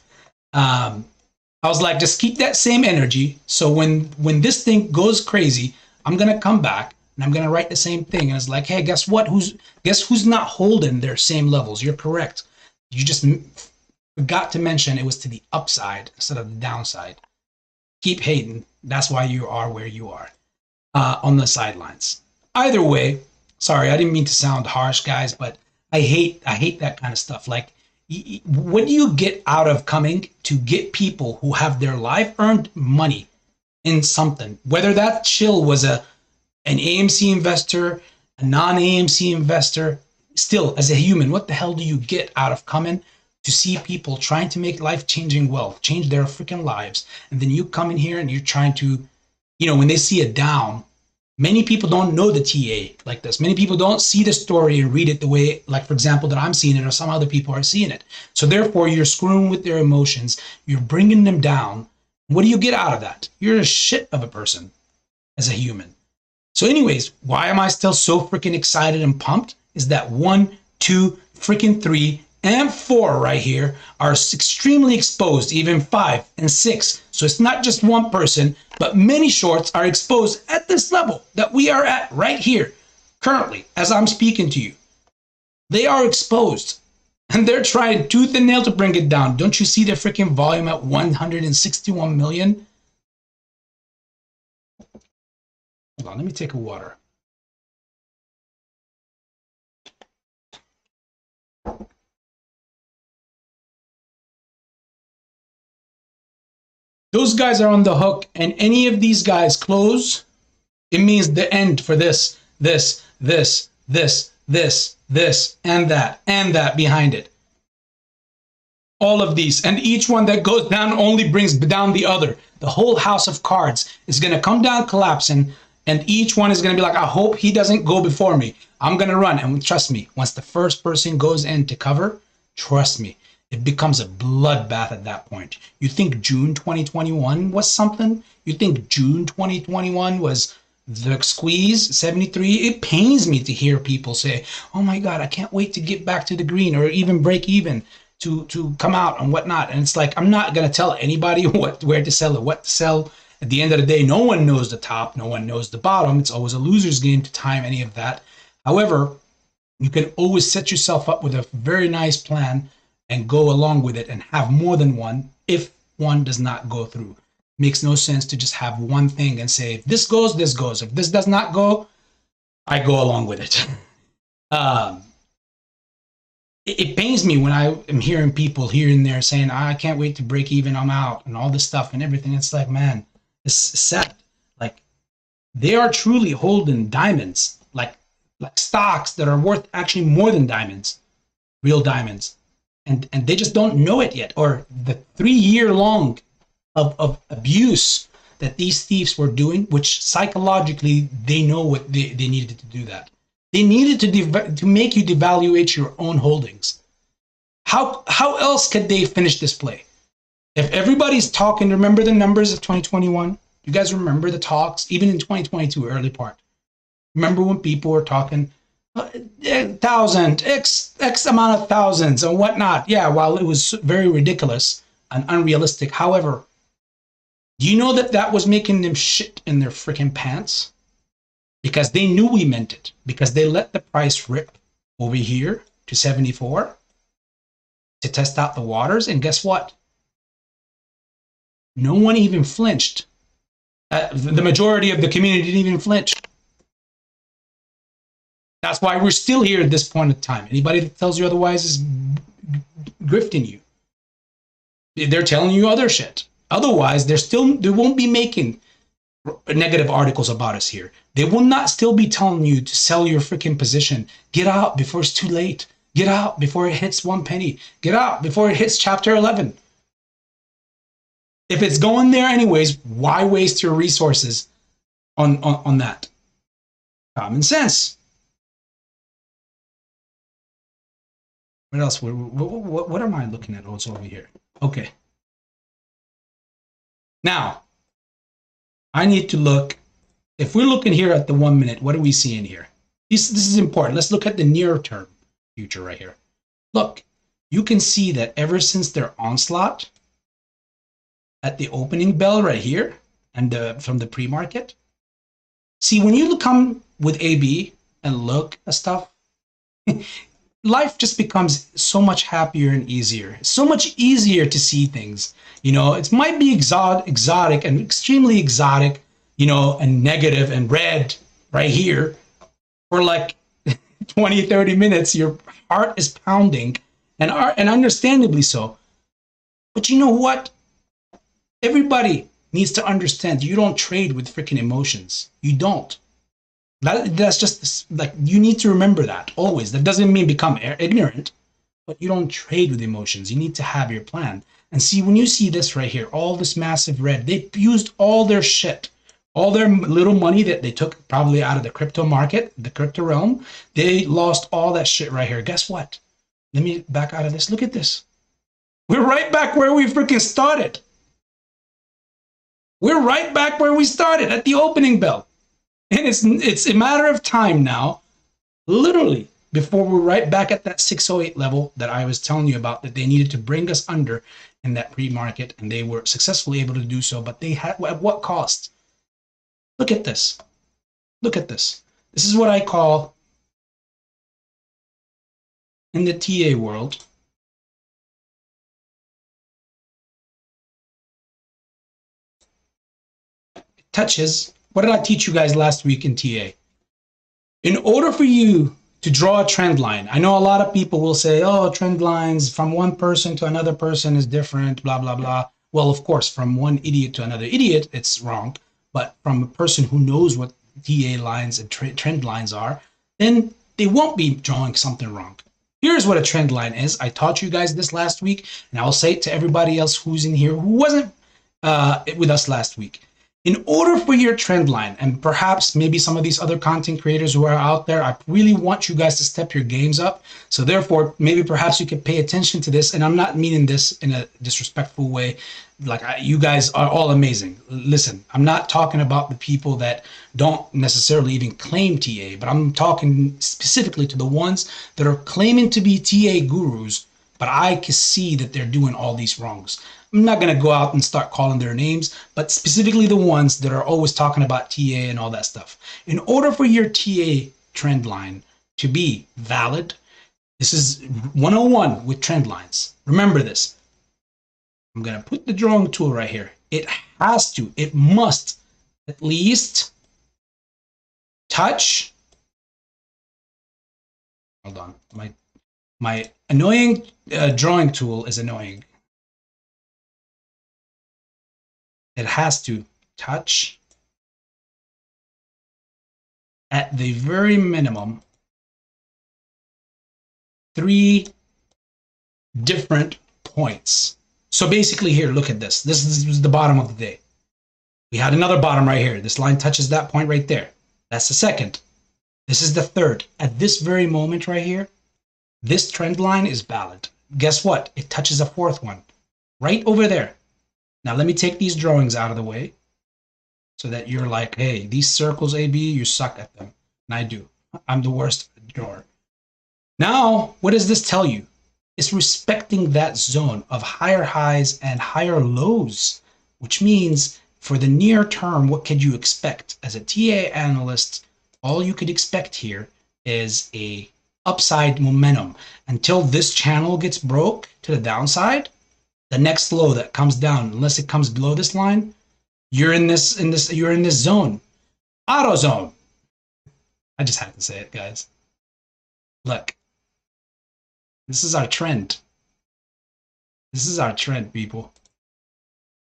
I was like, just keep that same energy. So when this thing goes crazy, I'm gonna come back and I'm gonna write the same thing. And it's like, hey, guess what? Guess who's not holding their same levels? You're correct. You just forgot to mention it was to the upside instead of the downside. Keep hating. That's why you are where you are on the sidelines. Either way, sorry, I didn't mean to sound harsh, guys, but I hate that kind of stuff. Like, what do you get out of coming to get people who have their life-earned money in something? Whether that shill was an AMC investor, a non-AMC investor, still, as a human, what the hell do you get out of coming to see people trying to make life-changing wealth, change their freaking lives, and then you come in here and you're trying to, when they see a down, many people don't know the TA like this. Many people don't see the story and read it the way, like, for example, that I'm seeing it or some other people are seeing it. So therefore, you're screwing with their emotions. You're bringing them down. What do you get out of that? You're a shit of a person as a human. So anyways, why am I still so freaking excited and pumped? Is that 1, 2, freaking 3, and 4 right here are extremely exposed, even 5 and 6. So it's not just one person, but many shorts are exposed at this level that we are at right here, currently, as I'm speaking to you. They are exposed, and they're trying tooth and nail to bring it down. Don't you see the freaking volume at 161 million? Hold on, let me take a water. Those guys are on the hook, and any of these guys close, it means the end for this, and that behind it. All of these, and each one that goes down only brings down the other. The whole house of cards is going to come down collapsing, and each one is going to be like, I hope he doesn't go before me. I'm going to run, and trust me, once the first person goes in to cover, trust me, it becomes a bloodbath at that point. You think June 2021 was something? You think June 2021 was the squeeze, 73? It pains me to hear people say, oh my God, I can't wait to get back to the green or even break even to come out and whatnot. And it's like, I'm not going to tell anybody where to sell or what to sell. At the end of the day, no one knows the top, no one knows the bottom. It's always a loser's game to time any of that. However, you can always set yourself up with a very nice plan and go along with it and have more than one if one does not go through. Makes no sense to just have one thing and say, if this goes, this goes. If this does not go, I go along with it. It pains me when I am hearing people here and there saying, I can't wait to break even, I'm out, and all this stuff and everything. It's like, man, it's sad. Like, they are truly holding diamonds, like stocks that are worth actually more than diamonds, real diamonds. And they just don't know it yet, or the 3-year long of abuse that these thieves were doing, which psychologically they know what they needed to do that. They needed to make you devaluate your own holdings. How else could they finish this play? If everybody's talking, remember the numbers of 2021? You guys remember the talks, even in 2022, early part. Remember when people were talking thousand, X amount of thousands and whatnot? Yeah, while it was very ridiculous and unrealistic. However, do you know that that was making them shit in their freaking pants? Because they knew we meant it. Because they let the price rip over here to 74 to test out the waters. And guess what? No one even flinched. The majority of the community didn't even flinch. That's why we're still here at this point in time. Anybody that tells you otherwise is grifting you. They're telling you other shit. Otherwise, they won't be making negative articles about us here. They will not still be telling you to sell your freaking position. Get out before it's too late. Get out before it hits 1 penny. Get out before it hits chapter 11. If it's going there anyways, why waste your resources on that? Common sense. What else? What am I looking at also over here? Okay. Now, I need to look. If we're looking here at the 1 minute, what are we seeing here? This is important. Let's look at the near term future right here. Look, you can see that ever since their onslaught at the opening bell right here and from the pre-market, see, when you come with AB and look at stuff, life just becomes so much happier and easier. It's so much easier to see things. You know, it might be exotic and extremely exotic, you know, and negative and red right here for like 20, 30 minutes. Your heart is pounding and understandably so. But you know what? Everybody needs to understand you don't trade with freaking emotions. You don't. That's just like, you need to remember that always. That doesn't mean become ignorant, but you don't trade with emotions. You need to have your plan. And see, when you see this right here, all this massive red, they used all their shit, all their little money that they took probably out of the crypto market, the crypto realm. They lost all that shit right here. Guess what? Let me back out of this. Look at this. We're right back where we freaking started. We're right back where we started at the opening bell. And it's a matter of time now, literally, before we're right back at that 608 level that I was telling you about, that they needed to bring us under in that pre-market, and they were successfully able to do so, but they had, at what cost? Look at this. Look at this. This is what I call, in the TA world, touches. What did I teach you guys last week in TA? In order for you to draw a trend line, I know a lot of people will say, oh, trend lines from one person to another person is different, blah, blah, blah. Well, of course, from one idiot to another idiot, it's wrong. But from a person who knows what TA lines and trend lines are, then they won't be drawing something wrong. Here's what a trend line is. I taught you guys this last week, and I'll say it to everybody else who's in here who wasn't with us last week. In order for your trend line, and perhaps maybe some of these other content creators who are out there, I really want you guys to step your games up. So therefore, maybe perhaps you could pay attention to this. And I'm not meaning this in a disrespectful way. Like, you guys are all amazing. Listen, I'm not talking about the people that don't necessarily even claim TA, but I'm talking specifically to the ones that are claiming to be TA gurus, but I can see that they're doing all these wrongs. I'm not going to go out and start calling their names, but specifically the ones that are always talking about TA and all that stuff. In order for your TA trend line to be valid, this is 101 with trend lines. Remember this. I'm going to put the drawing tool right here. It must at least touch. Hold on. My annoying drawing tool is annoying. It has to touch at the very minimum 3 different points. So basically here, look at this. This was the bottom of the day. We had another bottom right here. This line touches that point right there. That's the second. This is the third. At this very moment right here, this trend line is valid. Guess what? It touches a fourth one right over there. Now let me take these drawings out of the way. so that you're like, hey, these circles, AB, you suck at them. And I do. I'm the worst drawer. Now, what does this tell you? It's respecting that zone of higher highs and higher lows, which means for the near term, what could you expect? As a TA analyst, all you could expect here is a upside momentum until this channel gets broke to the downside. The next low that comes down, unless it comes below this line, you're in this zone. Auto zone. I just have to say it, guys. Look. This is our trend. This is our trend, people.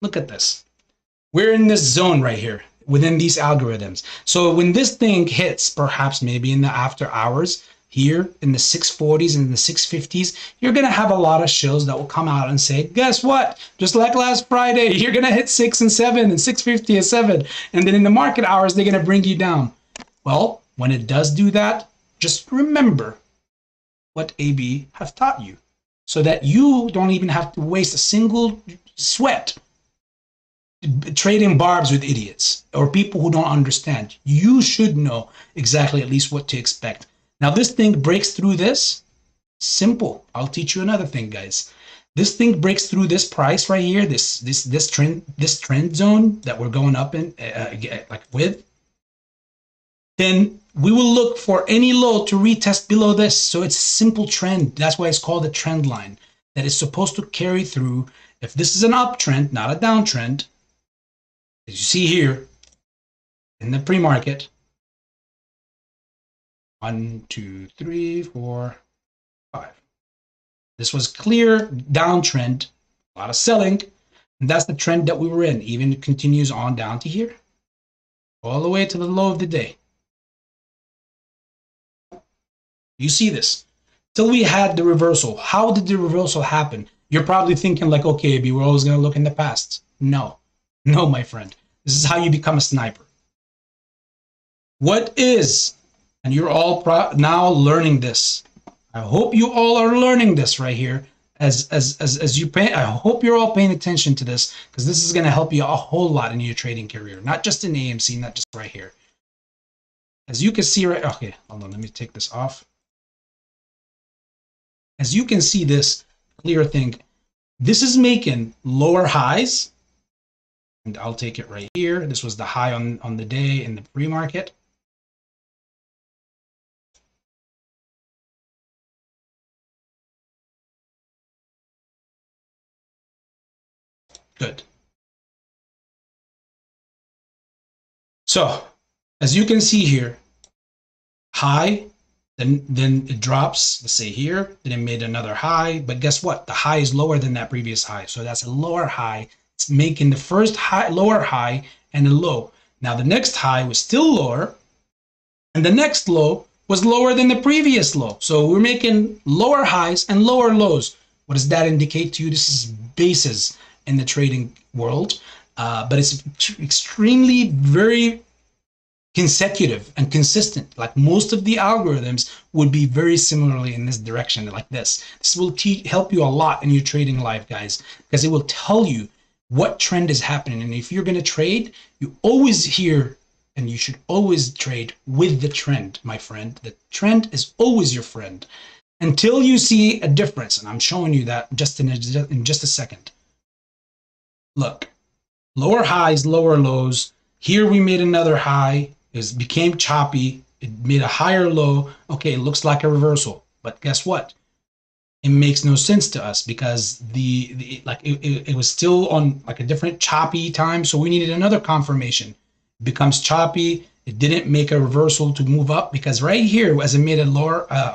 Look at this. We're in this zone right here within these algorithms. So when this thing hits, perhaps maybe in the after hours, here in the 640s and the 650s, you're going to have a lot of shows that will come out and say, guess what? Just like last Friday, you're going to hit 6 and 7 and 650 and 7. And then in the market hours, they're going to bring you down. Well, when it does do that, just remember what AB have taught you so that you don't even have to waste a single sweat trading barbs with idiots or people who don't understand. You should know exactly at least what to expect. Now this thing breaks through this. Simple. I'll teach you another thing, guys. This thing breaks through this price right here, this trend zone that we're going up in like with. Then we will look for any low to retest below this. So it's a simple trend. That's why it's called a trend line that is supposed to carry through. If this is an uptrend, not a downtrend, as you see here in the pre-market, 1, 2, 3, 4, 5. This was clear downtrend, a lot of selling, and that's the trend that we were in. Even it continues on down to here, all the way to the low of the day. You see this till we had the reversal. How did the reversal happen? You're probably thinking like, okay, we're always going to look in the past. No, my friend. This is how you become a sniper. What is, and you're all now learning this. I hope you all are learning this right here. As you pay, I hope you're all paying attention to this because this is going to help you a whole lot in your trading career, not just in AMC, not just right here. As you can see, right? Okay, hold on. Let me take this off. As you can see, this clear thing, this is making lower highs, and I'll take it right here. This was the high on the day in the pre-market. Good. So, as you can see here, high, then it drops, let's say here, then it made another high, but guess what? The high is lower than that previous high. So that's a lower high. It's making the first high, lower high and a low. Now the next high was still lower, and the next low was lower than the previous low. So we're making lower highs and lower lows. What does that indicate to you? This is basis in the trading world, but it's extremely very consecutive and consistent. Like most of the algorithms would be very similarly in this direction, like this. This will help you a lot in your trading life, guys, because it will tell you what trend is happening. And if you're going to trade, you always hear, and you should always trade with the trend, my friend. The trend is always your friend until you see a difference. And I'm showing you that just in just a second. Look, lower highs, lower lows. Here we made another high. It became choppy. It made a higher low. Okay, it looks like a reversal, but guess what? It makes no sense to us because it was still on like a different choppy time. So we needed another confirmation. It becomes choppy. It didn't make a reversal to move up because right here, as it made a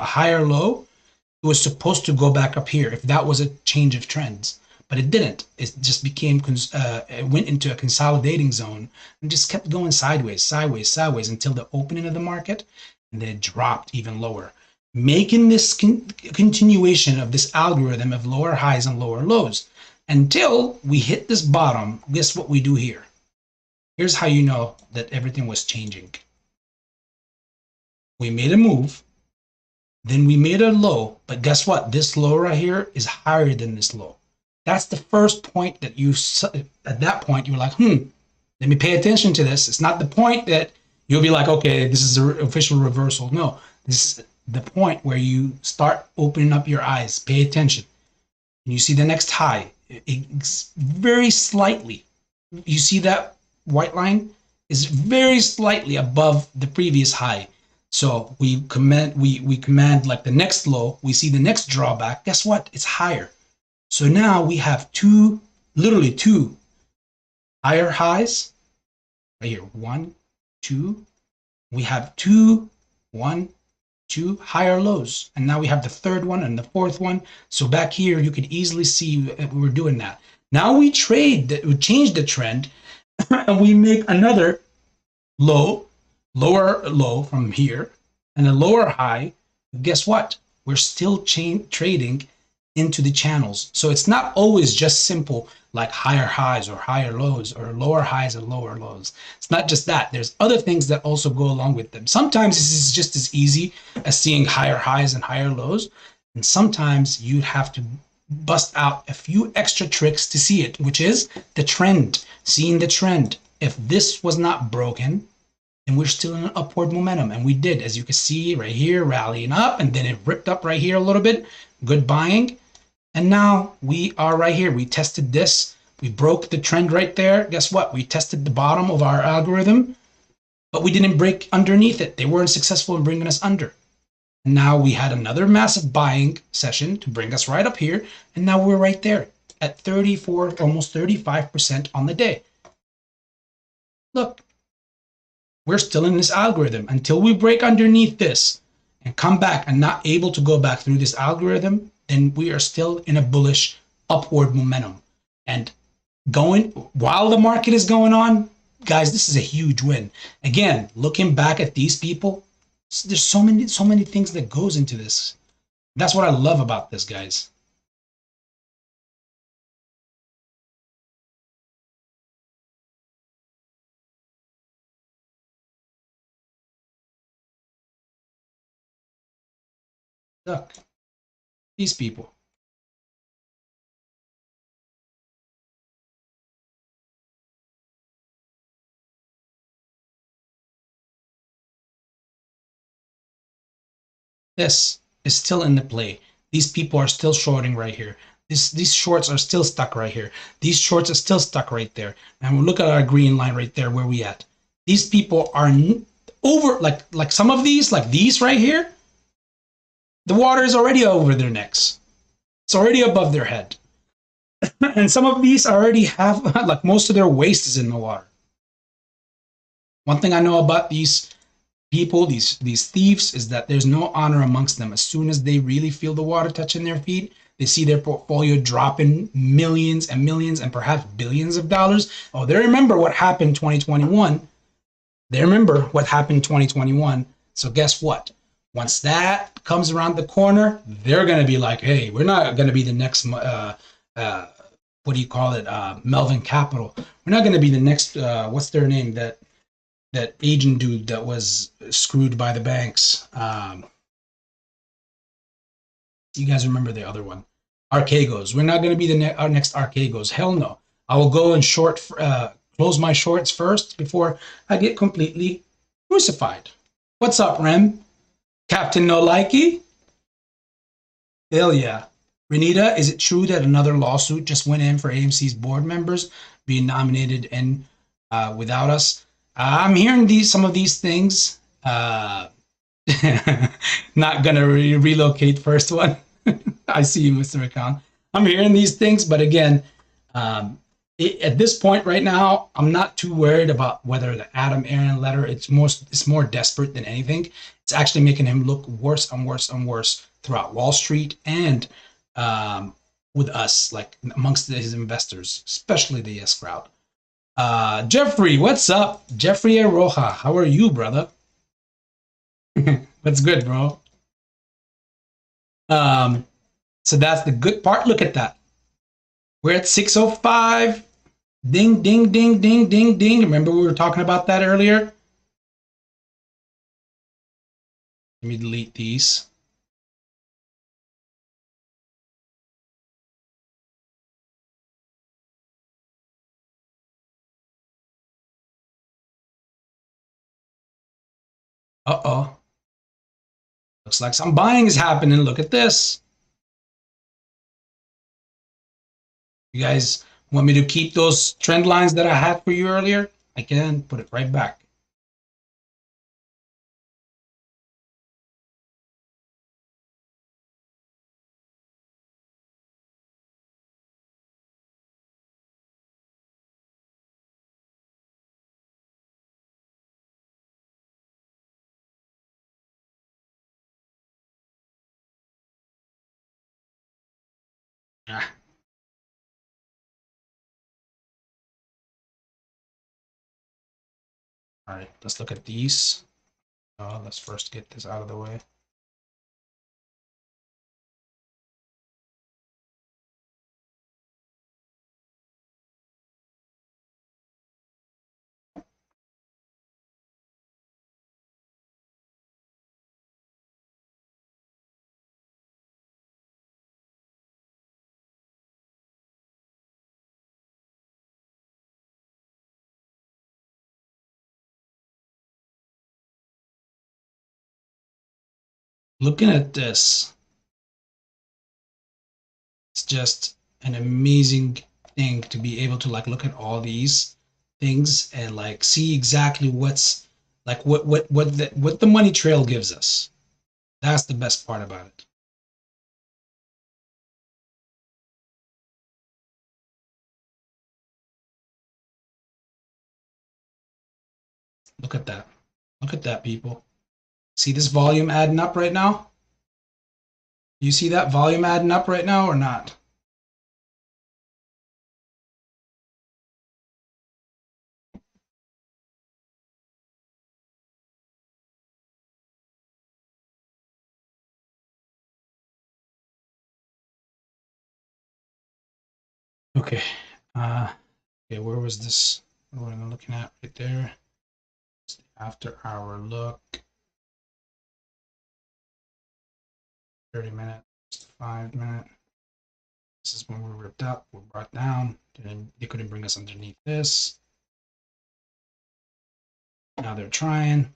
higher low, it was supposed to go back up here if that was a change of trends. But it didn't. It just became, it went into a consolidating zone and just kept going sideways, sideways, sideways until the opening of the market, and then it dropped even lower, making this continuation of this algorithm of lower highs and lower lows until we hit this bottom. Guess what we do here? Here's how you know that everything was changing. We made a move, then we made a low, but guess what? This low right here is higher than this low. That's the first point that at that point, you're like, there Let me pay attention to this. It's not the point that you'll be like, okay, this is an official reversal. No, this is the point where you start opening up your eyes. Pay attention. And you see the next high. It's very slightly. You see that white line is very slightly above the previous high. So we command like the next low. We see the next drawback. Guess what? It's higher. So now we have literally two higher highs right here. 1, 2. We have 2, 1, 2 higher lows. And now we have the third one and the fourth one. So back here, you can easily see we were doing that. Now we change the trend and we make another lower low from here and a lower high. Guess what? We're still trading into the channels. So it's not always just simple like higher highs or higher lows or lower highs and lower lows. It's not just that. There's other things that also go along with them. Sometimes this is just as easy as seeing higher highs and higher lows. And sometimes you have to bust out a few extra tricks to see it, which is the trend, seeing the trend. If this was not broken, then we're still in an upward momentum. And we did, as you can see right here, rallying up, and then it ripped up right here a little bit. Good buying. And now we are right here. We tested this. We broke the trend right there. Guess what? We tested the bottom of our algorithm, but we didn't break underneath it. They weren't successful in bringing us under. And now we had another massive buying session to bring us right up here. And now we're right there at 34, almost 35% on the day. Look, we're still in this algorithm until we break underneath this and come back and not able to go back through this algorithm. Then we are still in a bullish upward momentum. And going while the market is going on, guys, this is a huge win. Again, looking back at these people, there's so many things that goes into this. That's what I love about this, guys. Look, these people. This is still in the play. These people are still shorting right here. These shorts are still stuck right here. These shorts are still stuck right there. And we look at our green line right there, where we at. These people are over, like some of these, like these right here, the water is already over their necks. It's already above their head. And some of these already have, like most of their waist is in the water. One thing I know about these people, these thieves, is that there's no honor amongst them. As soon as they really feel the water touching their feet, they see their portfolio dropping millions and millions and perhaps billions of dollars. Oh, they remember what happened in 2021. They remember what happened in 2021. So guess what? Once that comes around the corner, they're going to be like, hey, we're not going to be the next, what do you call it? Melvin Capital. We're not going to be the next, what's their name? That Asian dude that was screwed by the banks. You guys remember the other one? Archegos. We're not going to be our next Archegos. Hell no. I will go and close my shorts first before I get completely crucified. What's up, Rem? Captain No Likey? Hell yeah. Renita, is it true that another lawsuit just went in for AMC's board members being nominated in without us? I'm hearing some of these things. Not gonna relocate first one. I see you, Mr. McCon. I'm hearing these things, but again, at this point right now, I'm not too worried about whether the Adam Aaron letter. It's more desperate than anything. It's actually making him look worse and worse and worse throughout Wall Street and with us, like amongst his investors, especially the yes crowd. Jeffrey, what's up? Jeffrey Aroja, how are you, brother? What's good, bro? So that's the good part. Look at that. We're at 6:05. Ding, ding, ding, ding, ding, ding. Remember we were talking about that earlier? Let me delete these. Uh-oh. Looks like some buying is happening. Look at this. You guys want me to keep those trend lines that I had for you earlier? I can put it right back. Ah. All right, let's look at these. Let's first get this out of the way. Looking at this, it's just an amazing thing to be able to like look at all these things and like see exactly what's like what the money trail gives us. That's the best part about it. Look at that. Look at that, people. See this volume adding up right now? You see that volume adding up right now or not? Okay. Okay, where was this? What am I looking at right there? It's the after hour look. 30 minutes, 5 minutes. This is when we ripped up, we brought down. Then they couldn't bring us underneath this. Now they're trying.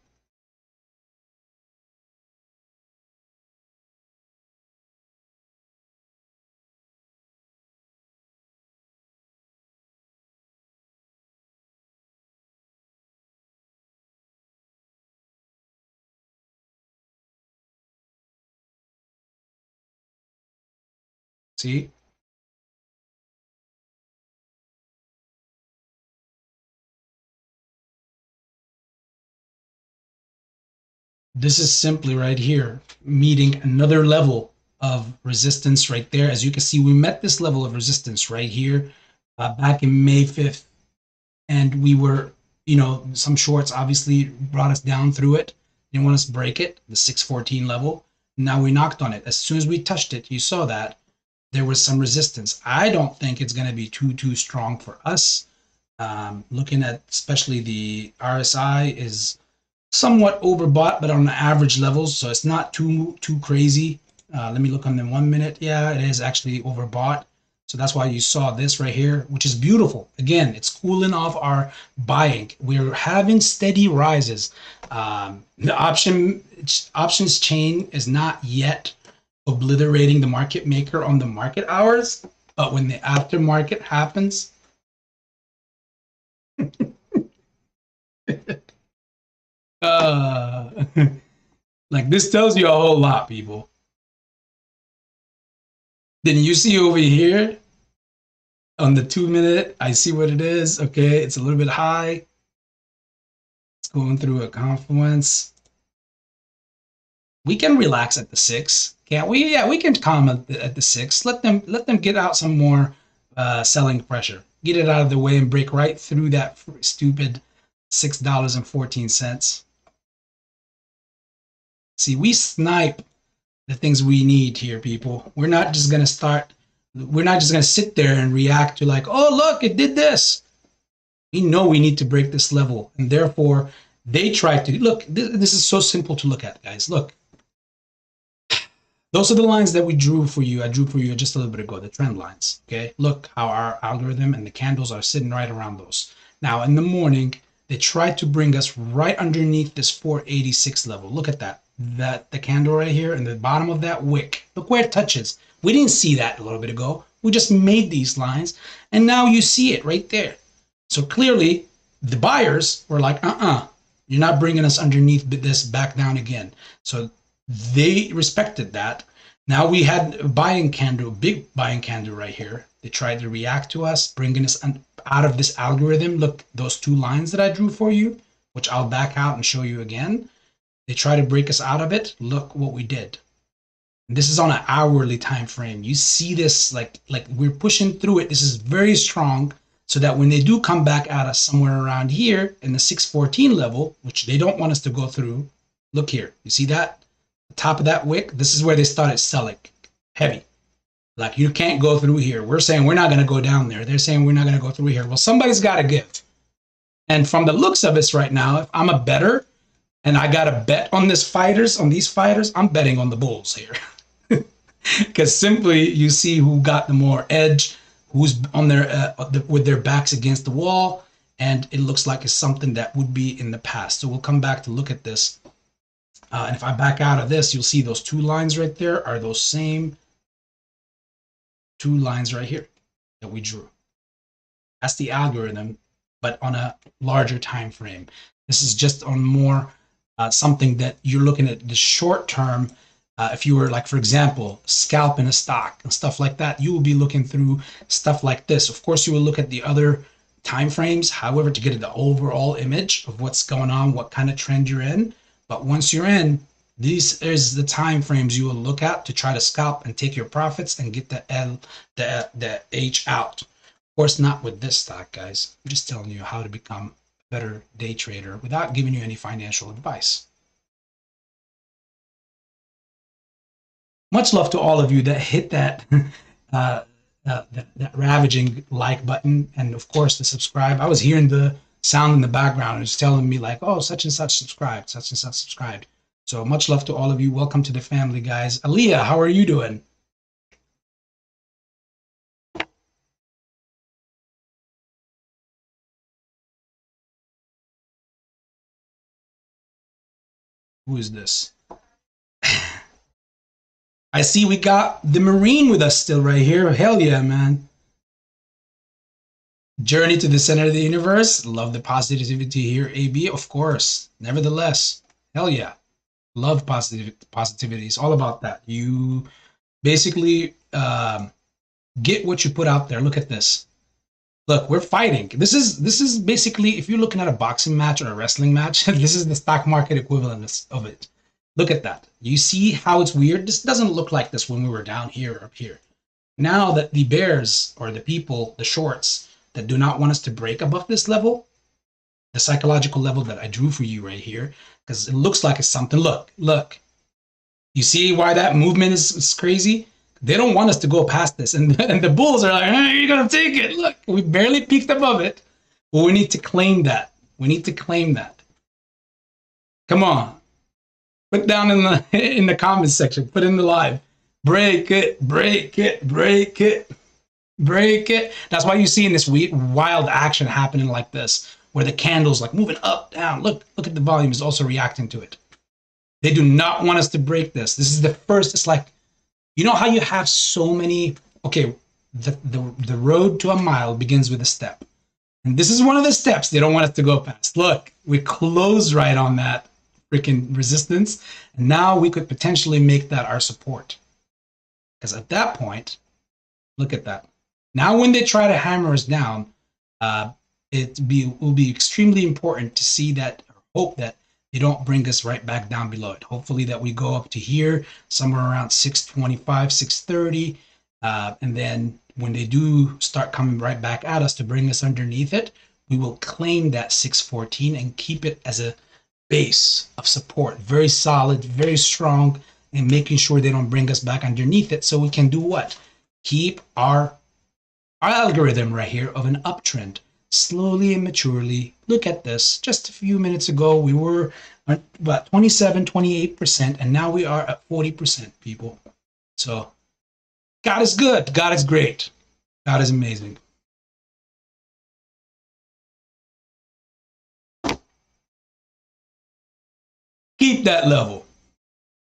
See? This is simply right here, meeting another level of resistance right there. As you can see, we met this level of resistance right here back in May 5th. And we were, some shorts obviously brought us down through it. Didn't want us to break it, the 614 level. Now we knocked on it. As soon as we touched it, you saw that there was some resistance. I don't think it's going to be too strong for us. Looking at especially the RSI is somewhat overbought, but on the average levels, so it's not too crazy. Let me look on the 1 minute. Yeah, it is actually overbought. So that's why you saw this right here, which is beautiful. Again, it's cooling off our buying. We're having steady rises. The options chain is not yet obliterating the market maker on the market hours, but when the aftermarket happens, like this tells you a whole lot, people. Then you see over here on the 2 minute, I see what it is. Okay, it's a little bit high. It's going through a confluence. We can relax at the 6, can't we? Yeah, we can calm at the 6. Let them get out some more selling pressure. Get it out of the way and break right through that stupid $6.14. See, we snipe the things we need here, people. We're not just gonna sit there and react to like, oh look, it did this. We know we need to break this level, and therefore they try to look. This is so simple to look at, guys. Look, those are the lines that we drew for you. I drew for you just a little bit ago, the trend lines. Okay, look how our algorithm and the candles are sitting right around those. Now in the morning, they tried to bring us right underneath this 486 level. Look at that. The candle right here in the bottom of that wick. Look where it touches. We didn't see that a little bit ago. We just made these lines, and now you see it right there. So clearly, the buyers were like, you're not bringing us underneath this back down again. So they respected that. Now we had a buying candle, big buying candle right here. They tried to react to us, bringing us out of this algorithm. Look, those two lines that I drew for you, which I'll back out and show you again. They try to break us out of it. Look what we did. This is on an hourly time frame. You see this like we're pushing through it. This is very strong, so that when they do come back at us somewhere around here in the 614 level, which they don't want us to go through, look here. You see that? The top of that wick, this is where they started selling heavy. Like, you can't go through here. We're saying we're not going to go down there. They're saying we're not going to go through here. Well, somebody's got to give. And from the looks of this right now, if I'm a bettor and I got to bet on these fighters, I'm betting on the bulls here. Because simply you see who got the more edge, who's on their with their backs against the wall, and it looks like it's something that would be in the past. So we'll come back to look at this. And if I back out of this, you'll see those two lines right there are those same two lines right here that we drew. That's the algorithm, but on a larger time frame. This is just on more something that you're looking at the short term. If you were, like, for example, scalping a stock and stuff like that, you will be looking through stuff like this. Of course, you will look at the other time frames, however, to get the overall image of what's going on, what kind of trend you're in. But once you're in, these is the time frames you will look at to try to scalp and take your profits and get the H out. Of course, not with this stock, guys. I'm just telling you how to become a better day trader without giving you any financial advice. Much love to all of you that hit that that ravaging like button, and of course the subscribe. I was hearing the sound in the background. It was telling me like, oh, such and such subscribed, such and such subscribed. So much love to all of you. Welcome to the family, guys. Aaliyah, how are you doing? Who is this? I see we got the Marine with us still right here. Hell yeah, man. Journey to the center of the universe. Love the positivity here, AB, of course. Nevertheless, hell yeah. Love positivity. It's all about that. You basically get what you put out there. Look at this. Look, we're fighting. This is basically, if you're looking at a boxing match or a wrestling match, this is the stock market equivalent of it. Look at that. You see how it's weird? This doesn't look like this when we were down here or up here. Now that the bears or the people, the shorts that do not want us to break above this level, the psychological level that I drew for you right here, because it looks like it's something. Look. You see why that movement is crazy? They don't want us to go past this. And the bulls are like, hey, you're going to take it. Look, we barely peaked above it. But we need to claim that. We need to claim that. Come on. Put down in the comments section. Put in the live. Break it, break it, break it, break it. That's why you see in this wild action happening like this, where the candle's like moving up, down. Look at the volume is also reacting to it. They do not want us to break this. This is the first. It's like, you know how you have so many. Okay, the road to a mile begins with a step, and this is one of the steps they don't want us to go past. Look, we closed right on that freaking resistance, and now we could potentially make that our support. Because at that point, look at that. Now, when they try to hammer us down, it will be extremely important to see that, or hope that they don't bring us right back down below it. Hopefully that we go up to here, somewhere around 625, 630. And then when they do start coming right back at us to bring us underneath it, we will claim that 614 and keep it as a base of support. Very solid, very strong, and making sure they don't bring us back underneath it, so we can do what? Keep our algorithm right here of an uptrend. Slowly and maturely. Look at this. Just a few minutes ago, we were at about 27, 28%, and now we are at 40%, people. So God is good. God is great. God is amazing. Keep that level.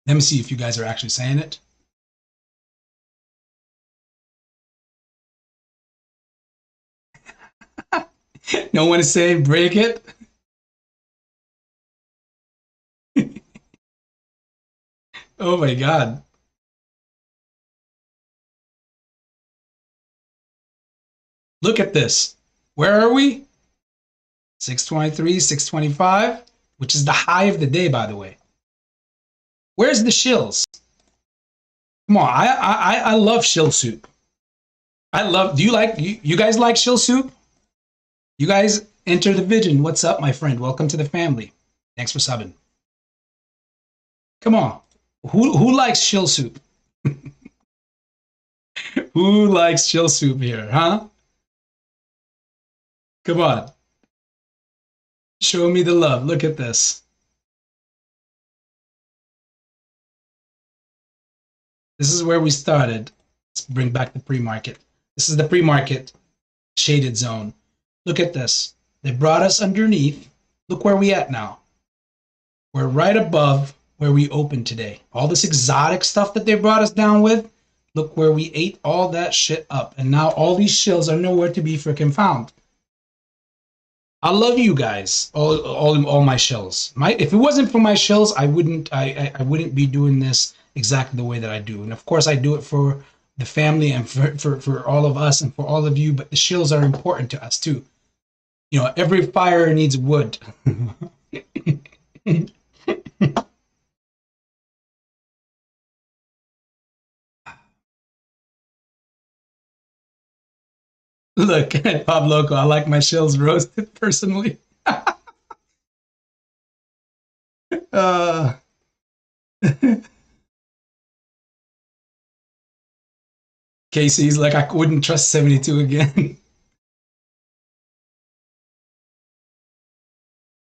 Let me see if you guys are actually saying it. No one is saying break it. Oh my God. Look at this. Where are we? 623, 625, which is the high of the day, by the way. Where's the shills? Come on, I love shill soup. I love. Do you like you guys like shill soup? You guys enter the vision. What's up, my friend? Welcome to the family. Thanks for subbing. Come on. Who likes shill soup? Who likes shill soup here, huh? Come on. Show me the love. Look at this. This is where we started. Let's bring back the pre-market. This is the pre-market shaded zone. Look at this. They brought us underneath. Look where we at now. We're right above where we opened today. All this exotic stuff that they brought us down with, look where we ate all that shit up. And now all these shills are nowhere to be freaking found. I love you guys, all my shills. If it wasn't for my shills, I wouldn't be doing this exactly the way that I do. And of course I do it for the family and for all of us and for all of you, but the shills are important to us too. You know, every fire needs wood. Look, Bob Loco, I like my shills roasted personally. uh, Casey's like, I wouldn't trust 72 again.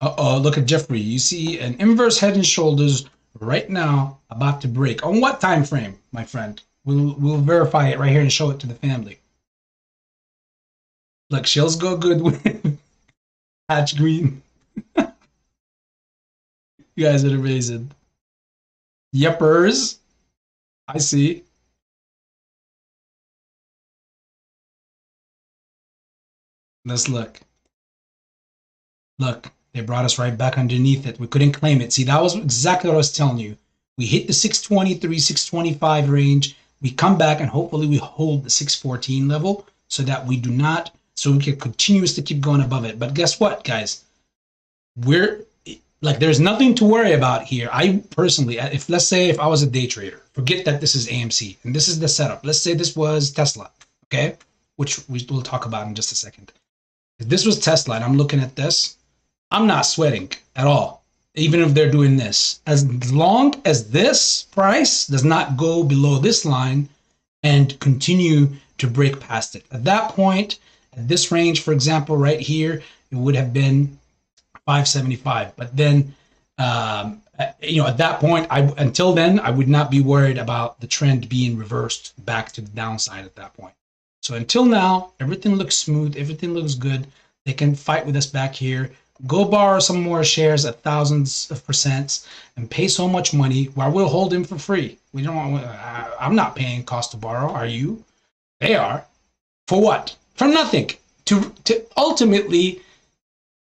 Uh-oh, look at Jeffrey. You see an inverse head and shoulders right now about to break. On what time frame, my friend? We'll verify it right here and show it to the family. Look, shills go good with hatch green. You guys are amazing. Yuppers. I see. Let's look. Look, they brought us right back underneath it. We couldn't claim it. See, that was exactly what I was telling you. We hit the 623, 625 range. We come back and hopefully we hold the 614 level so that we do not, so we can continuously keep going above it. But guess what, guys? We're like, there's nothing to worry about here. I personally, let's say if I was a day trader, forget that this is AMC and this is the setup. Let's say this was Tesla, okay? Which we'll talk about in just a second. If this was Tesla and I'm looking at this, I'm not sweating at all, even if they're doing this. As long as this price does not go below this line and continue to break past it. At that point, at this range, for example, right here, it would have been 575. But then, you know, at that point, until then, I would not be worried about the trend being reversed back to the downside at that point. So until now, everything looks smooth. Everything looks good. They can fight with us back here. Go borrow some more shares at thousands of percents and pay so much money while we'll hold them for free. We don't. I'm not paying cost to borrow. Are you? They are. For what? For nothing. To ultimately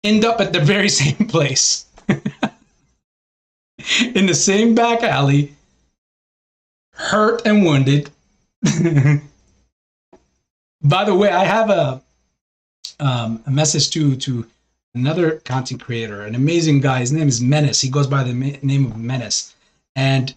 end up at the very same place. In the same back alley, hurt and wounded. By the way, I have a message to another content creator, an amazing guy. His name is Menace. He goes by the name of Menace. And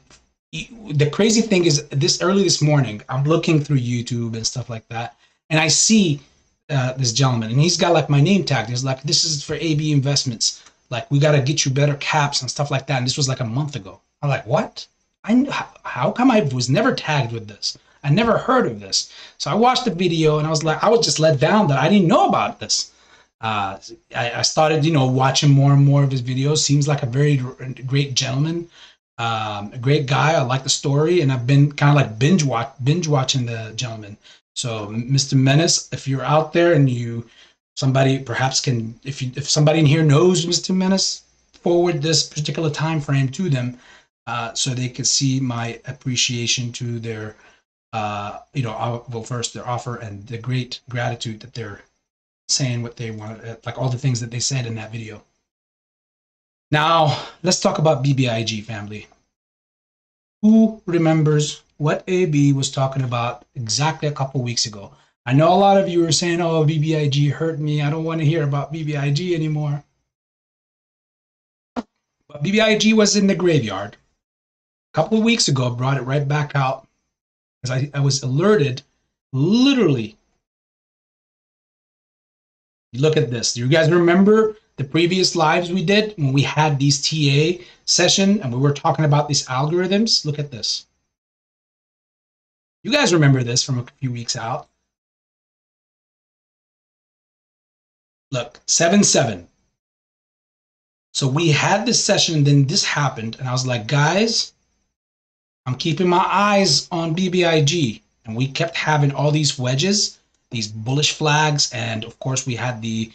the crazy thing is, early this morning, I'm looking through YouTube and stuff like that, and I see this gentleman, and he's got like my name tag. He's like, "This is for AB Investments. Like, we got to get you better caps and stuff like that." And this was like a month ago. I'm like, "What? How come I was never tagged with this? I never heard of this." So I watched the video and I was like, I was just let down that I didn't know about this. I started, you know, watching more and more of his videos. Seems like a very great gentleman, a great guy. I like the story, and I've been kind of like binge watching the gentleman. So, Mr. Menace, if you're out there and somebody perhaps can, if somebody in here knows Mr. Menace, forward this particular time frame to them so they could see my appreciation to their, well, first their offer and the great gratitude that they're saying what they wanted, like all the things that they said in that video. Now, let's talk about BBIG, family. Who remembers what AB was talking about exactly a couple weeks ago? I know a lot of you were saying, oh, BBIG hurt me. I don't want to hear about BBIG anymore. But BBIG was in the graveyard. A couple of weeks ago, I brought it right back out because I was alerted, literally. Look at this. Do you guys remember the previous lives we did when we had these TA session and we were talking about these algorithms? Look at this. You guys remember this from a few weeks out. Look, 7-7. So we had this session, and then this happened, and I was like, guys, I'm keeping my eyes on BBIG. And we kept having all these wedges, these bullish flags, and of course we had the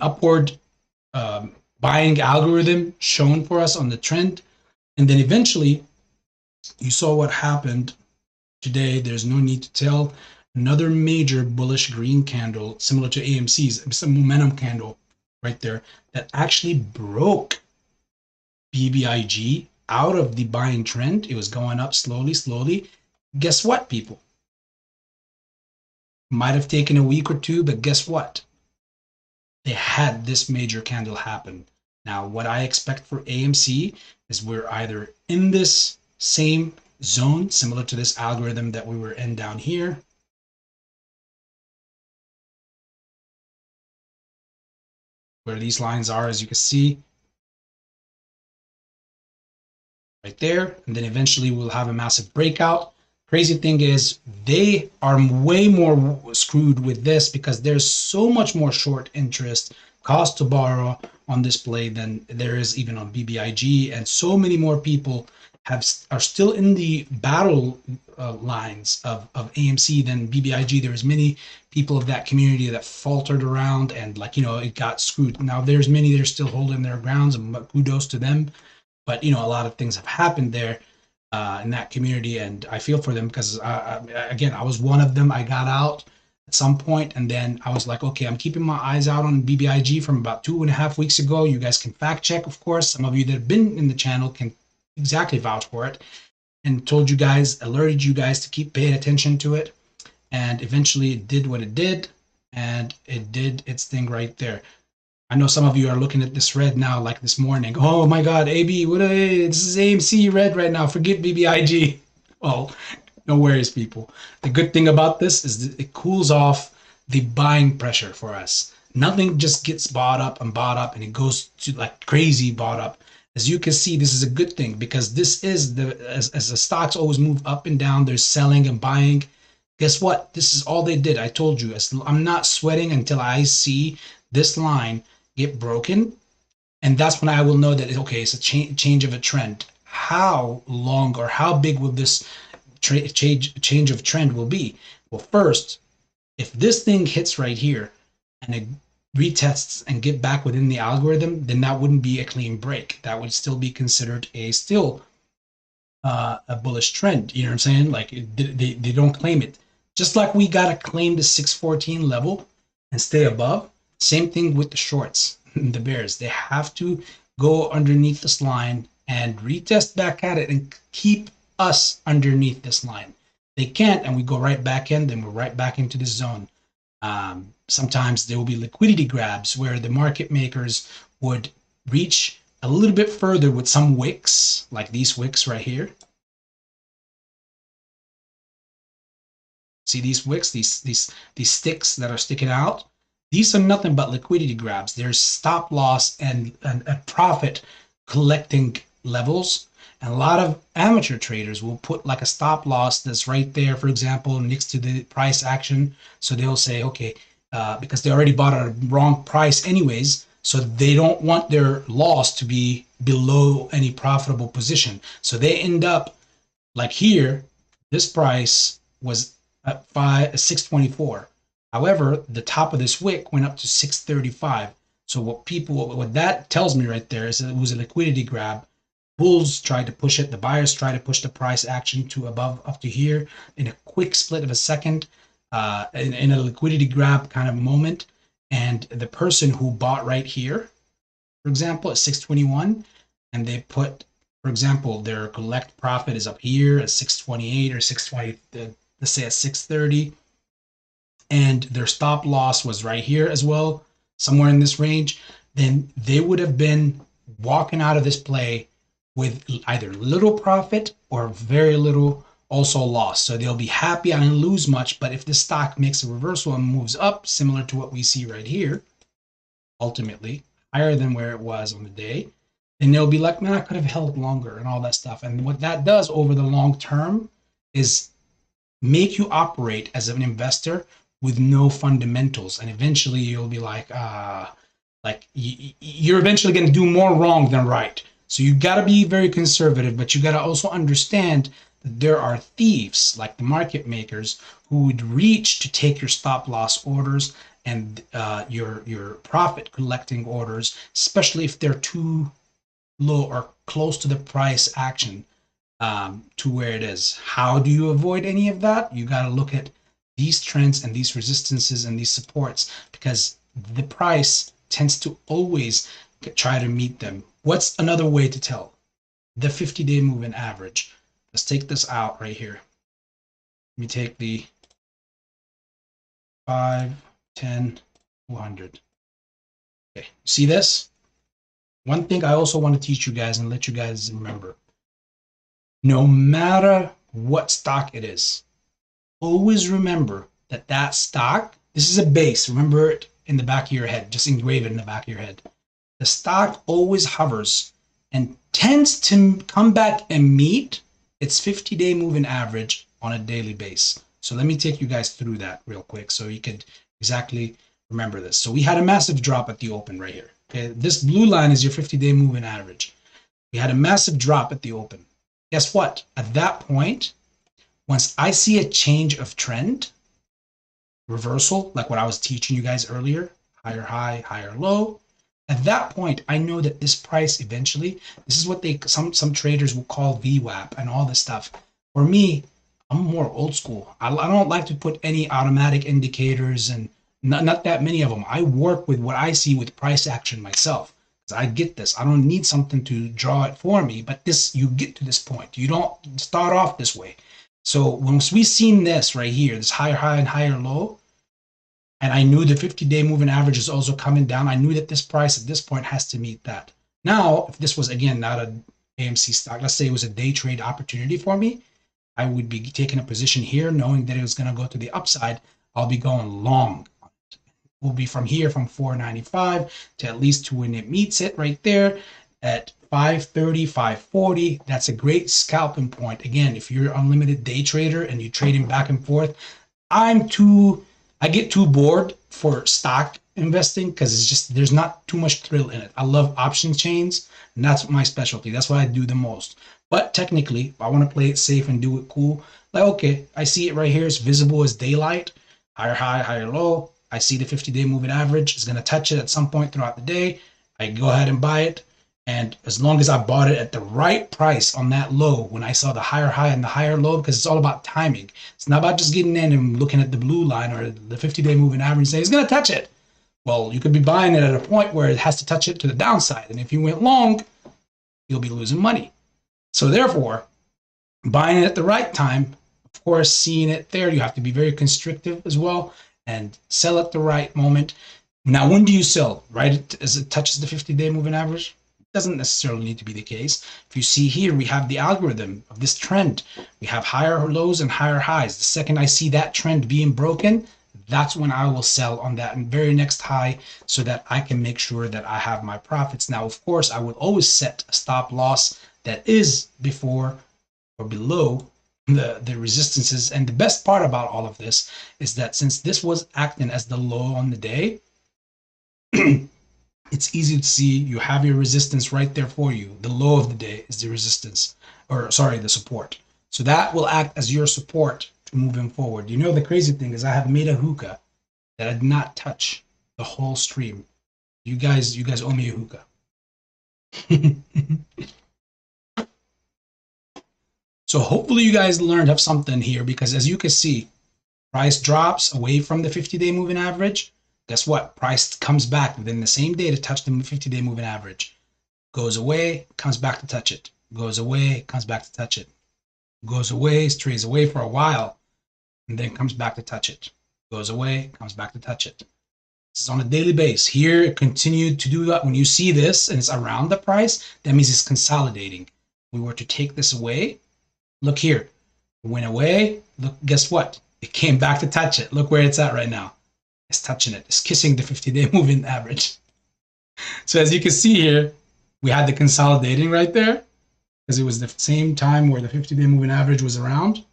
upward buying algorithm shown for us on the trend. And then eventually you saw what happened today. There's no need to tell. Another major bullish green candle similar to AMC's. It's a momentum candle right there that actually broke BBIG out of the buying trend. It was going up slowly. Guess what, people? Might have taken a week or two, but guess what? They had this major candle happen. Now, what I expect for AMC is we're either in this same zone, similar to this algorithm that we were in down here, where these lines are, as you can see, right there, and then eventually we'll have a massive breakout. Crazy thing is they are way more screwed with this because there's so much more short interest, cost to borrow on this play than there is even on BBIG, and so many more people are still in the battle lines of AMC than BBIG. There was many people of that community that faltered around and, like, it got screwed. Now there's many that are still holding their grounds, and kudos to them. But a lot of things have happened there in that community, and I feel for them because again, I was one of them. I got out at some point, and then I was like, okay, I'm keeping my eyes out on BBIG from about 2.5 weeks ago. You guys can fact check, of course. Some of you that have been in the channel can exactly vouch for it, and told you guys, alerted you guys to keep paying attention to it. And eventually it did what it did, and it did its thing right there. I know some of you are looking at this red now, like this morning. Oh my God, AB, this is AMC red right now. Forget BBIG. Well, no worries, people. The good thing about this is that it cools off the buying pressure for us. Nothing just gets bought up, and it goes to like crazy bought up. As you can see, this is a good thing because this is as the stocks always move up and down, there's selling and buying. Guess what? This is all they did. I told you, I'm not sweating until I see this line get broken. And that's when I will know that, okay, it's a change of a trend. How long or how big will this change of trend will be? Well, first, if this thing hits right here and it retests and get back within the algorithm, then that wouldn't be a clean break. That would still be considered a bullish trend. You know what I'm saying? Like they don't claim it. Just like we gotta claim the 614 level and stay above. Same thing with the shorts, the bears. They have to go underneath this line and retest back at it and keep us underneath this line. They can't, and we go right back in, then we're right back into this zone. Sometimes there will be liquidity grabs where the market makers would reach a little bit further with some wicks, like these wicks right here. See these wicks, these sticks that are sticking out? These are nothing but liquidity grabs. There's stop loss and profit collecting levels. And a lot of amateur traders will put like a stop loss that's right there, for example, next to the price action. So they'll say, okay, because they already bought at a wrong price anyways, so they don't want their loss to be below any profitable position. So they end up like here, this price was at 624. However, the top of this wick went up to 635. So what that tells me right there is that it was a liquidity grab. Bulls tried to push it. The buyers tried to push the price action to above up to here in a quick split of a second, in a liquidity grab kind of moment. And the person who bought right here, for example, at 621, and they put, for example, their collect profit is up here at 628 or 620, let's say at 630, and their stop loss was right here as well, somewhere in this range, then they would have been walking out of this play with either little profit or very little also loss. So they'll be happy I didn't lose much, but if the stock makes a reversal and moves up, similar to what we see right here, ultimately higher than where it was on the day, then they'll be like, man, I could have held longer and all that stuff. And what that does over the long term is make you operate as an investor with no fundamentals, and eventually you'll be like you're eventually going to do more wrong than right. So you got to be very conservative, but you got to also understand that there are thieves like the market makers who would reach to take your stop loss orders and your profit collecting orders, especially if they're too low or close to the price action, to where it is. How do you avoid any of that? You got to look at these trends and these resistances and these supports, because the price tends to always try to meet them. What's another way to tell? The 50-day moving average. Let's take this out right here. Let me take the 5, 10, 200. Okay, see this? One thing I also want to teach you guys and let you guys remember, no matter what stock it is, always remember that that stock, this is a base. Remember it in the back of your head. Just engrave it in the back of your head. The stock always hovers and tends to come back and meet its 50-day moving average on a daily base. So let me take you guys through that real quick so you could exactly remember this. So we had a massive drop at the open right here. Okay, this blue line is your 50-day moving average. We had a massive drop at the open. Guess what? At that point, once I see a change of trend, reversal, like what I was teaching you guys earlier, higher high, higher low, at that point, I know that this price eventually, this is what some traders will call VWAP and all this stuff. For me, I'm more old school. I don't like to put any automatic indicators and not that many of them. I work with what I see with price action myself. I get this. I don't need something to draw it for me, but this, you get to this point. You don't start off this way. So once we seen this right here, this higher high and higher low, and I knew the 50-day moving average is also coming down, I knew that this price at this point has to meet that. Now, if this was, again, not an AMC stock, let's say it was a day trade opportunity for me, I would be taking a position here knowing that it was going to go to the upside. I'll be going long. Will be from here from 495 to at least to when it meets it right there at 530, 540. That's a great scalping point. Again, if you're an unlimited day trader and you're trading back and forth, I get too bored for stock investing because it's just, there's not too much thrill in it. I love option chains, and that's my specialty. That's what I do the most. But technically, if I want to play it safe and do it cool, like, okay, I see it right here. It's visible as daylight, higher high, higher low. I see the 50-day moving average is going to touch it at some point throughout the day. I go ahead and buy it. And as long as I bought it at the right price on that low, when I saw the higher high and the higher low, because it's all about timing. It's not about just getting in and looking at the blue line or the 50-day moving average and say, it's going to touch it. Well, you could be buying it at a point where it has to touch it to the downside. And if you went long, you'll be losing money. So therefore, buying it at the right time, of course, seeing it there, you have to be very constrictive as well and sell at the right moment. Now, when do you sell? Right as it touches the 50-day moving average? Doesn't necessarily need to be the case. If you see here, we have the algorithm of this trend. We have higher lows and higher highs. The second I see that trend being broken, that's when I will sell on that very next high so that I can make sure that I have my profits. Now, of course, I would always set a stop loss that is before or below the resistances. And the best part about all of this is that since this was acting as the low on the day, it's easy to see. You have your resistance right there for you. The low of the day is the resistance, or sorry, the support. So that will act as your support to moving forward. You know, the crazy thing is I have made a hookah that I did not touch the whole stream. You guys owe me a hookah. So hopefully you guys learned of something here, because as you can see, price drops away from the 50-day moving average. Guess what? Price comes back within the same day to touch the 50-day moving average. Goes away, comes back to touch it. Goes away, comes back to touch it. Goes away, strays away for a while, and then comes back to touch it. Goes away, comes back to touch it. This is on a daily basis. Here, it continued to do that. When you see this and it's around the price, that means it's consolidating. If we were to take this away, look here. It went away. Look, guess what? It came back to touch it. Look where it's at right now. It's touching it. It's kissing the 50-day moving average. So as you can see here, we had the consolidating right there, because it was the same time where the 50-day moving average was around.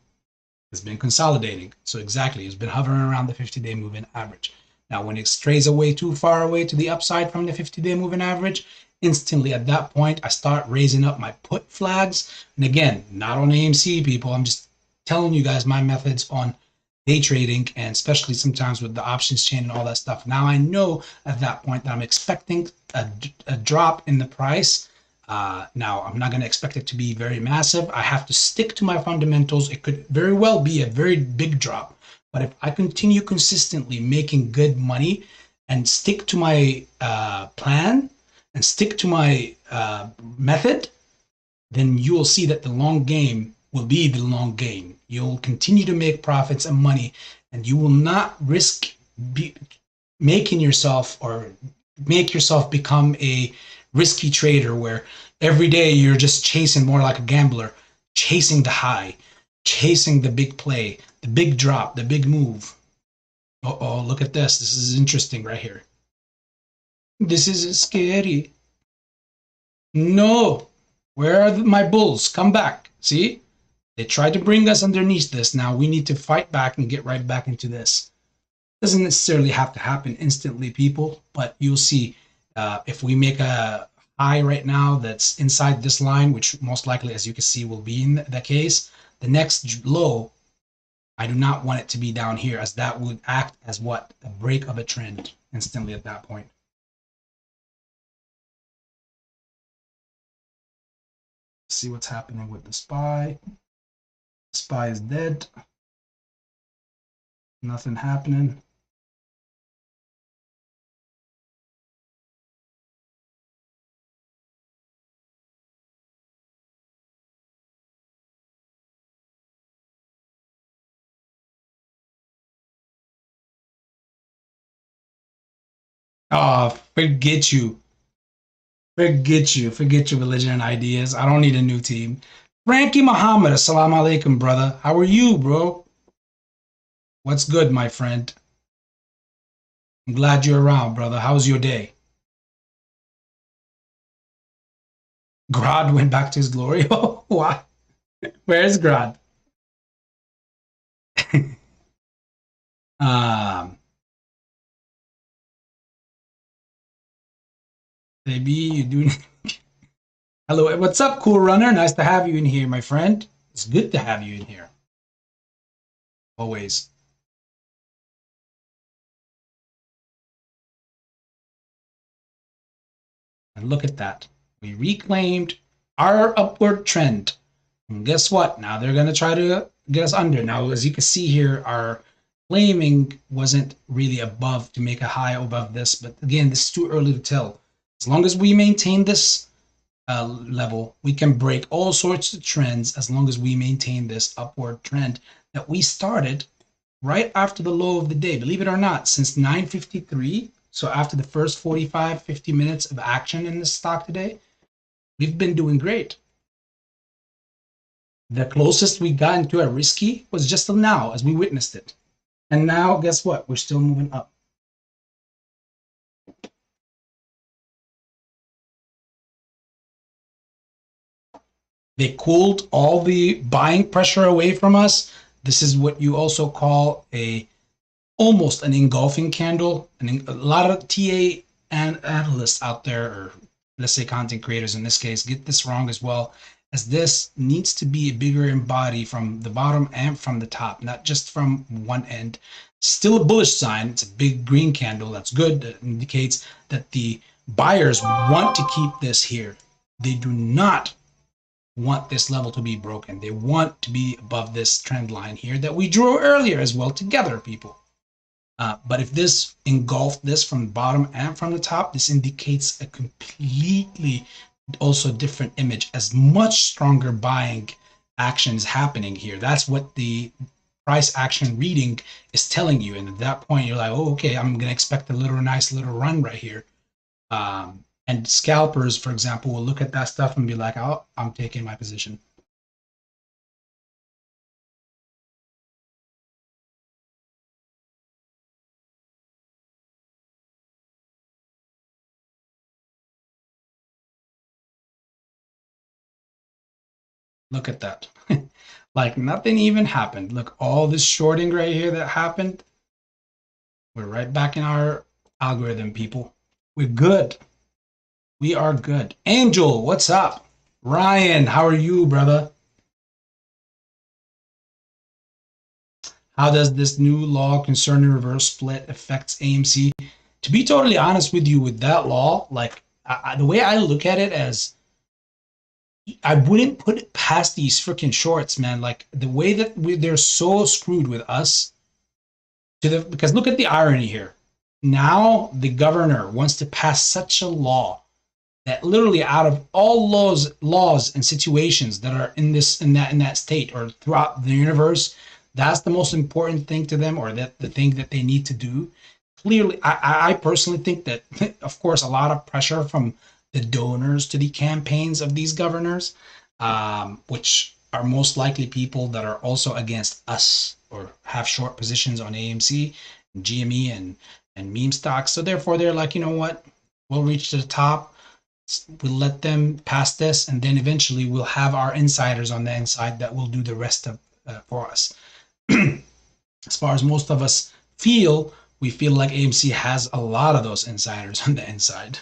It's been consolidating. So exactly, it's been hovering around the 50-day moving average. Now, when it strays away too far away to the upside from the 50-day moving average, instantly at that point, I start raising up my put flags. And again, not on AMC, people. I'm just telling you guys my methods on day trading, and especially sometimes with the options chain and all that stuff. Now I know at that point that I'm expecting a drop in the price. Now I'm not going to expect it to be very massive. I have to stick to my fundamentals. It could very well be a very big drop, but if I continue consistently making good money and stick to my plan and stick to my method, then you will see that the long game will be the long game. You'll continue to make profits and money, and you will not risk making yourself or make yourself become a risky trader where every day you're just chasing, more like a gambler, chasing the high, chasing the big play, the big drop, the big move. Uh-oh, look at this. This is interesting right here. This is scary. No. Where are my bulls? Come back. See? They tried to bring us underneath this. Now we need to fight back and get right back into this. Doesn't necessarily have to happen instantly, people, but you'll see if we make a high right now that's inside this line, which most likely, as you can see, will be in the case, the next low, I do not want it to be down here, as that would act as what? A break of a trend instantly at that point. See what's happening with the SPY. SPY is dead. Nothing happening. Oh, forget you. Forget you. Forget your religion and ideas. I don't need a new team. Frankie Muhammad, assalamu alaikum, brother. How are you, bro? What's good, my friend? I'm glad you're around, brother. How's your day? Grod went back to his glory. Oh, what? Where's Grod? Maybe you do. Hello, what's up, Cool Runner? Nice to have you in here, my friend. It's good to have you in here. Always. And look at that. We reclaimed our upward trend. And guess what? Now they're going to try to get us under. Now, as you can see here, our claiming wasn't really above to make a high above this. But again, this is too early to tell. As long as we maintain this level, we can break all sorts of trends as long as we maintain this upward trend that we started right after the low of the day. Believe it or not, since 9:53, so after the first 45-50 minutes of action in this stock today, we've been doing great. The closest we got into a risky was just now as we witnessed it. And now, guess what? We're still moving up. They cooled all the buying pressure away from us. This is what you also call almost an engulfing candle. And a lot of TA and analysts out there, or let's say content creators in this case, get this wrong as well, as this needs to be bigger in body from the bottom and from the top, not just from one end. Still a bullish sign. It's a big green candle. That's good. That indicates that the Buyers want to keep this here. They do not want this level to be broken. They want to be above this trend line here that we drew earlier as well together, people. But if this engulfed this from the bottom and from the top, this indicates a completely also different image, as much stronger buying actions happening here. That's what the price action reading is telling you. And at that point, you're like, oh, okay, I'm going to expect a little nice little run right here. And scalpers, for example, will look at that stuff and be like, oh, I'm taking my position. Look at that. Like nothing even happened. Look, all this shorting right here that happened. We're right back in our algorithm, people. We're good. We are good. Angel, what's up? Ryan, how are you, brother? How does this new law concerning reverse split affects AMC? To be totally honest with you, with that law, like the way I look at it as, I wouldn't put it past these freaking shorts, man. Like the way that they're so screwed with us. Because look at the irony here. Now the governor wants to pass such a law that literally out of all laws and situations that are in that state or throughout the universe, that's the most important thing to them, or that the thing that they need to do. Clearly, I personally think that, of course, a lot of pressure from the donors to the campaigns of these governors, which are most likely people that are also against us or have short positions on AMC, and GME, and meme stocks. So therefore, they're like, you know what? We'll reach to the top. We'll let them pass this, and then eventually we'll have our insiders on the inside that will do the rest of for us. As far as most of us feel, we feel like AMC has a lot of those insiders on the inside.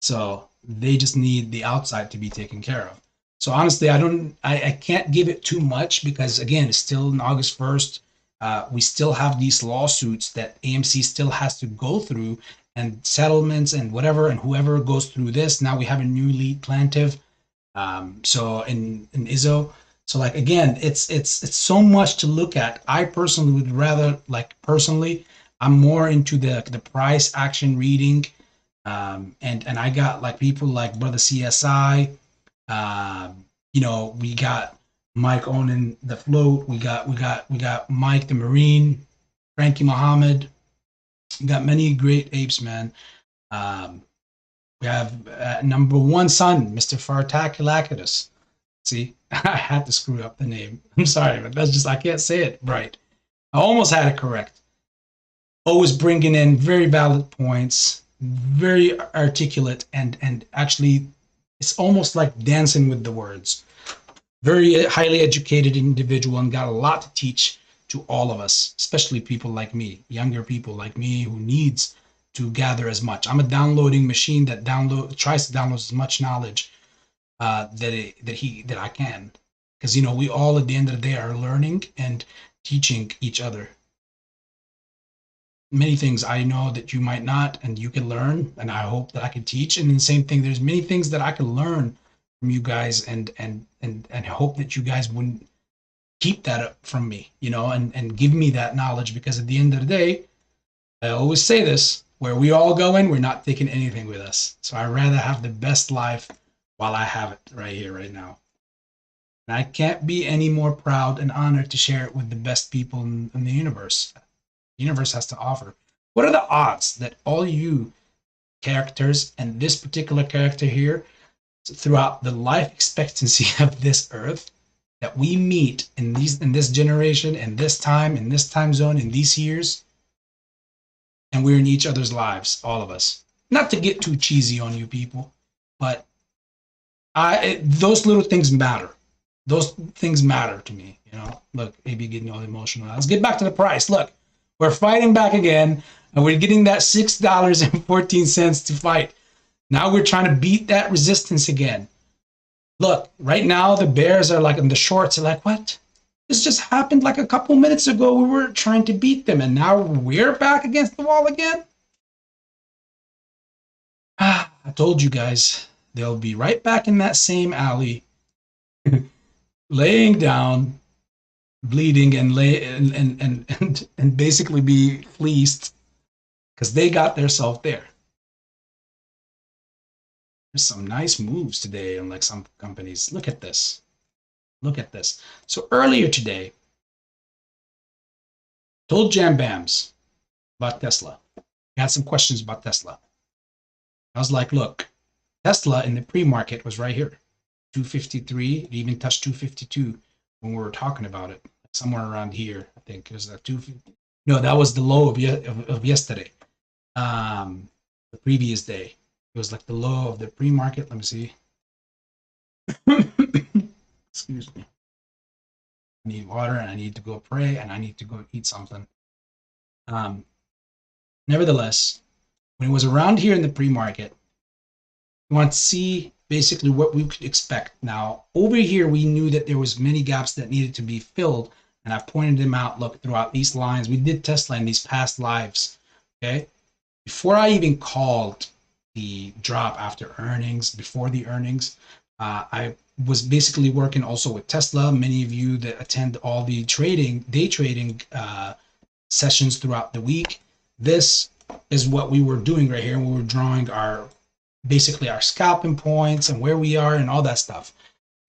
So they just need the outside to be taken care of. So honestly, I can't give it too much because again, it's still in August 1st. We still have these lawsuits that AMC still has to go through, and settlements and whatever, and whoever goes through this. Now we have a new lead plaintiff. So in ISO. So like again, it's so much to look at. I personally would rather, like personally, I'm more into the price action reading. And I got like people like Brother CSI. You know, we got Mike owning the float. We got Mike the Marine, Frankie Muhammad. We got many great apes, man. We have number one son, Mr. Fartakilakidus. See, I had to screw up the name. I'm sorry, but that's just, I can't say it right. I almost had it correct. Always bringing in very valid points, very articulate, and actually, it's almost like dancing with the words. Very highly educated individual and got a lot to teach to all of us, especially people like me, younger people like me who needs to gather as much. I'm a downloading machine that tries to download as much knowledge that I can, because you know we all at the end of the day are learning and teaching each other. Many things I know that you might not, and you can learn, and I hope that I can teach. And the same thing, there's many things that I can learn from you guys, and hope that you guys wouldn't keep that up from me, you know, and give me that knowledge, because at the end of the day, I always say this, where we all go in, we're not taking anything with us. So I'd rather have the best life while I have it right here, right now. And I can't be any more proud and honored to share it with the best people in the universe. The universe has to offer. What are the odds that all you characters and this particular character here, throughout the life expectancy of this earth, that we meet in this generation, in this time zone, in these years, and we're in each other's lives, all of us. Not to get too cheesy on you people, but those little things matter. Those things matter to me, you know. Look, maybe getting all emotional. Let's get back to the price. Look, we're fighting back again, and we're getting that $6.14 to fight. Now we're trying to beat that resistance again. Look, right now the bears are like, in the shorts are like, what? This just happened like a couple minutes ago. We were trying to beat them, and now we're back against the wall again. told you guys they'll be right back in that same alley, laying down, bleeding, and and basically be fleeced because they got themselves there. There's some nice moves today on like some companies. Look at this. Look at this. So earlier today, told Jam Bams about Tesla. I had some questions about Tesla. I was like, look, Tesla in the pre-market was right here, 253. It even touched 252 when we were talking about it, somewhere around here. I think it was that 250. No, that was the low of yesterday, the previous day. It was like the low of the pre-market. Let me see. Excuse me. I need water, and I need to go pray, and I need to go eat something. Nevertheless, when it was around here in the pre-market, you want to see basically what we could expect. Now, over here, we knew that there was many gaps that needed to be filled, and I pointed them out. Look, throughout these lines, we did Tesla in these past lives, okay? Before I even called the drop after earnings, before the earnings, I was basically working also with Tesla. Many of you that attend all the trading, day trading sessions throughout the week, this is what we were doing right here. We were drawing our, basically our scalping points and where we are and all that stuff.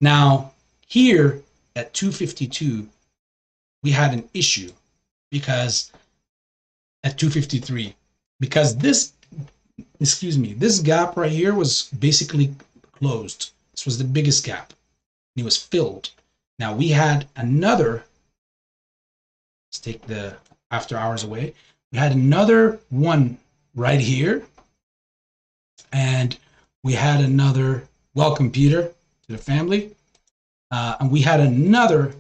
Now, here at 252, we had an issue because at 253, because this, excuse me, this gap right here was basically closed. This was the biggest gap. It was filled. Now we had another, let's take the after hours away. We had another one right here. And we had another, welcome Peter to the family. And we had another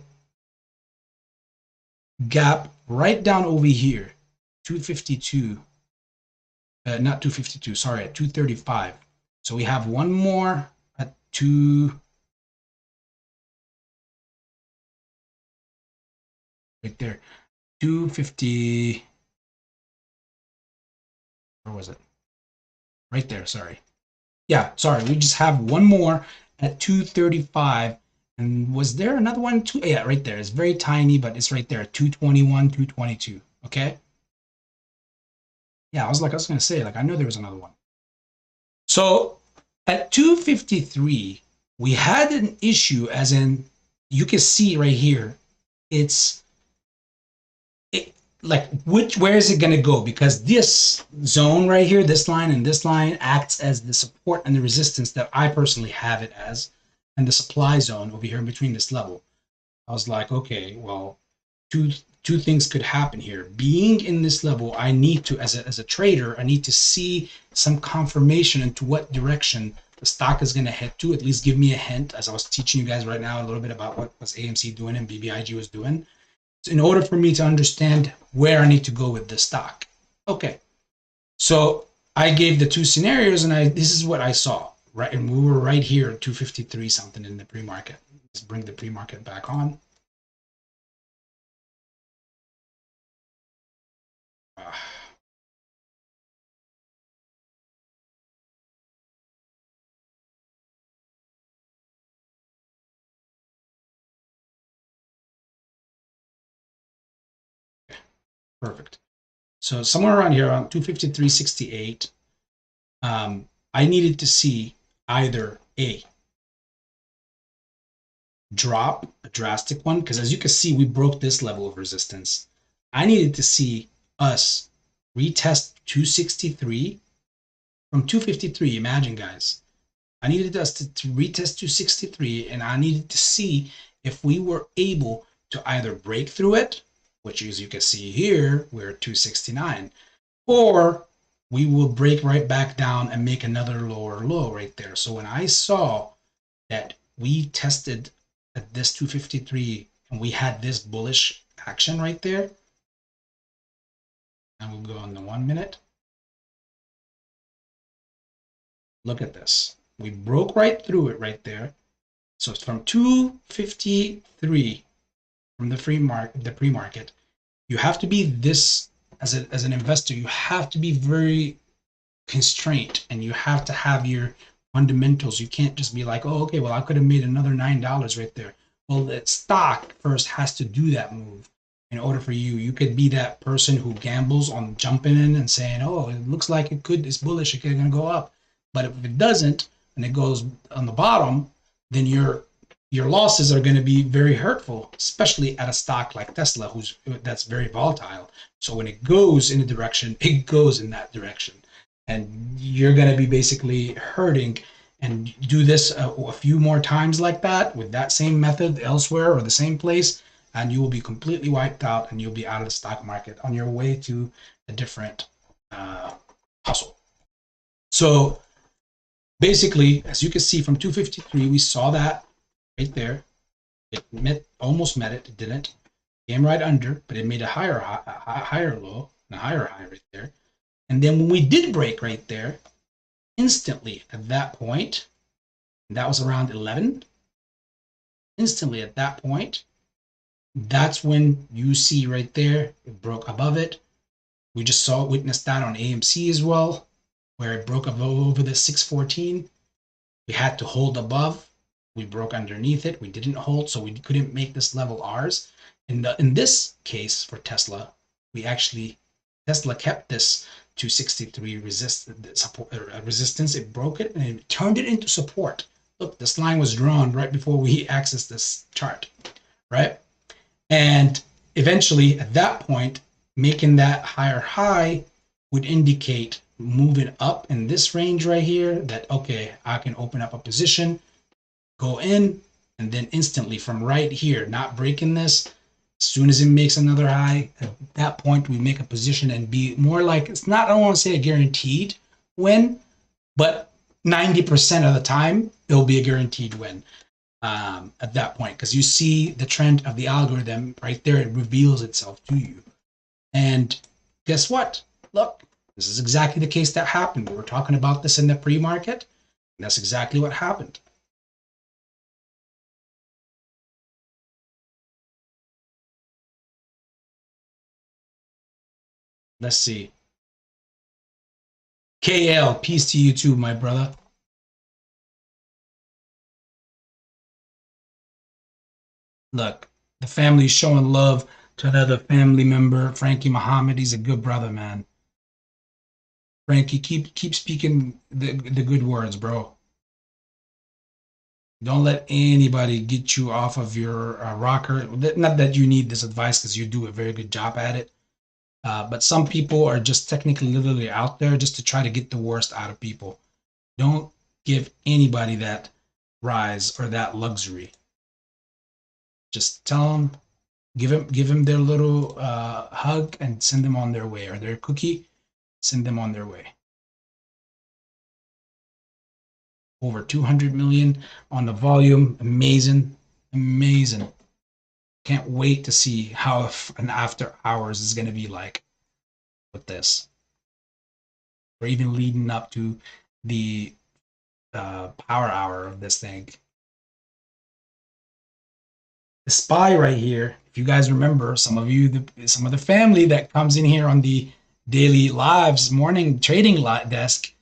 gap right down over here, 252. Not 252, sorry, at 235. So we have one more at 2, right there, 250, where was it? Right there, sorry. Yeah, sorry, we just have one more at 235. And was there another one? Yeah, right there. It's very tiny, but it's right there, 221, 222, okay? Yeah, I was going to say, like, I know there was another one. So at 253, we had an issue, as in, you can see right here, like, where is it going to go? Because this zone right here, this line and this line acts as the support and the resistance that I personally have it as, and the supply zone over here in between this level. I was like, okay, well, two things could happen here. Being in this level, I need to, as a trader, I need to see some confirmation into what direction the stock is going to head to, at least give me a hint, as I was teaching you guys right now a little bit about what was AMC doing and BBIG was doing, in order for me to understand where I need to go with the stock. Okay, so I gave the two scenarios, and this is what I saw, right? And we were right here at 253 something in the pre-market. Let's bring the pre-market back on. Perfect. So somewhere around here, around 253.68, I needed to see either a drop, a drastic one, because as you can see, we broke this level of resistance. I needed to see us retest 263 from 253. Imagine, guys, I needed us to retest 263, and I needed to see if we were able to either break through it, which, as you can see here, we're at 269, or we will break right back down and make another lower low right there. So when I saw that we tested at this 253 and we had this bullish action right there, and we'll go on the 1 minute. Look at this. We broke right through it right there. So it's from 253 from the pre-market. You have to be this, as an investor, you have to be very constraint, and you have to have your fundamentals. You can't just be like, oh, okay, well, I could have made another $9 right there. Well, the stock first has to do that move in order for you. You could be that person who gambles on jumping in and saying, oh, it looks like it's bullish, it's going to go up. But if it doesn't, and it goes on the bottom, then your losses are going to be very hurtful, especially at a stock like Tesla, that's very volatile. So when it goes in a direction, it goes in that direction. And you're going to be basically hurting. And do this a few more times like that with that same method elsewhere or the same place, and you will be completely wiped out, and you'll be out of the stock market on your way to a different hustle. So basically, as you can see from 253, we saw that right there. It almost met it. It didn't. Came right under, but it made a higher low and a higher high right there. And then when we did break right there, instantly at that point, and that was around 11, instantly at that point, that's when you see right there, it broke above it. We just witnessed that on AMC as well, where it broke over the 614. We had to hold above. We broke underneath it. We didn't hold, so we couldn't make this level ours. In this case for Tesla, Tesla kept this 263 resistance. It broke it and it turned it into support. Look, this line was drawn right before we accessed this chart, right? And eventually at that point, making that higher high would indicate moving up in this range right here that, okay, I can open up a position, go in, and then instantly from right here, not breaking this, as soon as it makes another high, at that point we make a position and be more like, it's not, I don't want to say a guaranteed win, but 90% of the time it'll be a guaranteed win at that point, because you see the trend of the algorithm right there. It reveals itself to you. And guess what? Look, this is exactly the case that happened. We were talking about this in the pre-market, and that's exactly what happened. Let's see. KL, peace to you too, my brother. Look, the family's showing love to another family member, Frankie Muhammad. He's a good brother, man. Frankie, keep speaking the good words, bro. Don't let anybody get you off of your rocker. Not that you need this advice, because you do a very good job at it. But some people are just technically literally out there just to try to get the worst out of people. Don't give anybody that rise or that luxury. Just tell them, give them their little hug and send them on their way, or their cookie, send them on their way. Over 200 million on the volume. Amazing, amazing. Can't wait to see how an after hours is going to be like with this. Or even leading up to the power hour of this thing. The SPY right here, if you guys remember, some of the family that comes in here on the daily lives, morning trading desk,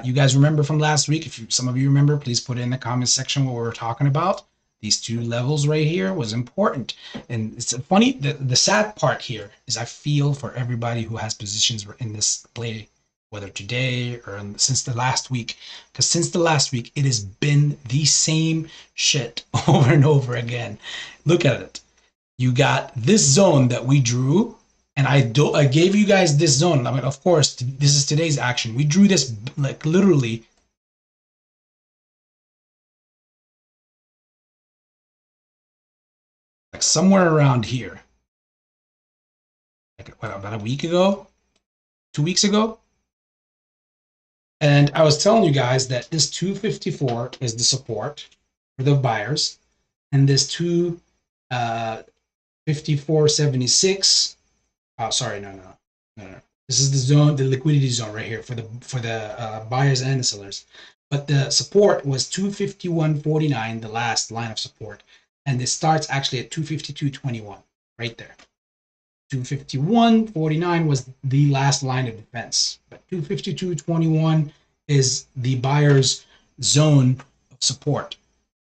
you guys remember from last week. If some of you remember, please put it in the comment section what we were talking about. These two levels right here was important. And it's funny, the sad part here is I feel for everybody who has positions in this play, whether today or since the last week, because since the last week, it has been the same shit over and over again. Look at it. You got this zone that we drew, and I gave you guys this zone. I mean, of course, this is today's action. We drew this like literally like somewhere around here. Like what, about a week ago? 2 weeks ago? And I was telling you guys that this 254 is the support for the buyers, and this 254.76. Oh, sorry, no. This is the zone, the liquidity zone right here for the buyers and the sellers. But the support was 251.49, the last line of support, and it starts actually at 252.21 right there. 251.49 was the last line of defense, but 252.21 is the buyer's zone of support.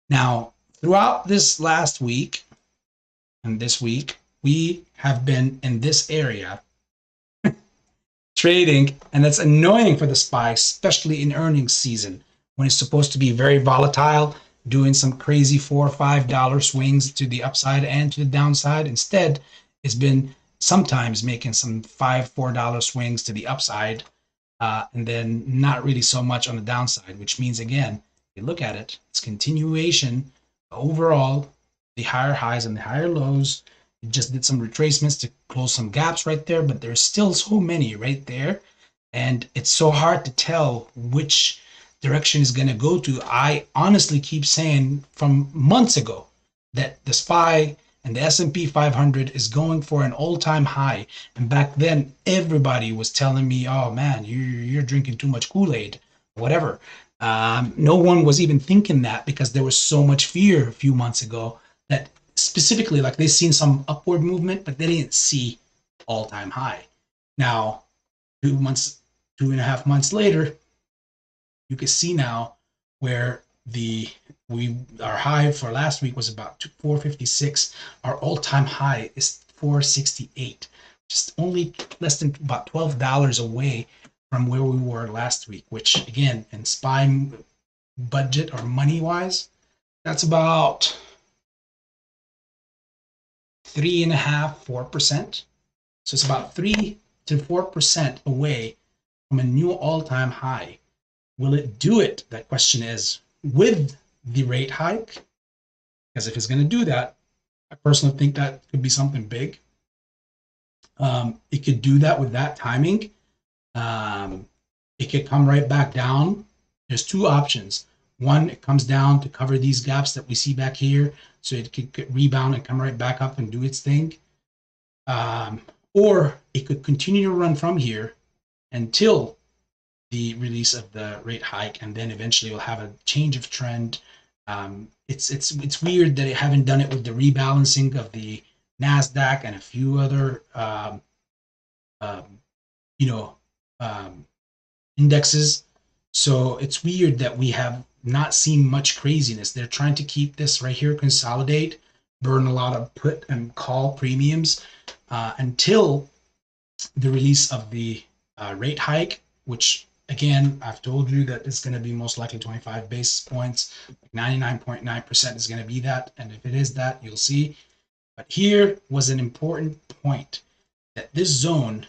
Now, throughout this last week and this week, we have been in this area trading, and that's annoying for the SPY, especially in earnings season when it's supposed to be very volatile, doing some crazy $4 or $5 swings to the upside and to the downside. Instead, it's been sometimes making some $5-4 swings to the upside, and then not really so much on the downside, which means, again, if you look at it, it's continuation overall, the higher highs and the higher lows. It just did some retracements to close some gaps right there, but there's still so many right there, and it's so hard to tell which direction is going to go to. I honestly keep saying from months ago that the SPY and the S&P 500 is going for an all-time high, and back then everybody was telling me, oh man, you're drinking too much Kool-Aid, whatever. No one was even thinking that because there was so much fear a few months ago that specifically, like, they've seen some upward movement, but they didn't see all-time high. Now, 2.5 months later, you can see now where our high for last week was about 456. Our all-time high is 468, just only less than about $12 away from where we were last week, which again, in SPY budget or money-wise, that's about 3.5-4%. So it's about 3 to 4% away from a new all-time high. Will it do it? That question is, with the rate hike? Because if it's going to do that, I personally think that could be something big. It could do that with that timing. It could come right back down. There's two options. One, it comes down to cover these gaps that we see back here, so it could rebound and come right back up and do its thing. Or it could continue to run from here until the release of the rate hike, and then eventually we'll have a change of trend. It's weird that they haven't done it with the rebalancing of the NASDAQ and a few other indexes. So it's weird that we have not seen much craziness. They're trying to keep this right here, consolidate, burn a lot of put and call premiums until the release of the rate hike, which again, I've told you that it's going to be most likely 25 basis points. 99.9% is going to be that. And if it is that, you'll see. But here was an important point, that this zone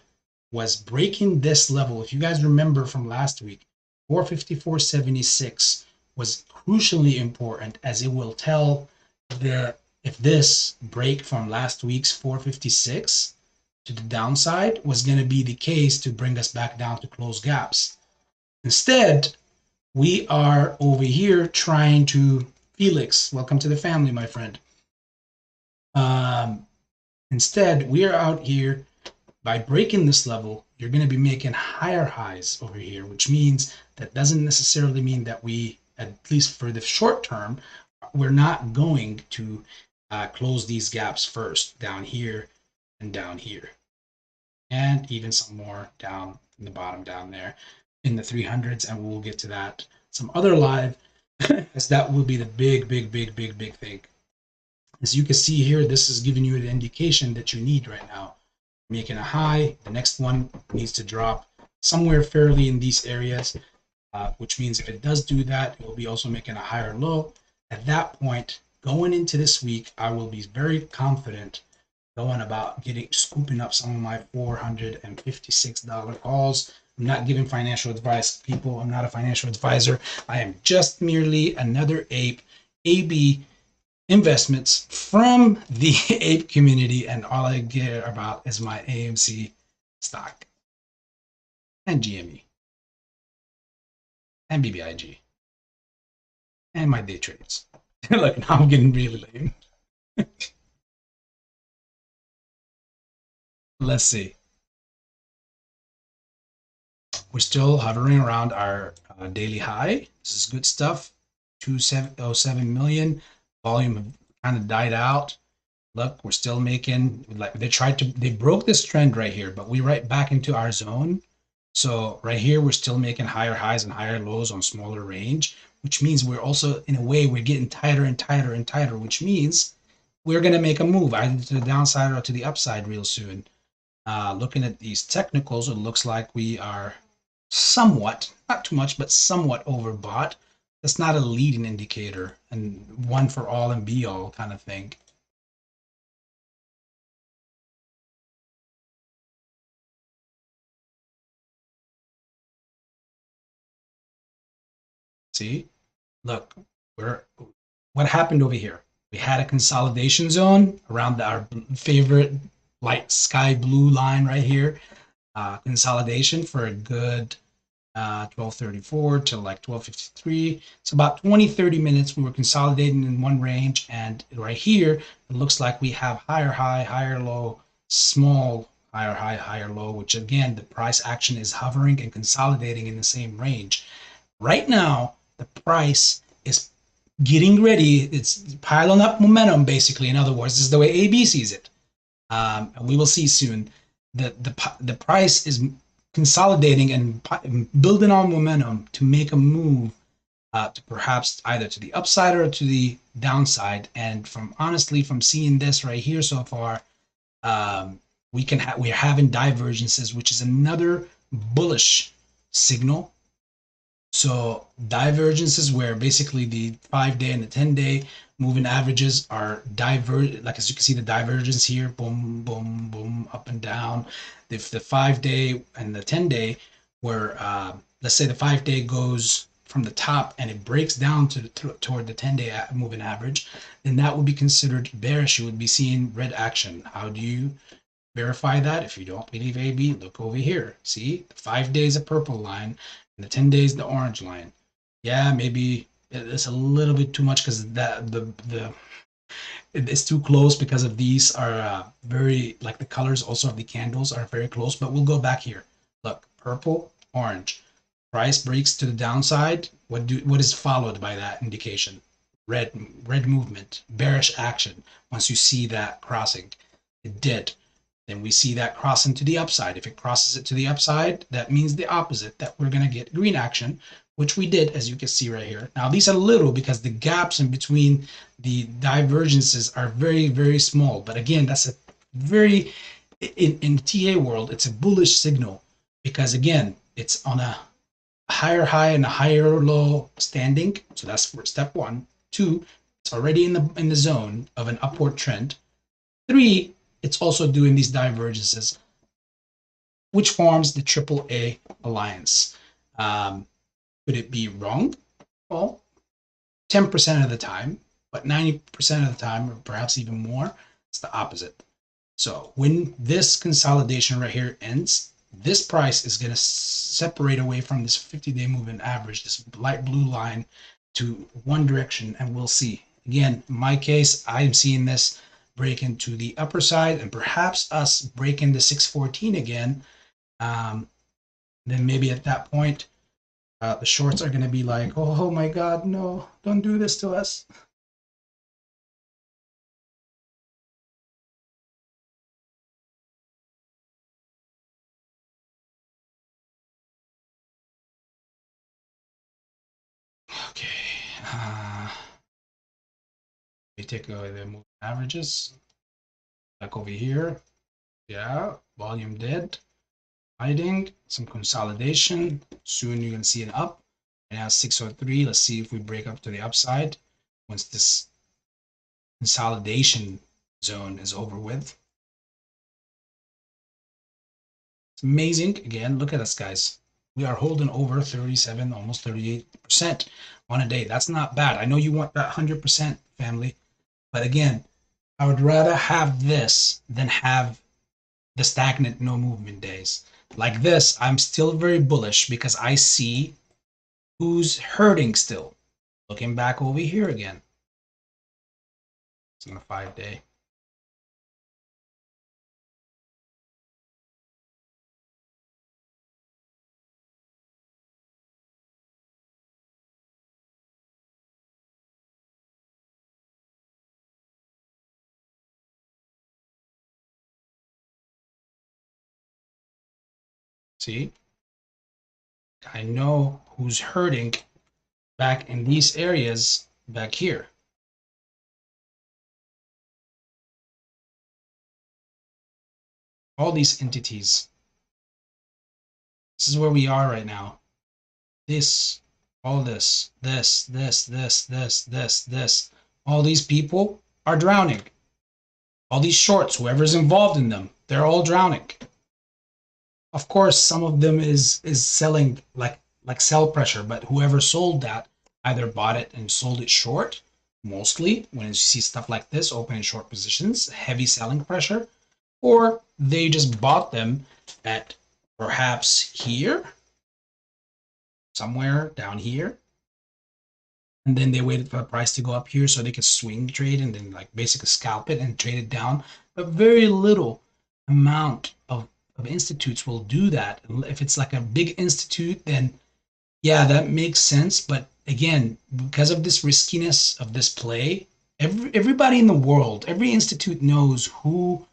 was breaking this level. If you guys remember from last week, 454.76 was crucially important, as it will tell if this break from last week's 456 to the downside was going to be the case to bring us back down to close gaps. Instead, we are over here trying to, Felix, welcome to the family, my friend. Instead, we are out here, by breaking this level, you're going to be making higher highs over here, which means that doesn't necessarily mean that we, at least for the short term, we're not going to close these gaps first, down here and down here. And even some more down in the bottom down there in the 300s, and we'll get to that some other live, as that will be the big thing. As you can see here, this is giving you an indication that you need right now. Making a high, the next one needs to drop somewhere fairly in these areas, which means if it does do that, it will be also making a higher low. At that point, going into this week, I will be very confident going about scooping up some of my $456 calls. I'm not giving financial advice, people. I'm not a financial advisor. I am just merely another ABE investments from the APE community, and all I care about is my AMC stock and GME and BBIG and my day trades. Look, now I'm getting really lame. Let's see. We're still hovering around our daily high. This is good stuff. 207 million. Volume kind of died out. Look, we're still making, like, they broke this trend right here, but we right back into our zone. So right here, we're still making higher highs and higher lows on smaller range, which means we're also, in a way, we're getting tighter and tighter and tighter, which means we're going to make a move either to the downside or to the upside real soon. Looking at these technicals, it looks like we are somewhat, not too much, but somewhat overbought. That's not a leading indicator and one for all and be all kind of thing. See, look, we're what happened over here? We had a consolidation zone around our favorite light sky blue line right here. Consolidation for a good 12:34 to like 12:53. It's about 20-30 minutes. We were consolidating in one range, and right here it looks like we have higher high, higher low, small higher high, higher low, which again the price action is hovering and consolidating in the same range. Right now, the price is getting ready. It's piling up momentum, basically. In other words, this is the way AB sees it. And we will see soon that the price is consolidating and building on momentum to make a move to perhaps either to the upside or to the downside. And from honestly, from seeing this right here so far, we're having divergences, which is another bullish signal. So divergences where basically the 5-day and the 10-day moving averages are divergent. Like as you can see, the divergence here, boom, boom, boom, up and down. If the 5-day and the 10-day where let's say the 5-day goes from the top and it breaks down toward the 10-day moving average, then that would be considered bearish. You would be seeing red action. How do you verify that? If you don't believe AB, look over here. See, the 5 days a purple line and the 10 days the orange line. Yeah, maybe it's a little bit too much because that the it's too close because of these are very like the colors also of the candles are very close. But we'll go back here. Look, purple, orange. Price breaks to the downside. What is followed by that indication? Red movement, bearish action. Once you see that crossing, it did. Then we see that crossing to the upside. If it crosses it to the upside, that means the opposite, that we're going to get green action, which we did, as you can see right here. Now, these are little because the gaps in between the divergences are very, very small. But again, that's a very, in TA world, it's a bullish signal because, again, it's on a higher high and a higher low standing. So that's for step one. Two, it's already in the zone of an upward trend. Three, it's also doing these divergences, which forms the AAA alliance. Could it be wrong? Well, 10% of the time, but 90% of the time, or perhaps even more, it's the opposite. So when this consolidation right here ends, this price is going to separate away from this 50-day moving average, this light blue line, to one direction, and we'll see. Again, in my case, I'm seeing this break into the upper side and perhaps us breaking the 614 again. Then maybe at that point, the shorts are going to be like, oh my God, no, don't do this to us. Okay. We take away the moving averages. Back over here. Yeah, volume dead. Hiding, some consolidation. Soon you're going to see an up. And now 603. Let's see if we break up to the upside once this consolidation zone is over with. It's amazing. Again, look at us, guys. We are holding over 37, almost 38% on a day. That's not bad. I know you want that 100% family, but again, I would rather have this than have the stagnant no movement days. Like this, I'm still very bullish because I see who's hurting still. Looking back over here again. It's on a 5-day. See? I know who's hurting back in these areas back here. All these entities. This is where we are right now. This, all this, this. All these people are drowning. All these shorts, whoever's involved in them, they're all drowning. Of course, some of them is selling like sell pressure, but whoever sold that either bought it and sold it short. Mostly, when you see stuff like this, open and short positions, heavy selling pressure, or they just bought them at perhaps here, somewhere down here, and then they waited for the price to go up here so they could swing trade and then like basically scalp it and trade it down. But very little amount of institutes will do that. If it's like a big institute, then yeah, that makes sense. But again, because of this riskiness of this play, everybody in the world, every institute knows who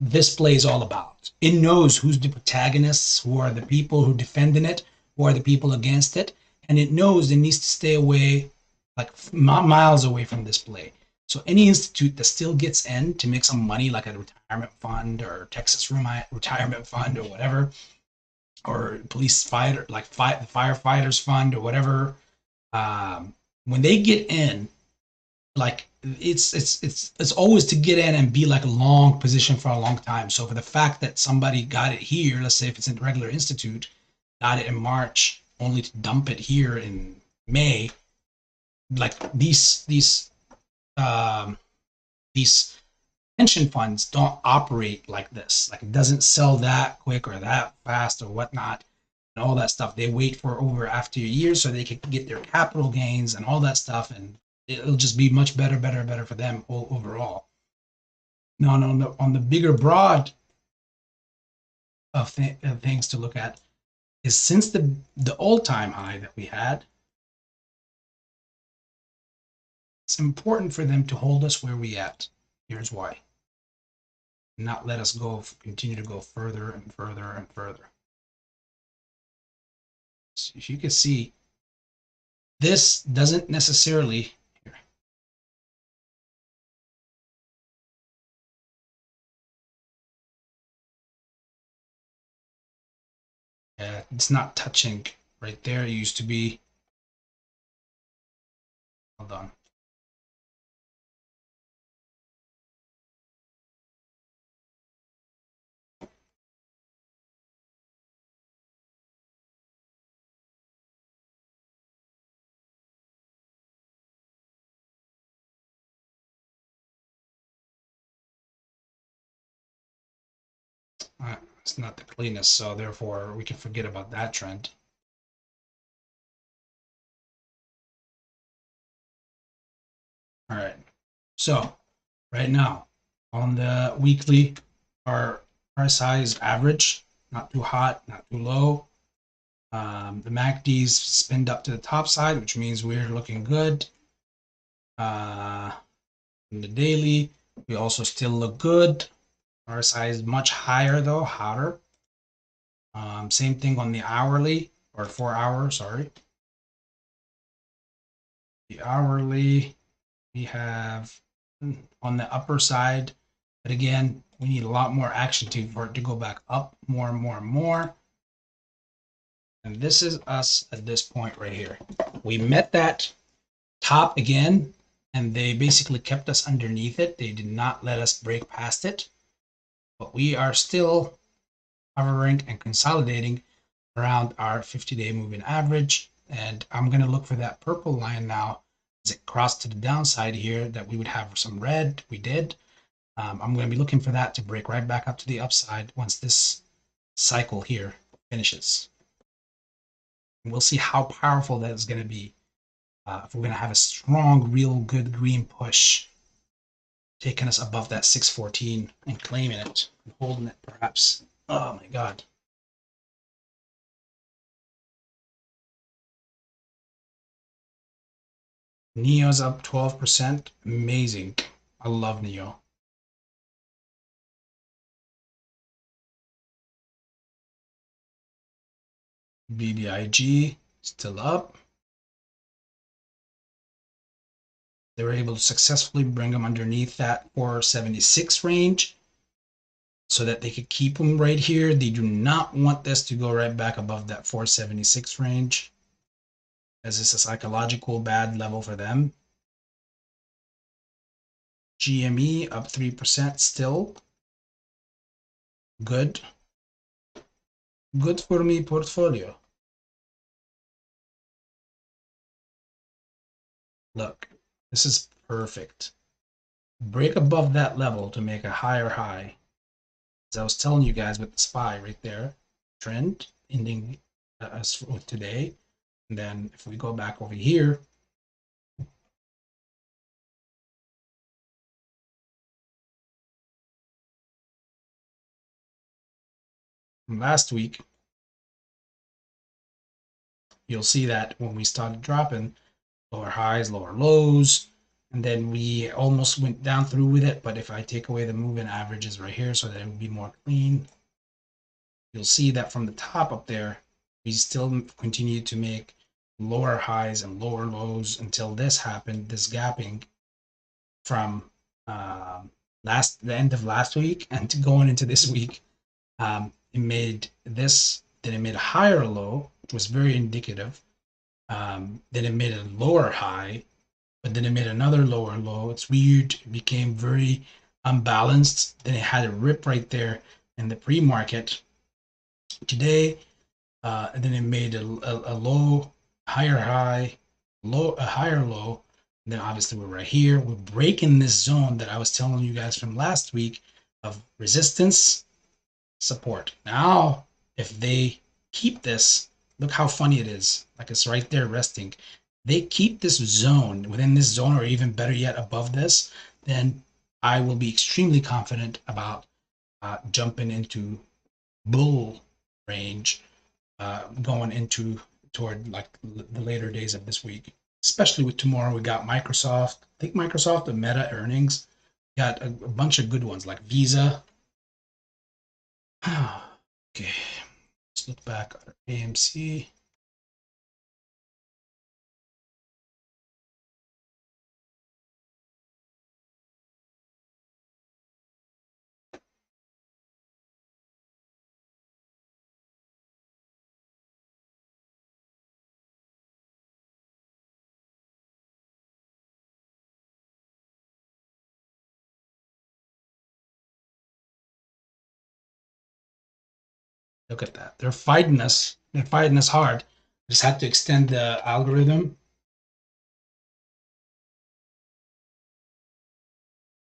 this play is all about. It knows who's the protagonists, who are the people who defend in it, who are the people against it, and it knows it needs to stay away, like miles away from this play. So any institute that still gets in to make some money, like a retirement fund or Texas retirement fund or whatever, or police fighter, like the firefighters fund or whatever, when they get in, like it's always to get in and be like a long position for a long time. So for the fact that somebody got it here, let's say if it's a regular institute, got it in March, only to dump it here in May, like um, these pension funds don't operate like this. Like it doesn't sell that quick or that fast or whatnot and all that stuff. They wait for over after a year so they can get their capital gains and all that stuff, and it'll just be much better for them overall. Now, on the bigger broad of things to look at is since the all-time high that we had, it's important for them to hold us where we at. Here's why. Not let us continue to go further and further and further. So if you can see, this doesn't necessarily here. It's not touching right there. It used to be. Hold on. It's not the cleanest, so therefore we can forget about that trend. All right. So right now on the weekly, our RSI is average, not too hot, not too low. The MACD's spinned up to the top side, which means we're looking good. In the daily, we also still look good. RSI is much higher though, hotter. Same thing on the hourly or 4 hour, sorry. The hourly, we have on the upper side, but again, we need a lot more action for it to go back up more and more and more. And this is us at this point right here. We met that top again, and they basically kept us underneath it. They did not let us break past it, but we are still hovering and consolidating around our 50-day moving average. And I'm going to look for that purple line now as it crossed to the downside here, that we would have some red. We did. I'm going to be looking for that to break right back up to the upside once this cycle here finishes. And we'll see how powerful that is going to be if we're going to have a strong, real good green push, taking us above that 614 and claiming it and holding it perhaps. Oh my God. NEO's up 12%. Amazing. I love NEO. BBIG still up. They were able to successfully bring them underneath that 476 range so that they could keep them right here. They do not want this to go right back above that 476 range, as it's a psychological bad level for them. GME up 3% still. Good. Good for me portfolio. Look, this is perfect. Break above that level to make a higher high. As I was telling you guys with the SPY right there, trend ending with today. And then if we go back over here, from last week, you'll see that when we started dropping, lower highs, lower lows, and then we almost went down through with it. But if I take away the moving averages right here so that it would be more clean, you'll see that from the top up there, we still continue to make lower highs and lower lows until this happened, this gapping from the end of last week and going into this week. It made this, then it made a higher low, which was very indicative. Then it made a lower high, but then it made another lower low. It's weird. It became very unbalanced. Then it had a rip right there in the pre-market today. And then it made a low, higher high, low, a higher low. And then obviously we're right here. We're breaking this zone that I was telling you guys from last week of resistance, support. Now, if they keep this, look how funny it is. Like it's right there resting. They keep this zone within this zone, or even better yet, above this, then I will be extremely confident about jumping into bull range going into toward like the later days of this week, especially with tomorrow. We got Microsoft. I think Microsoft and Meta earnings. Got a bunch of good ones like Visa. Okay, let's look back at AMC. Look at that. They're fighting us. They're fighting us hard. Just had to extend the algorithm.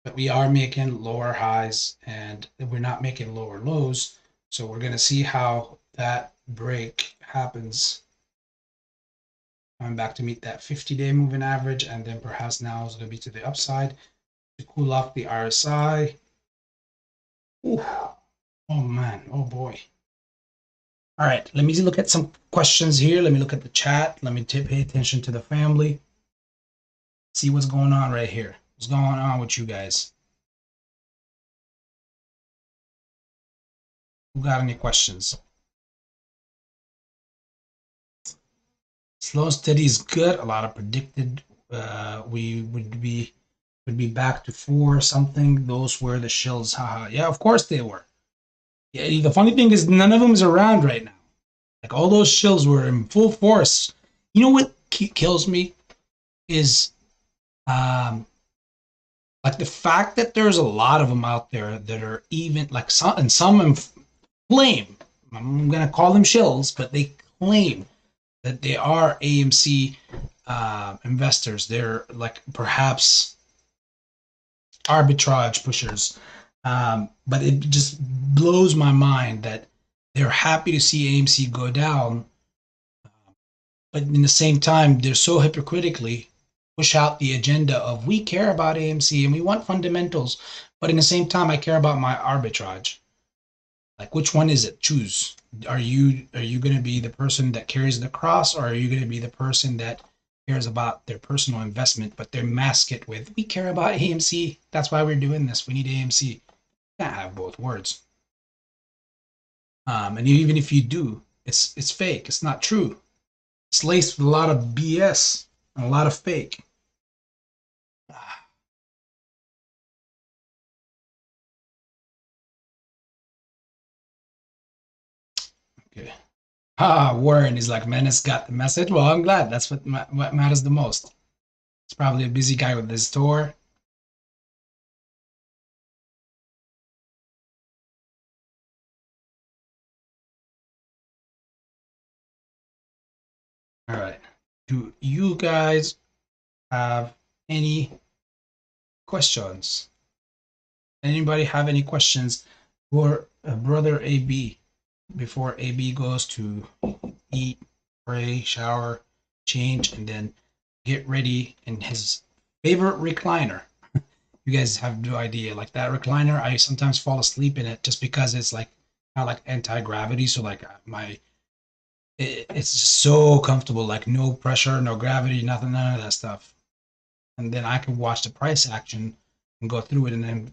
But we are making lower highs and we're not making lower lows. So we're going to see how that break happens. Coming back to meet that 50-day moving average, and then perhaps now is going to be to the upside to cool off the RSI. Ooh. Oh man, oh boy. All right, let me look at some questions here. Let me look at the chat. Let me pay attention to the family. See what's going on right here. What's going on with you guys? Who got any questions? Slow and steady is good. A lot of predicted we would be back to 4 something. Those were the shills. Haha. Yeah, of course they were. Yeah, the funny thing is none of them is around right now. Like all those shills were in full force. You know what kills me is like the fact that there's a lot of them out there that are even like some claim, I'm gonna call them shills, but they claim that they are AMC investors. They're like perhaps arbitrage pushers. But it just blows my mind that they're happy to see AMC go down, but in the same time, they're so hypocritically push out the agenda of we care about AMC and we want fundamentals, but in the same time, I care about my arbitrage. Like, which one is it? Choose. Are you going to be the person that carries the cross, or are you going to be the person that cares about their personal investment, but they mask it with we care about AMC. That's why we're doing this. We need AMC. Can't have both words. And even if you do, It's fake. It's not true. It's laced with a lot of BS and a lot of fake. Okay. Warren is like, Menace got the message. Well, I'm glad. That's what matters the most. He's probably a busy guy with his tour. All right. Do you guys have any questions? Anybody have any questions for brother AB before AB goes to eat, pray, shower, change, and then get ready in his favorite recliner? You guys have no idea. Like that recliner, I sometimes fall asleep in it just because it's like kind of like anti-gravity. So like it's just so comfortable, like no pressure, no gravity, nothing, none of that stuff. And then I can watch the price action and go through it and then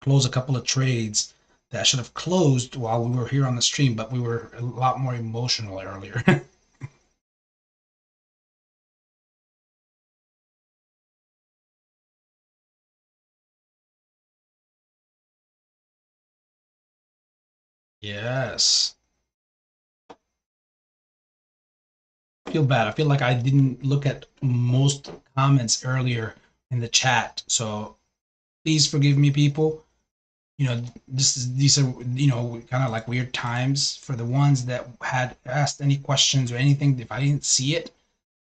close a couple of trades that should have closed while we were here on the stream, but we were a lot more emotional earlier. Yes. I feel bad. I feel like I didn't look at most comments earlier in the chat. So please forgive me, people. You know, these are, you know, kind of like weird times for the ones that had asked any questions or anything. If I didn't see it,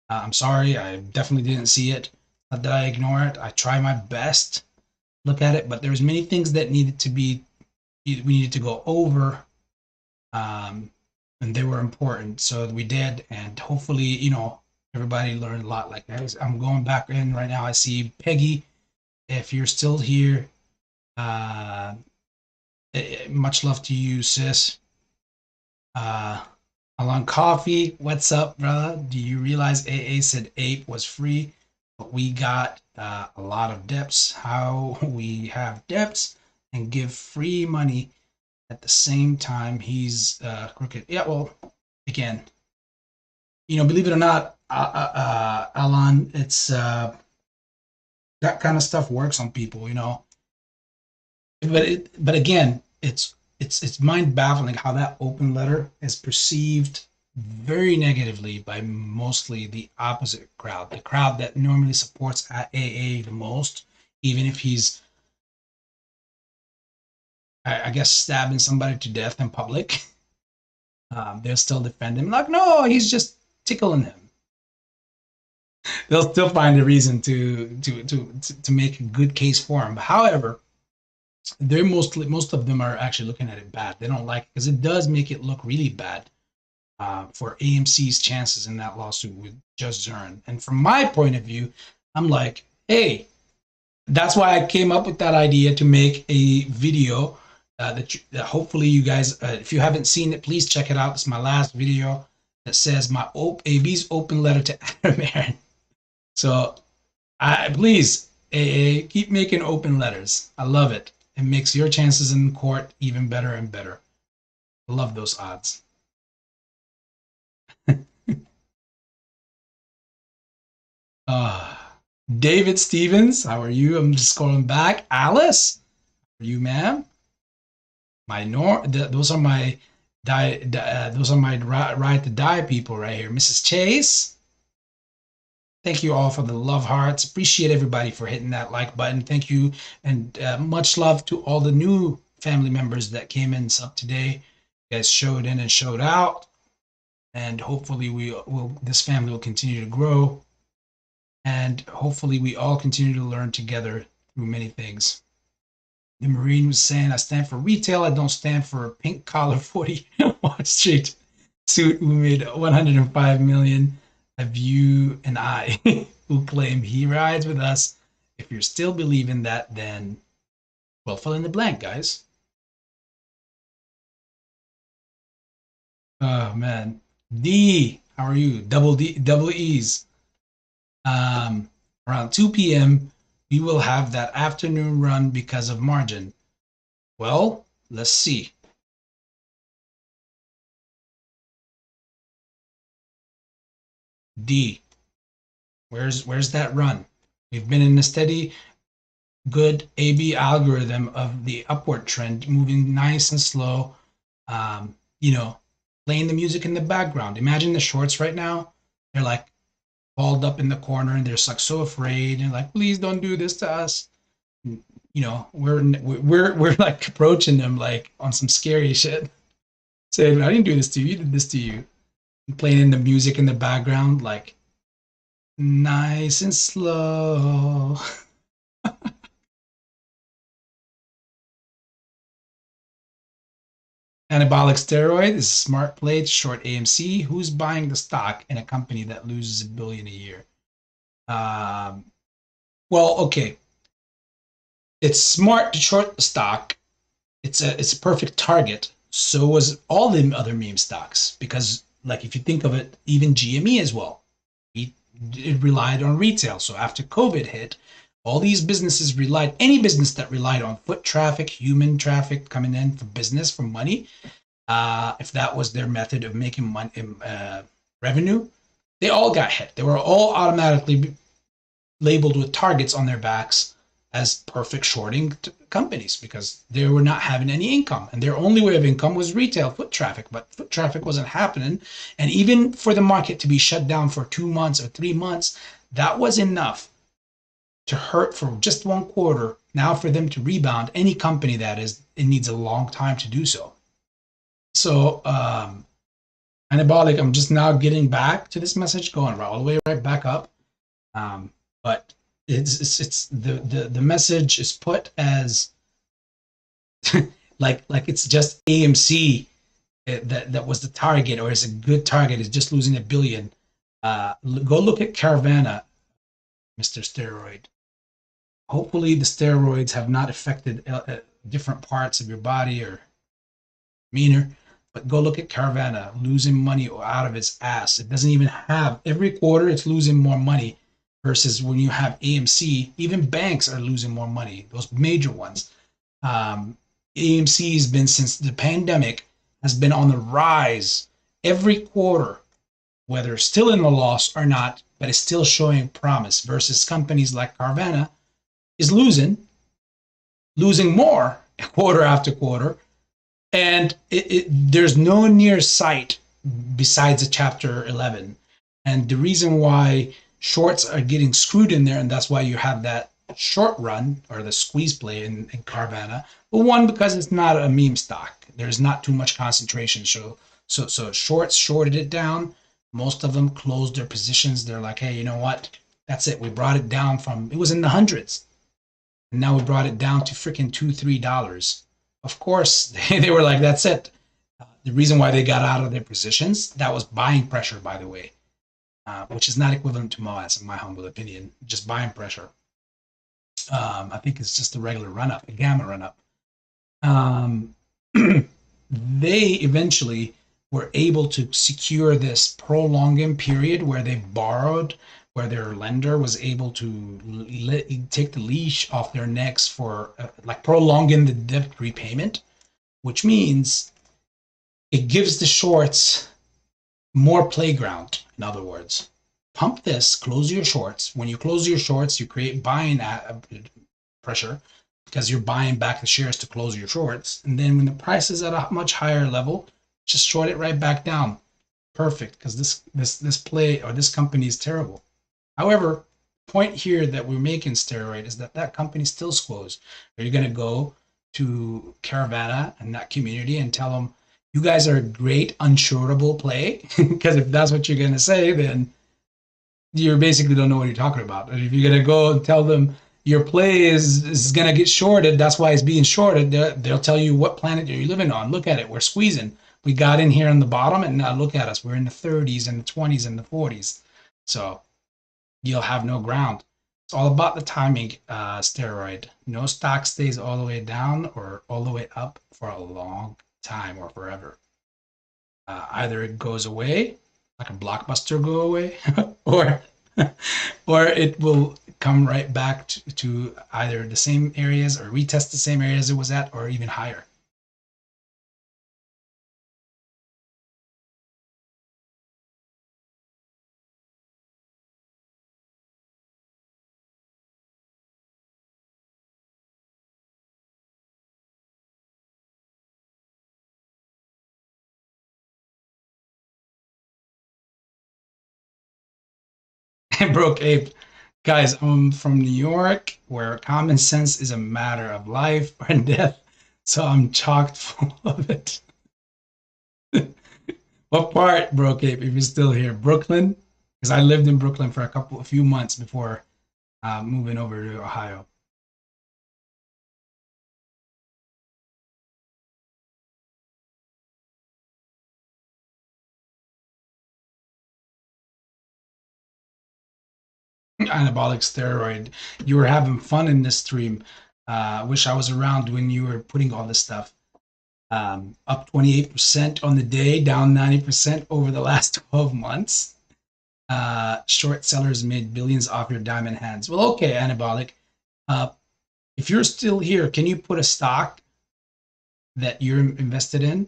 I'm sorry. I definitely didn't see it. Not that I ignore it. I try my best look at it, but there's many things that needed to be, we needed to go over, and they were important, so we did. And hopefully, you know, everybody learned a lot. Like I'm going back in right now. I see Peggy. If you're still here, uh, much love to you, sis. Along Coffee, what's up, brother? Do you realize AA said APE was free, but we got a lot of depths? How we have depths and give free money at the same time? He's crooked. Yeah, well, again, you know, believe it or not, Alan, it's that kind of stuff works on people, you know. But again, it's mind baffling how that open letter is perceived very negatively by mostly the opposite crowd, the crowd that normally supports AA the most, even if he's, I guess, stabbing somebody to death in public. They'll still defend him. Like, no, he's just tickling him. They'll still find a reason to make a good case for him. However, they're most of them are actually looking at it bad. They don't like it because it does make it look really bad for AMC's chances in that lawsuit with Judge Zern. And from my point of view, I'm like, hey, that's why I came up with that idea to make a video that hopefully you guys, if you haven't seen it, please check it out. It's my last video that says my AB's open letter to Adam Aaron. So please, AA, keep making open letters. I love it. It makes your chances in court even better and better. I love those odds. David Stevens, how are you? I'm just scrolling back. Alice, how are you, ma'am? Those are my those are my right to die people right here. Mrs. Chase, thank you all for the love hearts. Appreciate everybody for hitting that like button. Thank you, and much love to all the new family members that came in sub today. You guys showed in and showed out, and hopefully this family will continue to grow, and hopefully we all continue to learn together through many things. The Marine was saying, I stand for retail. I don't stand for a pink collar 40 Wall Street suit who made 105 million of you and I who claim he rides with us. If you're still believing that, then, well, fill in the blank, guys. Oh, man. D, how are you? Double E's. Around 2 p.m., we will have that afternoon run because of margin. Well, let's see. D. Where's that run? We've been in a steady, good AB algorithm of the upward trend, moving nice and slow. You know, playing the music in the background. Imagine the shorts right now. They're like balled up in the corner and they're like so afraid and like, please don't do this to us. You know, we're like approaching them like on some scary shit. Saying, I didn't do this to you. You did this to you. And playing the music in the background, like nice and slow. Anabolic steroid is a smart play to short AMC. Who's buying the stock in a company that loses $1 billion a year? Um, well, okay, it's smart to short the stock. It's a perfect target. So was all the other meme stocks because, like, if you think of it, even GME as well, it relied on retail. So after COVID hit, all these businesses relied, any business that relied on foot traffic, human traffic coming in for business, for money, if that was their method of making money, revenue, they all got hit. They were all automatically labeled with targets on their backs as perfect shorting companies because they were not having any income and their only way of income was retail foot traffic, but foot traffic wasn't happening. And even for the market to be shut down for 2 months or 3 months, that was enough to hurt for just 1 quarter. Now for them to rebound, any company that is, it needs a long time to do so. So anabolic, I'm just now getting back to this message, going all the way right back up. But it's the message is put as like it's just AMC that was the target, or is a good target, is just losing $1 billion. Go look at Carvana, Mr. Steroid. Hopefully the steroids have not affected different parts of your body or meaner. But go look at Carvana losing money out of its ass. It doesn't even have, every quarter it's losing more money versus when you have AMC. Even banks are losing more money, those major ones. AMC has been, since the pandemic, has been on the rise every quarter, whether still in a loss or not, but it's still showing promise versus companies like Carvana is losing more quarter after quarter. And there's no near sight besides a chapter 11. And the reason why shorts are getting screwed in there, and that's why you have that short run or the squeeze play in Carvana. Well, one, because it's not a meme stock. There's not too much concentration. So shorts shorted it down. Most of them closed their positions. They're like, hey, you know what? That's it. We brought it down from, it was in the hundreds. And now we brought it down to freaking $2, $3. Of course, they were like, that's it. The reason why they got out of their positions, that was buying pressure, by the way, which is not equivalent to MOASS, in my humble opinion, just buying pressure. I think it's just a regular run up, a gamma run up. They eventually were able to secure this prolonging period where they borrowed, where their lender was able to take the leash off their necks for like prolonging the debt repayment, which means it gives the shorts more playground. In other words, pump this, close your shorts. When you close your shorts, you create buying pressure because you're buying back the shares to close your shorts. And then when the price is at a much higher level, just short it right back down. Perfect, because this play or this company is terrible. However, point here that we're making steroid is that company still squoze. Are you going to go to Carvana and that community and tell them, you guys are a great unshortable play? Because if that's what you're going to say, then you basically don't know what you're talking about. And if you're going to go and tell them your play is going to get shorted, that's why it's being shorted, they'll tell you, what planet are you living on? Look at it. We're squeezing. We got in here on the bottom, and now look at us. We're in the 30s and the 20s and the 40s. So you'll have no ground. It's all about the timing, steroid. No stock stays all the way down or all the way up for a long time or forever. Either it goes away, like a blockbuster go away, or or it will come right back to either the same areas or retest the same areas it was at or even higher. Broke ape. Guys, I'm from New York, where common sense is a matter of life or death. So I'm chocked full of it. What part, Broke Ape, if you're still here? Brooklyn? Because I lived in Brooklyn for a few months before moving over to Ohio. Anabolic steroid. You were having fun in this stream. Wish I was around when you were putting all this stuff. Up 28% on the day, down 90% over the last 12 months. Short sellers made billions off your diamond hands. Well, okay, Anabolic. Uh, if you're still here, can you put a stock that you're invested in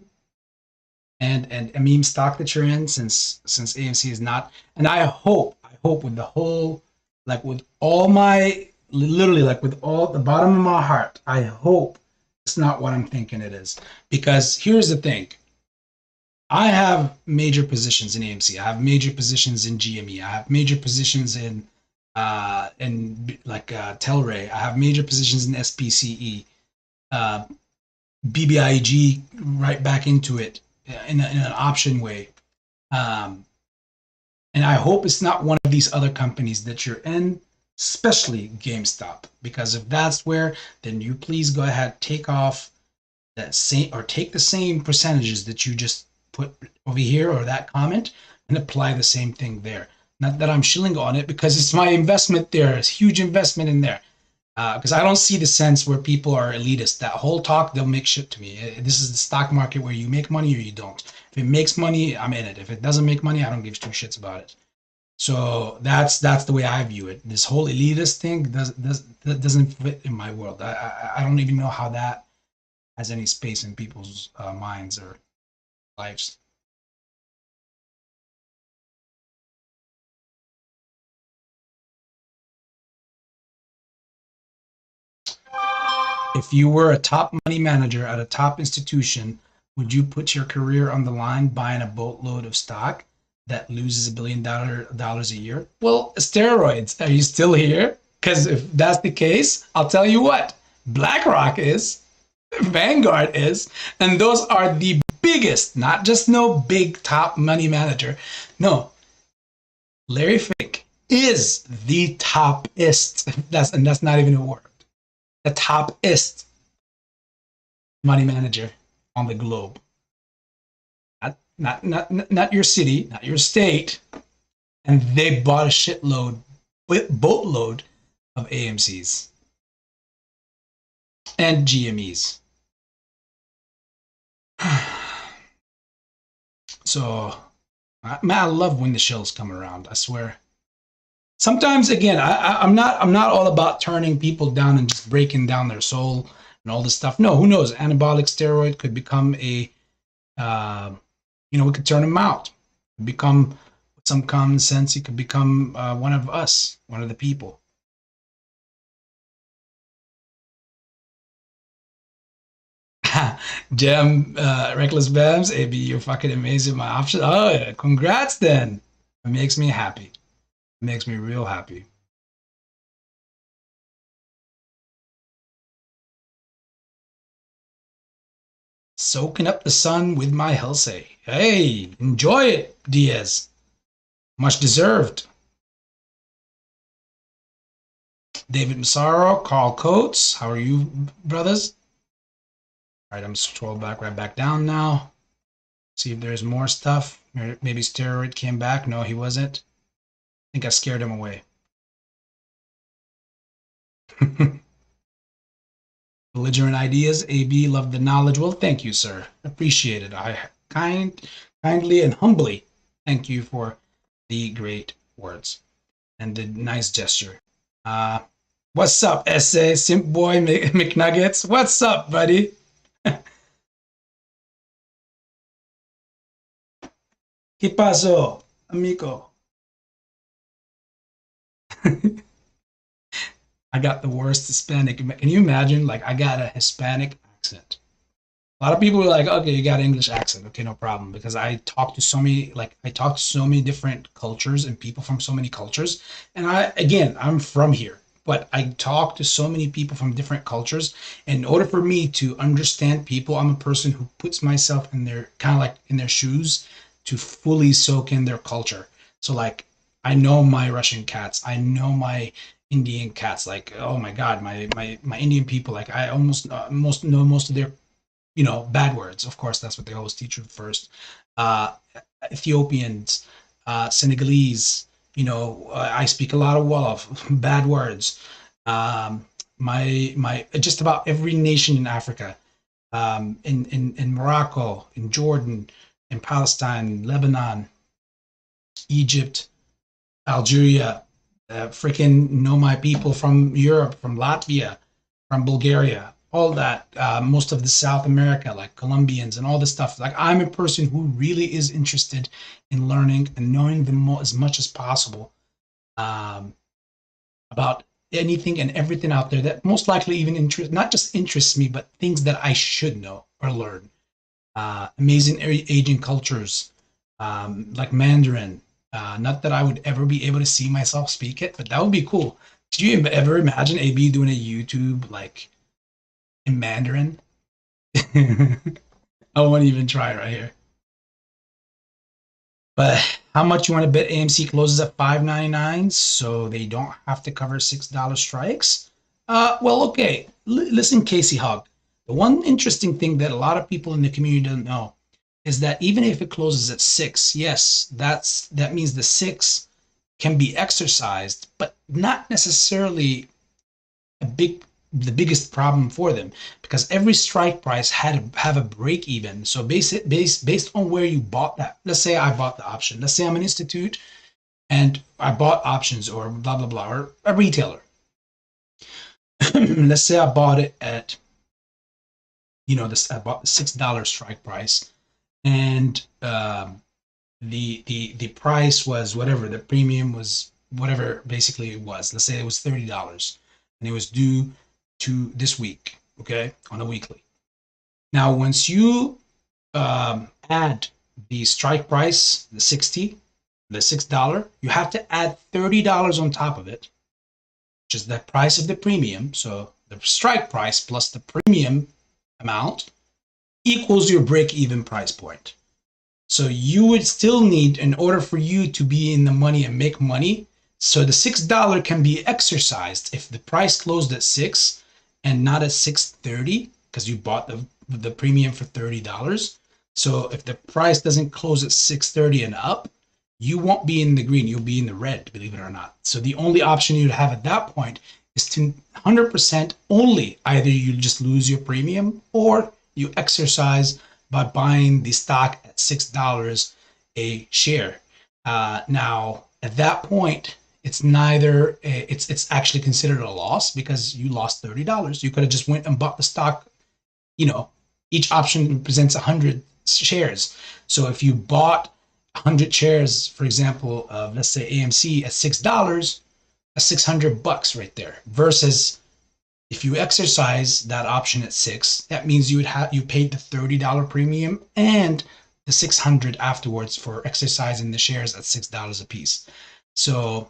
and a meme stock that you're in since AMC is not? And I hope with the whole, like with all my, literally like with all the bottom of my heart, I hope it's not what I'm thinking it is. Because here's the thing. I have major positions in AMC. I have major positions in GME. I have major positions in like Telray. I have major positions in SPCE. Uh, BBIG right back into it in an option way. Um, and I hope it's not one of these other companies that you're in, especially GameStop, because if that's where, then you please go ahead, take off that same or take the same percentages that you just put over here or that comment and apply the same thing there. Not that I'm shilling on it because it's my investment there. It's a huge investment in there. Because I don't see the sense where people are elitist. That whole talk, they'll make shit to me. This is the stock market where you make money or you don't. If it makes money, I'm in it. If it doesn't make money, I don't give two shits about it. So that's the way I view it. This whole elitist thing that doesn't fit in my world. I don't even know how that has any space in people's minds or lives. If you were a top money manager at a top institution, would you put your career on the line buying a boatload of stock that loses $1 billion a year? Well, steroids. Are you still here? Because if that's the case, I'll tell you what. BlackRock is, Vanguard is, and those are the biggest, not just no big top money manager. No, Larry Fink is the topest. That's not even a word. The topest money manager on the globe. Not your city, not your state. And they bought a shitload, boatload of AMCs and GMEs. So, man, I love when the shows come around. I swear. Sometimes, again, I'm not all about turning people down and just breaking down their soul and all this stuff. No, who knows? Anabolic steroid could become a uh, we could turn him out. Become with some common sense. He could become one of us, one of the people. Jam, Reckless Bams, AB, you're fucking amazing. My option. Oh, yeah. Congrats then. It makes me happy. It makes me real happy. Soaking up the sun with my Helsay. Hey, enjoy it, Diaz. Much deserved. David Massaro, Carl Coates. How are you, brothers? All right, I'm scroll back right back down now. See if there's more stuff. Maybe Steroid came back. No, he wasn't. I think I scared him away. Belligerent ideas. AB, love the knowledge. Well, thank you, sir. Appreciate it. I kindly and humbly thank you for the great words and the nice gesture. Uh, what's up, SA Simp Boy McNuggets? What's up, buddy? ¿Qué pasó, amigo? I got the worst Hispanic. Can you imagine? Like, I got a Hispanic accent. A lot of people are like, okay, you got an English accent. Okay, no problem. Because I talk to so many different cultures and people from so many cultures. And I'm from here, but I talk to so many people from different cultures. In order for me to understand people, I'm a person who puts myself in their kind of like in their shoes to fully soak in their culture. So like, I know my Russian cats. I know my Indian cats. Like, oh my God, my Indian people. Like, I almost most know most of their bad words. Of course, that's what they always teach you first. Uh, Ethiopians, Senegalese. I speak a lot of Wolof, bad words. Um, my just about every nation in Africa, in Morocco, in Jordan, in Palestine, Lebanon, Egypt, Algeria, freaking know my people from Europe, from Latvia, from Bulgaria, all that, most of the South America, like Colombians and all this stuff. Like I'm a person who really is interested in learning and knowing as much as possible um, about anything and everything out there that most likely even not just interests me, but things that I should know or learn. Amazing Asian cultures, like Mandarin. Not that I would ever be able to see myself speak it, but that would be cool. Did you ever imagine AB doing a YouTube like in Mandarin? I won't even try right here. But how much you want to bet AMC closes at 5.99 so they don't have to cover $6 strikes? Well, okay. Listen, Casey Hogg. The one interesting thing that a lot of people in the community don't know is that even if it closes at 6, yes, that means the 6 can be exercised, but not necessarily a big the biggest problem for them because every strike price had to have a break even. So based on where you bought that. Let's say I bought the option. Let's say I'm an institute and I bought options or blah blah blah or a retailer. Let's say I bought it at I bought the $6 strike price and the price was whatever the premium was whatever basically it was. Let's say it was $30 and it was due to this week, okay, on a weekly. Now, once you add the strike price, the $6, you have to add $30 on top of it, which is the price of the premium. So the strike price plus the premium amount equals your break-even price point. So you would still need, in order for you to be in the money and make money, so the $6 can be exercised if the price closed at 6 and not at 6.30 because you bought the premium for $30. So if the price doesn't close at 6.30 and up, you won't be in the green. You'll be in the red, believe it or not. So the only option you'd have at that point is to 100% only either you just lose your premium or you exercise by buying the stock at $6 a share. Now, at that point, it's neither it's actually considered a loss because you lost $30. You could have just went and bought the stock. Each option represents 100 shares. So if you bought 100 shares, for example, of let's say AMC at $6, that's $600 right there. Versus if you exercise that option at 6, that means you paid the $30 premium and the 600 afterwards for exercising the shares at $6 a piece. So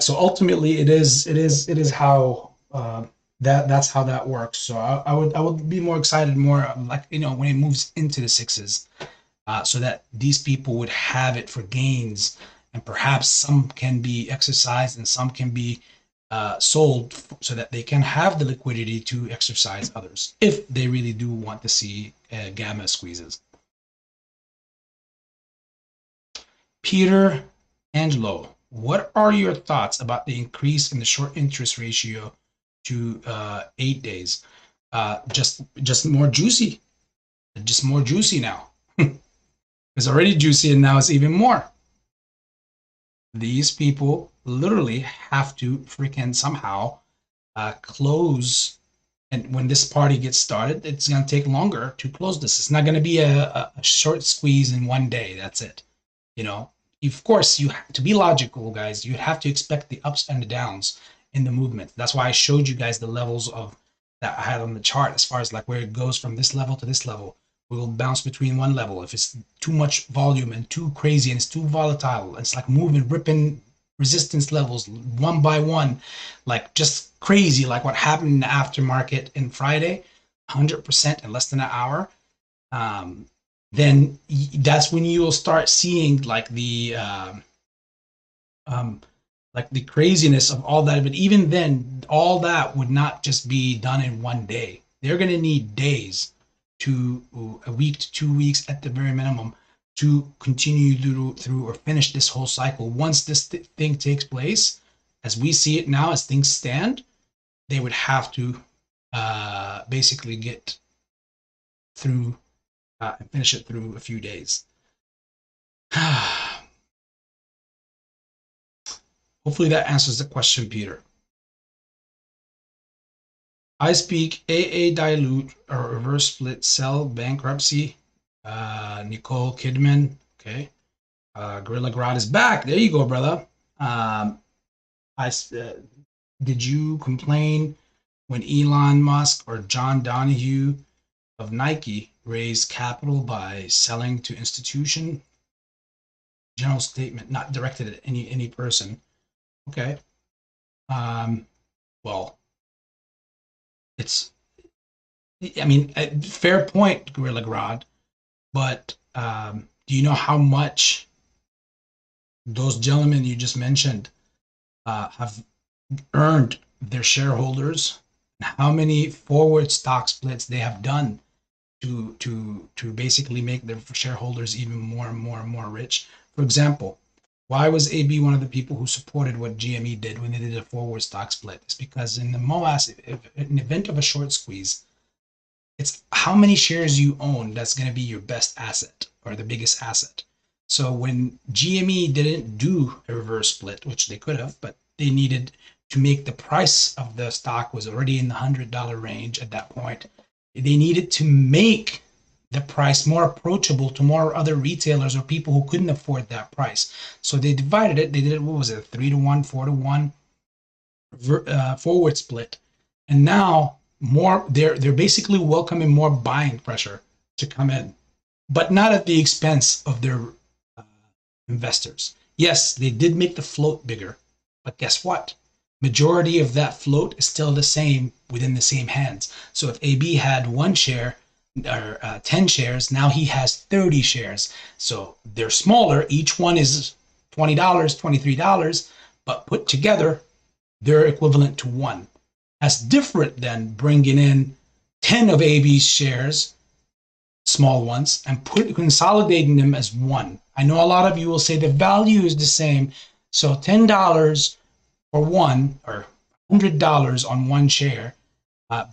so ultimately it is how that's how that works. So I would be more excited when it moves into the 6s, so that these people would have it for gains, and perhaps some can be exercised and some can be sold so that they can have the liquidity to exercise others if they really do want to see gamma squeezes. Peter Angelo, what are your thoughts about the increase in the short interest ratio to 8 days? Just more juicy. Just more juicy now. It's already juicy and now it's even more. These people literally have to freaking somehow close. And when this party gets started, it's going to take longer to close this. It's not going to be a short squeeze in one day. That's it. Of course, you have to be logical, guys. You have to expect the ups and the downs. in the movement. That's why I showed you guys the levels of that I had on the chart, as far as like where it goes from this level to this level. We will bounce between one level. If it's too much volume and too crazy and it's too volatile, it's like moving, ripping resistance levels one by one, like just crazy, like what happened in the aftermarket in Friday, 100% in less than an hour. Then that's when you will start seeing like the craziness of all that. But even then, all that would not just be done in one day. They're going to need days to a week to 2 weeks at the very minimum to continue through or finish this whole cycle. Once this thing takes place, as we see it now, as things stand, they would have to basically get through and finish it through a few days. Hopefully that answers the question, Peter. I speak AA dilute or reverse split cell bankruptcy. Nicole Kidman. Okay. Gorilla Grodd is back. There you go, brother. Did you complain when Elon Musk or John Donahue of Nike raised capital by selling to institution? General statement, not directed at any person. Okay. Well, it's, I mean, fair point, Gorilla Grodd, but do you know how much those gentlemen you just mentioned have earned their shareholders, and how many forward stock splits they have done to basically make their shareholders even more and more and more rich? For example, why was AB one of the people who supported what GME did when they did a forward stock split? It's because in the MOASS, in the event of a short squeeze, it's how many shares you own that's going to be your best asset or the biggest asset. So when GME didn't do a reverse split, which they could have, but they needed to make the price of the stock was already in the $100 range at that point. They needed to make the price more approachable to more other retailers or people who couldn't afford that price. So they divided it. They did, what was it, 3-to-1, 4-to-1 forward split. And now more they're basically welcoming more buying pressure to come in, but not at the expense of their investors. Yes, they did make the float bigger, but guess what? Majority of that float is still the same within the same hands. So if AB had 1 share or 10 shares, now he has 30 shares. So they're smaller. Each one is $20, $23, but put together, they're equivalent to 1. That's different than bringing in 10 of AB's shares, small ones, and consolidating them as 1. I know a lot of you will say the value is the same. So $10 for 1 or $100 on 1 share,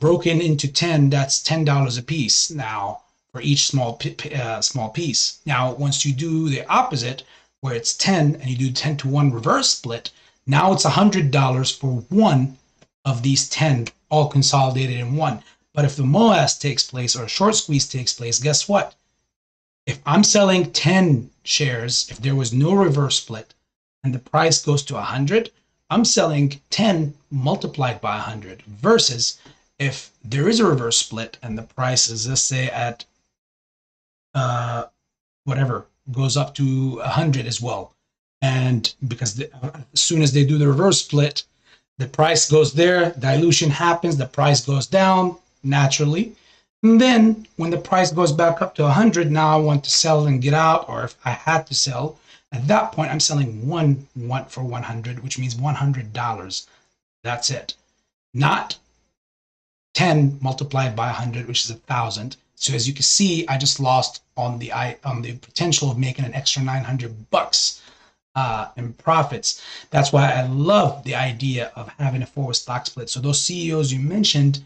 broken into 10, that's $10 a piece now for each small piece. Now, once you do the opposite, where it's 10 and you do 10-to-1 reverse split, now it's $100 for 1 of these 10 all consolidated in 1. But if the MOASS takes place or a short squeeze takes place, guess what? If I'm selling 10 shares, if there was no reverse split and the price goes to 100, I'm selling 10 multiplied by 100 versus if there is a reverse split and the price is, let's say, at whatever, goes up to 100 as well. And because as soon as they do the reverse split, the price goes there, dilution happens, the price goes down naturally. And then when the price goes back up to 100, now I want to sell and get out, or if I had to sell, at that point, I'm selling one for 100, which means $100. That's it. Not 10 multiplied by 100, which is 1,000. So as you can see, I just lost on the potential of making an extra $900 in profits. That's why I love the idea of having a forward stock split. So those CEOs you mentioned,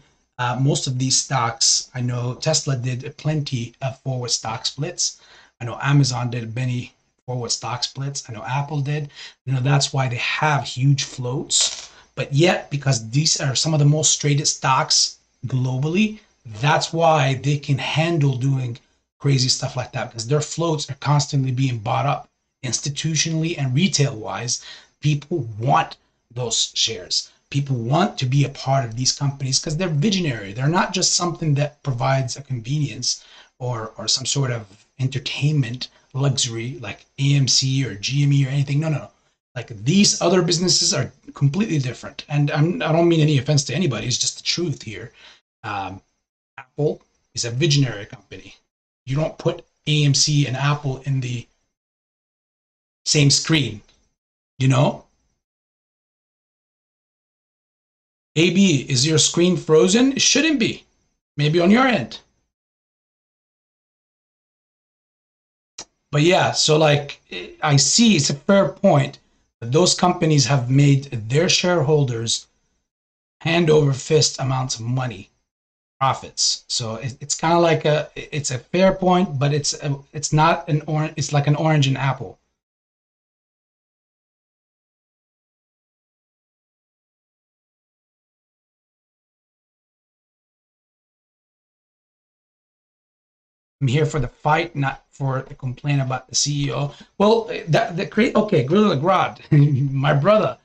most of these stocks, I know Tesla did plenty of forward stock splits. I know Amazon did many forward stock splits. I know Apple did. That's why they have huge floats. But yet, because these are some of the most traded stocks globally, that's why they can handle doing crazy stuff like that, because their floats are constantly being bought up institutionally and retail wise. People want those shares. People want to be a part of these companies because they're visionary. They're not just something that provides a convenience or some sort of entertainment luxury like AMC or GME or anything. No, no, no. Like these other businesses are completely different. And I don't mean any offense to anybody. It's just the truth here. Apple is a visionary company. You don't put AMC and Apple in the same screen, you know? AB, is your screen frozen? It shouldn't be. Maybe on your end. But yeah, so like I see it's a fair point that those companies have made their shareholders hand over fist amounts of money, profits. So it's kind of like it's a fair point, but it's not an orange. It's like an orange and apple. I'm here for the fight, not for the complaint about the CEO. Well, that great. Okay, Gorilla Grodd, my brother.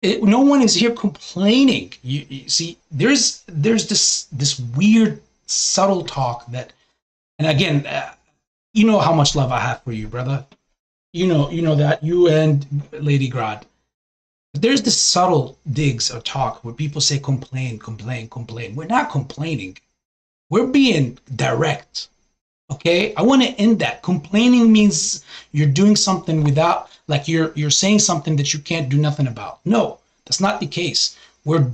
No one is here complaining. You see, there's this weird subtle talk that, and again, you know how much love I have for you, brother. You know that you and Lady Grodd. But there's this subtle digs or talk where people say complain, complain, complain. We're not complaining. We're being direct. Okay, I want to end that. Complaining means you're doing something without, like you're saying something that you can't do nothing about. No, that's not the case. We're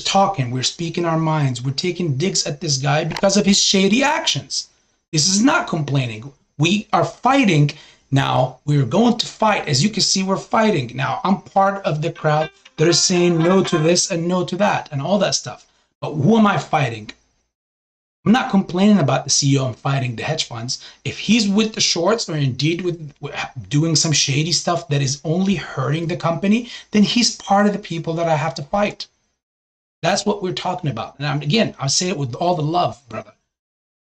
talking, we're speaking our minds, we're taking digs at this guy because of his shady actions. This is not complaining. We are fighting now. We're going to fight. As you can see, we're fighting now. I'm part of the crowd that is saying no to this and no to that and all that stuff. But who am I fighting? I'm not complaining about the CEO. I'm fighting the hedge funds. If he's with the shorts or indeed with doing some shady stuff that is only hurting the company, then he's part of the people that I have to fight. That's what we're talking about. And again, I'll say it with all the love, brother.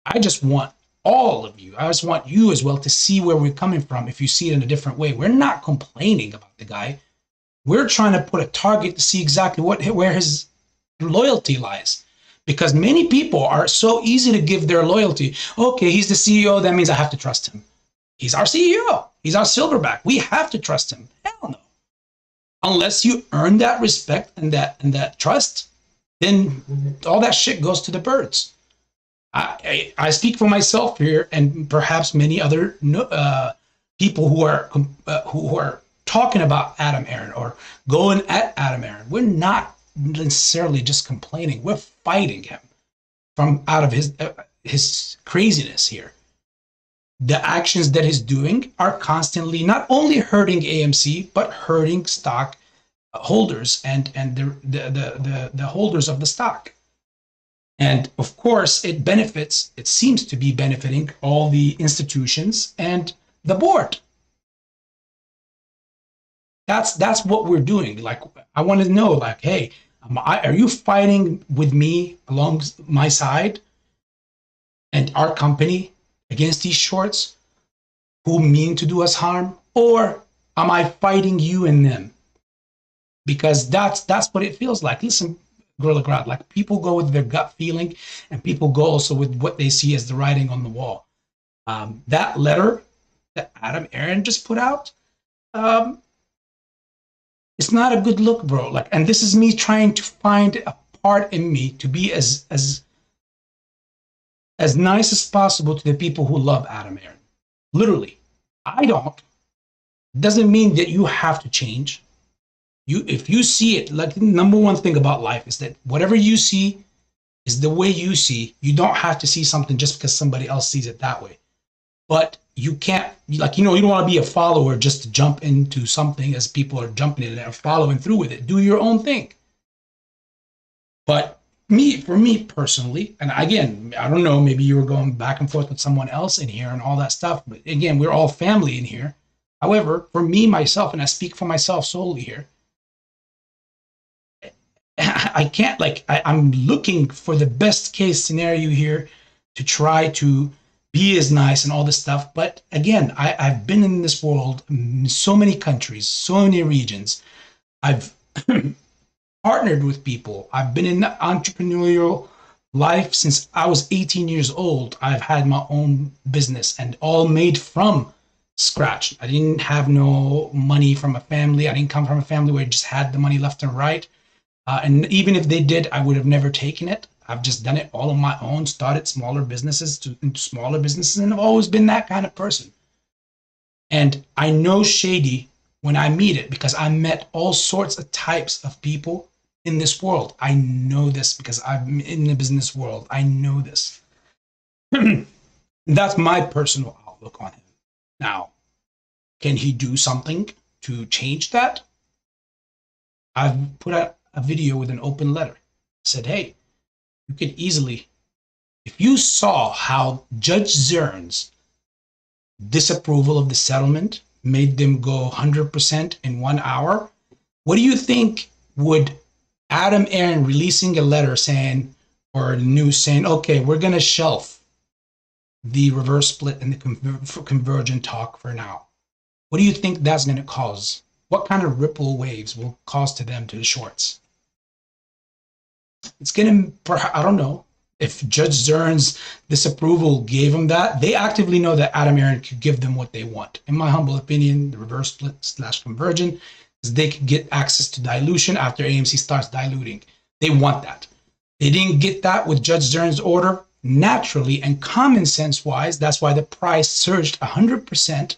I just want all of you. I just want you as well to see where we're coming from if you see it in a different way. We're not complaining about the guy. We're trying to put a target to see exactly where his loyalty lies. Because many people are so easy to give their loyalty. Okay, he's the CEO. That means I have to trust him. He's our CEO. He's our silverback. We have to trust him. Hell no. Unless you earn that respect and that trust, then all that shit goes to the birds. I speak for myself here, and perhaps many other people who are talking about Adam Aron or going at Adam Aron. We're not necessarily just complaining. We're fighting him from out of his craziness here. The actions that he's doing are constantly not only hurting AMC but hurting stock holders and the holders of the stock. And of course, it seems to be benefiting all the institutions and the board. That's what we're doing. Like, I want to know, like, hey, are you fighting with me along my side and our company against these shorts who mean to do us harm? Or am I fighting you and them? Because that's what it feels like. Listen, Gorilla Grodd, like people go with their gut feeling and people go also with what they see as the writing on the wall. That letter that Adam Aron just put out, it's not a good look, bro. Like, and this is me trying to find a part in me to be as nice as possible to the people who love Adam Aron. Literally, I don't. It doesn't mean that you have to change. If you see it, like the number one thing about life is that whatever you see is the way you see. You don't have to see something just because somebody else sees it that way. But you can't, like, you don't want to be a follower just to jump into something as people are jumping in and following through with it. Do your own thing. But for me personally, and again, I don't know, maybe you were going back and forth with someone else in here and all that stuff. But again, we're all family in here. However, for me, myself, and I speak for myself solely here, I can't, like, I'm looking for the best case scenario here to try to be as nice and all this stuff. But again, I've been in this world, in so many countries, so many regions. I've partnered with people. I've been in the entrepreneurial life since I was 18 years old. I've had my own business and all made from scratch. I didn't have no money from a family. I didn't come from a family where I just had the money left and right. And even if they did, I would have never taken it. I've just done it all on my own, started smaller businesses into smaller businesses, and I've always been that kind of person. And I know shady when I meet it because I met all sorts of types of people in this world. I know this because I'm in the business world. I know this. That's my personal outlook on him. Now, can he do something to change that? I've put out a video with an open letter. I said, hey, you could easily, if you saw how Judge Zern's disapproval of the settlement made them go 100% in 1 hour, what do you think would Adam Aaron releasing a letter saying, or news saying, okay, we're going to shelf the reverse split and the convergent talk for now? What do you think that's going to cause? What kind of ripple waves will cause to them, to the shorts? It's going to, I don't know, if Judge Zern's disapproval gave them that, they actively know that Adam Aaron could give them what they want. In my humble opinion, the reverse split / convergent is they could get access to dilution after AMC starts diluting. They want that. They didn't get that with Judge Zern's order. Naturally and common sense wise, that's why the price surged 100%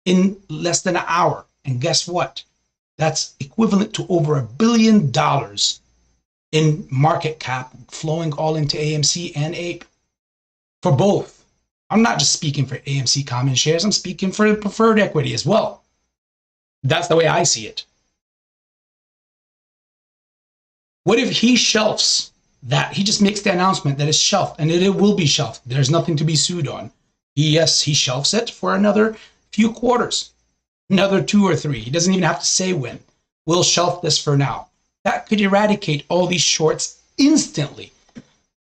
in less than an hour. And guess what? That's equivalent to over $1 billion in market cap flowing all into AMC and APE for both. I'm not just speaking for AMC common shares, I'm speaking for the preferred equity as well. That's the way I see it. What if he shelves that? He just makes the announcement that it's shelved, and it will be shelved. There's nothing to be sued on. Yes, he shelves it for another few quarters, another 2 or 3. He doesn't even have to say when. We'll shelf this for now. That could eradicate all these shorts instantly.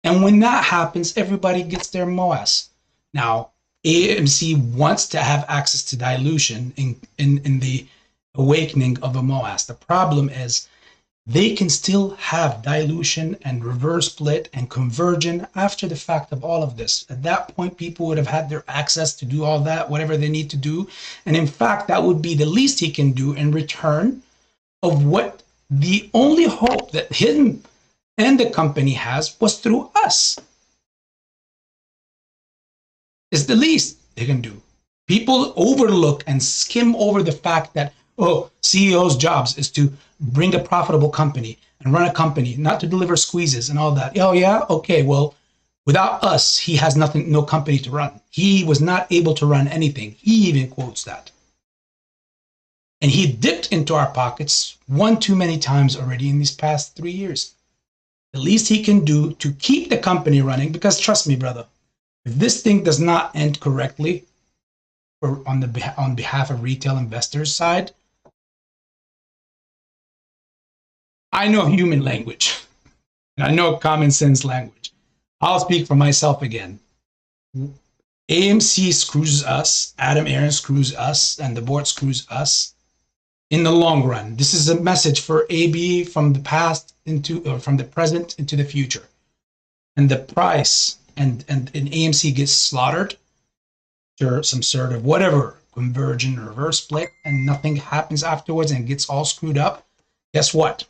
And when that happens, everybody gets their MOASS. Now, AMC wants to have access to dilution in the awakening of a MOASS. The problem is they can still have dilution and reverse split and conversion after the fact of all of this. At that point, people would have had their access to do all that, whatever they need to do. And in fact, that would be the least he can do in return of what the only hope that him and the company has was through us. It's the least they can do. People overlook and skim over the fact that, oh, CEO's jobs is to bring a profitable company and run a company, not to deliver squeezes and all that. Oh yeah, okay, well, without us, he has nothing, no company to run. He was not able to run anything. He even quotes that. And he dipped into our pockets one too many times already in these past 3 years. The least he can do to keep the company running, because trust me, brother, if this thing does not end correctly or on behalf of retail investors' side, I know human language and I know common sense language. I'll speak for myself again. AMC screws us, Adam Aaron screws us, and the board screws us in the long run. This is a message for AB from the past from the present into the future. And the price and AMC gets slaughtered to some sort of whatever convergent or reverse split, and nothing happens afterwards and gets all screwed up. Guess what?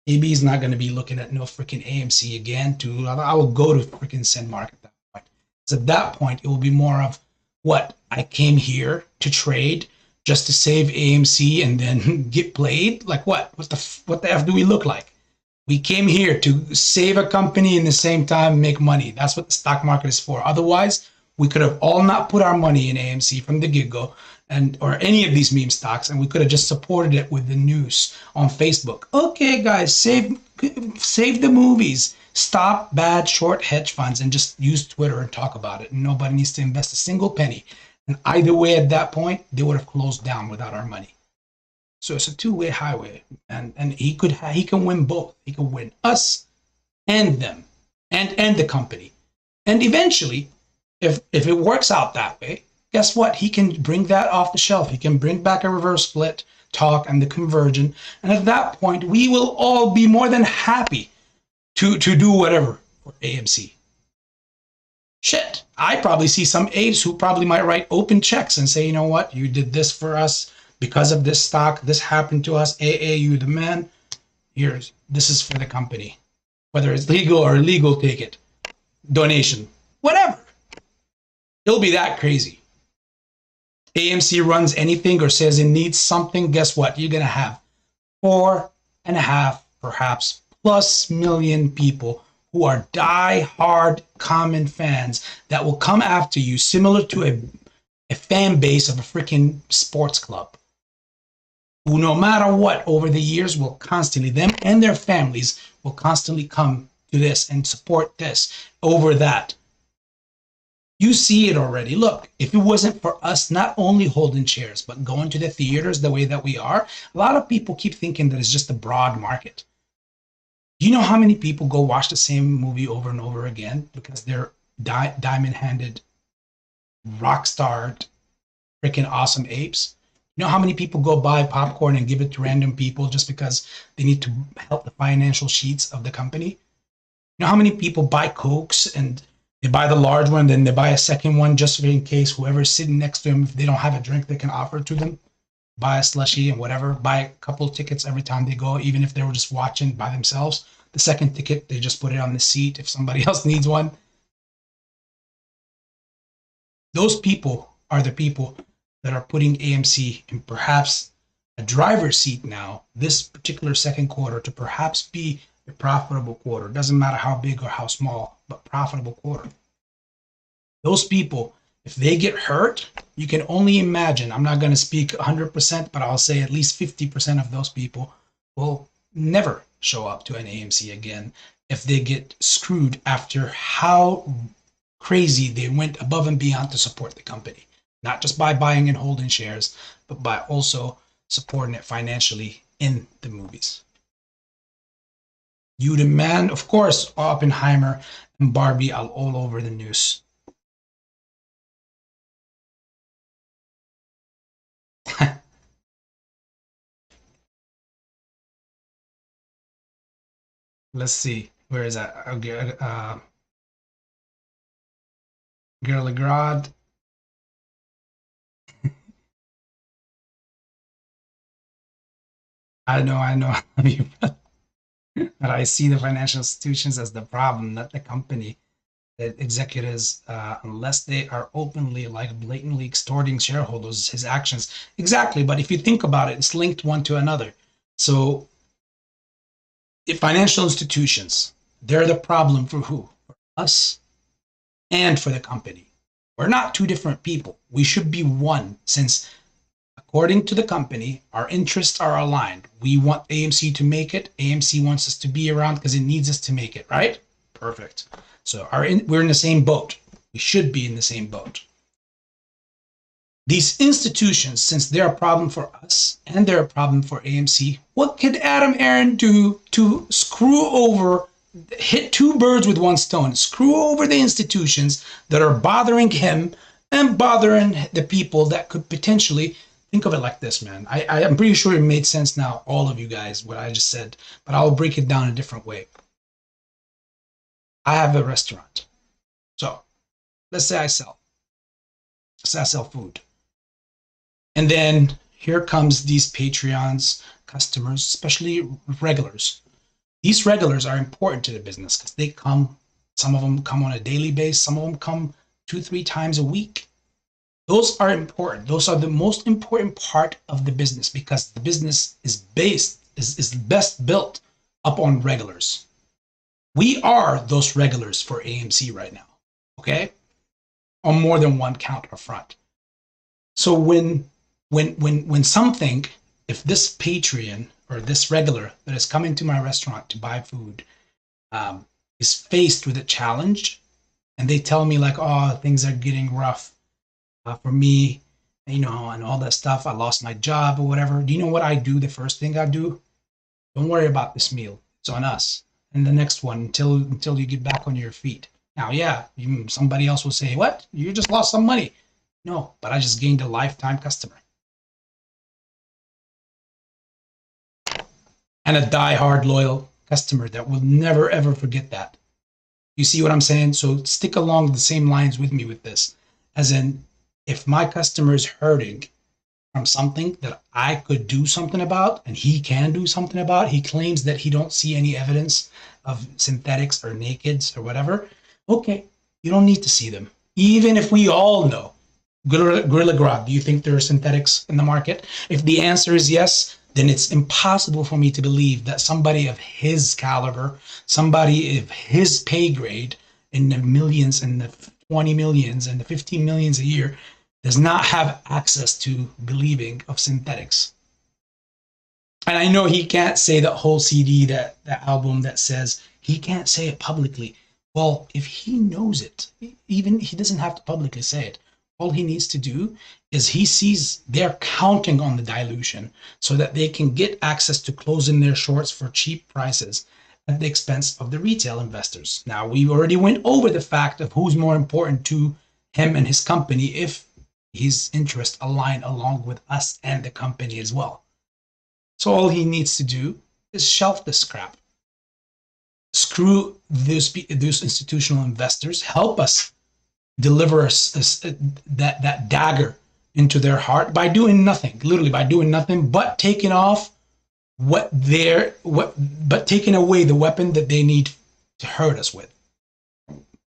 AB is not going to be looking at no freaking AMC again. I will go to freaking Senmark at that point. So at that point, it will be more of what I came here to trade just to save AMC and then get played. Like what? What the F do we look like? We came here to save a company and at the same time make money. That's what the stock market is for. Otherwise, we could have all not put our money in AMC from the get-go, or any of these meme stocks, and we could have just supported it with the news on Facebook. Okay, guys, save the movies. Stop bad short hedge funds and just use Twitter and talk about it. And nobody needs to invest a single penny. And either way, at that point, they would have closed down without our money. So it's a two-way highway, and he can win both. He can win us and them, and the company. And eventually, if it works out that way, guess what? He can bring that off the shelf. He can bring back a reverse split talk and the conversion. And at that point, we will all be more than happy to do whatever for AMC. Shit, I probably see some apes who probably might write open checks and say, you know what, you did this for us because of this stock. This happened to us. AA, you the man. Here's, this is for the company. Whether it's legal or illegal, take it. Donation, whatever. It'll be that crazy. AMC runs anything or says it needs something, guess what? You're going to have 4.5, perhaps, plus million people who are die-hard common fans that will come after you, similar to a fan base of a freaking sports club, who no matter what, over the years will constantly, them and their families will constantly come to this and support this over that. You see it already. Look, if it wasn't for us not only holding shares, but going to the theaters the way that we are, a lot of people keep thinking that it's just a broad market. Do you know how many people go watch the same movie over and over again because they're diamond-handed, rock-starred, freaking awesome apes? You know how many people go buy popcorn and give it to random people just because they need to help the financial sheets of the company? You know how many people buy Cokes and they buy the large one, then they buy a second one just in case whoever's sitting next to them, if they don't have a drink they can offer to them, buy a slushie and whatever, buy a couple of tickets every time they go, even if they were just watching by themselves. The second ticket, they just put it on the seat if somebody else needs one. Those people are the people that are putting AMC in perhaps a driver's seat now, this particular second quarter, to perhaps be a profitable quarter. It doesn't matter how big or how small, but profitable quarter. Those people, if they get hurt, you can only imagine, I'm not going to speak 100%, but I'll say at least 50% of those people will never show up to an AMC again if they get screwed after how crazy they went above and beyond to support the company. Not just by buying and holding shares, but by also supporting it financially in the movies. You demand, of course, Oppenheimer and Barbie are all over the news. Let's see. Where is that? Girl Legrand. I know. But I see the financial institutions as the problem, not the company. The executives, unless they are openly, like blatantly extorting shareholders, his actions. Exactly, but if you think about it, it's linked one to another. So, if financial institutions, they're the problem for who? For us and for the company. We're not two different people. We should be one, since according to the company, our interests are aligned. We want AMC to make it. AMC wants us to be around because it needs us to make it, right? Perfect. So we're in the same boat. We should be in the same boat. These institutions, since they're a problem for us and they're a problem for AMC, what could Adam Aaron do to screw over, hit two birds with one stone, screw over the institutions that are bothering him and bothering the people that could potentially, think of it like this, man. I'm pretty sure it made sense now, all of you guys, what I just said, but I'll break it down a different way. I have a restaurant. So let's say I sell food. And then here comes these Patreons, customers, especially regulars. These regulars are important to the business because they come, some of them come on a daily basis, some of them come 2-3 times a week. Those are important. Those are the most important part of the business because the business is best built up on regulars. We are those regulars for AMC right now, okay? On more than one count or front. So when some think, if this Patreon or this regular that is coming to my restaurant to buy food is faced with a challenge, and they tell me like, oh, things are getting rough for me, you know, and all that stuff, I lost my job or whatever. Do you know what I do? The first thing I do? Don't worry about this meal. It's on us. And the next one until you get back on your feet. Now, yeah, somebody else will say, what? You just lost some money. No, but I just gained a lifetime customer. and a die-hard loyal customer that will never ever forget that. You see what I'm saying? So stick along the same lines with me with this. As in, if my customer is hurting from something that I could do something about and he can do something about, he claims that he don't see any evidence of synthetics or nakeds or whatever. Okay, you don't need to see them. Even if we all know, Gorilla Grodd, do you think there are synthetics in the market? If the answer is yes, then it's impossible for me to believe that somebody of his caliber, somebody of his pay grade in the millions and the 20 millions and the 15 millions a year does not have access to believing of synthetics. And I know he can't say that whole CD, that album that says, he can't say it publicly. Well, if he knows it, even he doesn't have to publicly say it. All he needs to do is he sees they're counting on the dilution so that they can get access to closing their shorts for cheap prices at the expense of the retail investors. Now, we already went over the fact of who's more important to him and his company if his interests align along with us and the company as well. So all he needs to do is shelf this crap. Screw those institutional investors. Help us deliver us that dagger into their heart by doing nothing, literally by doing nothing but taking off but taking away the weapon that they need to hurt us with.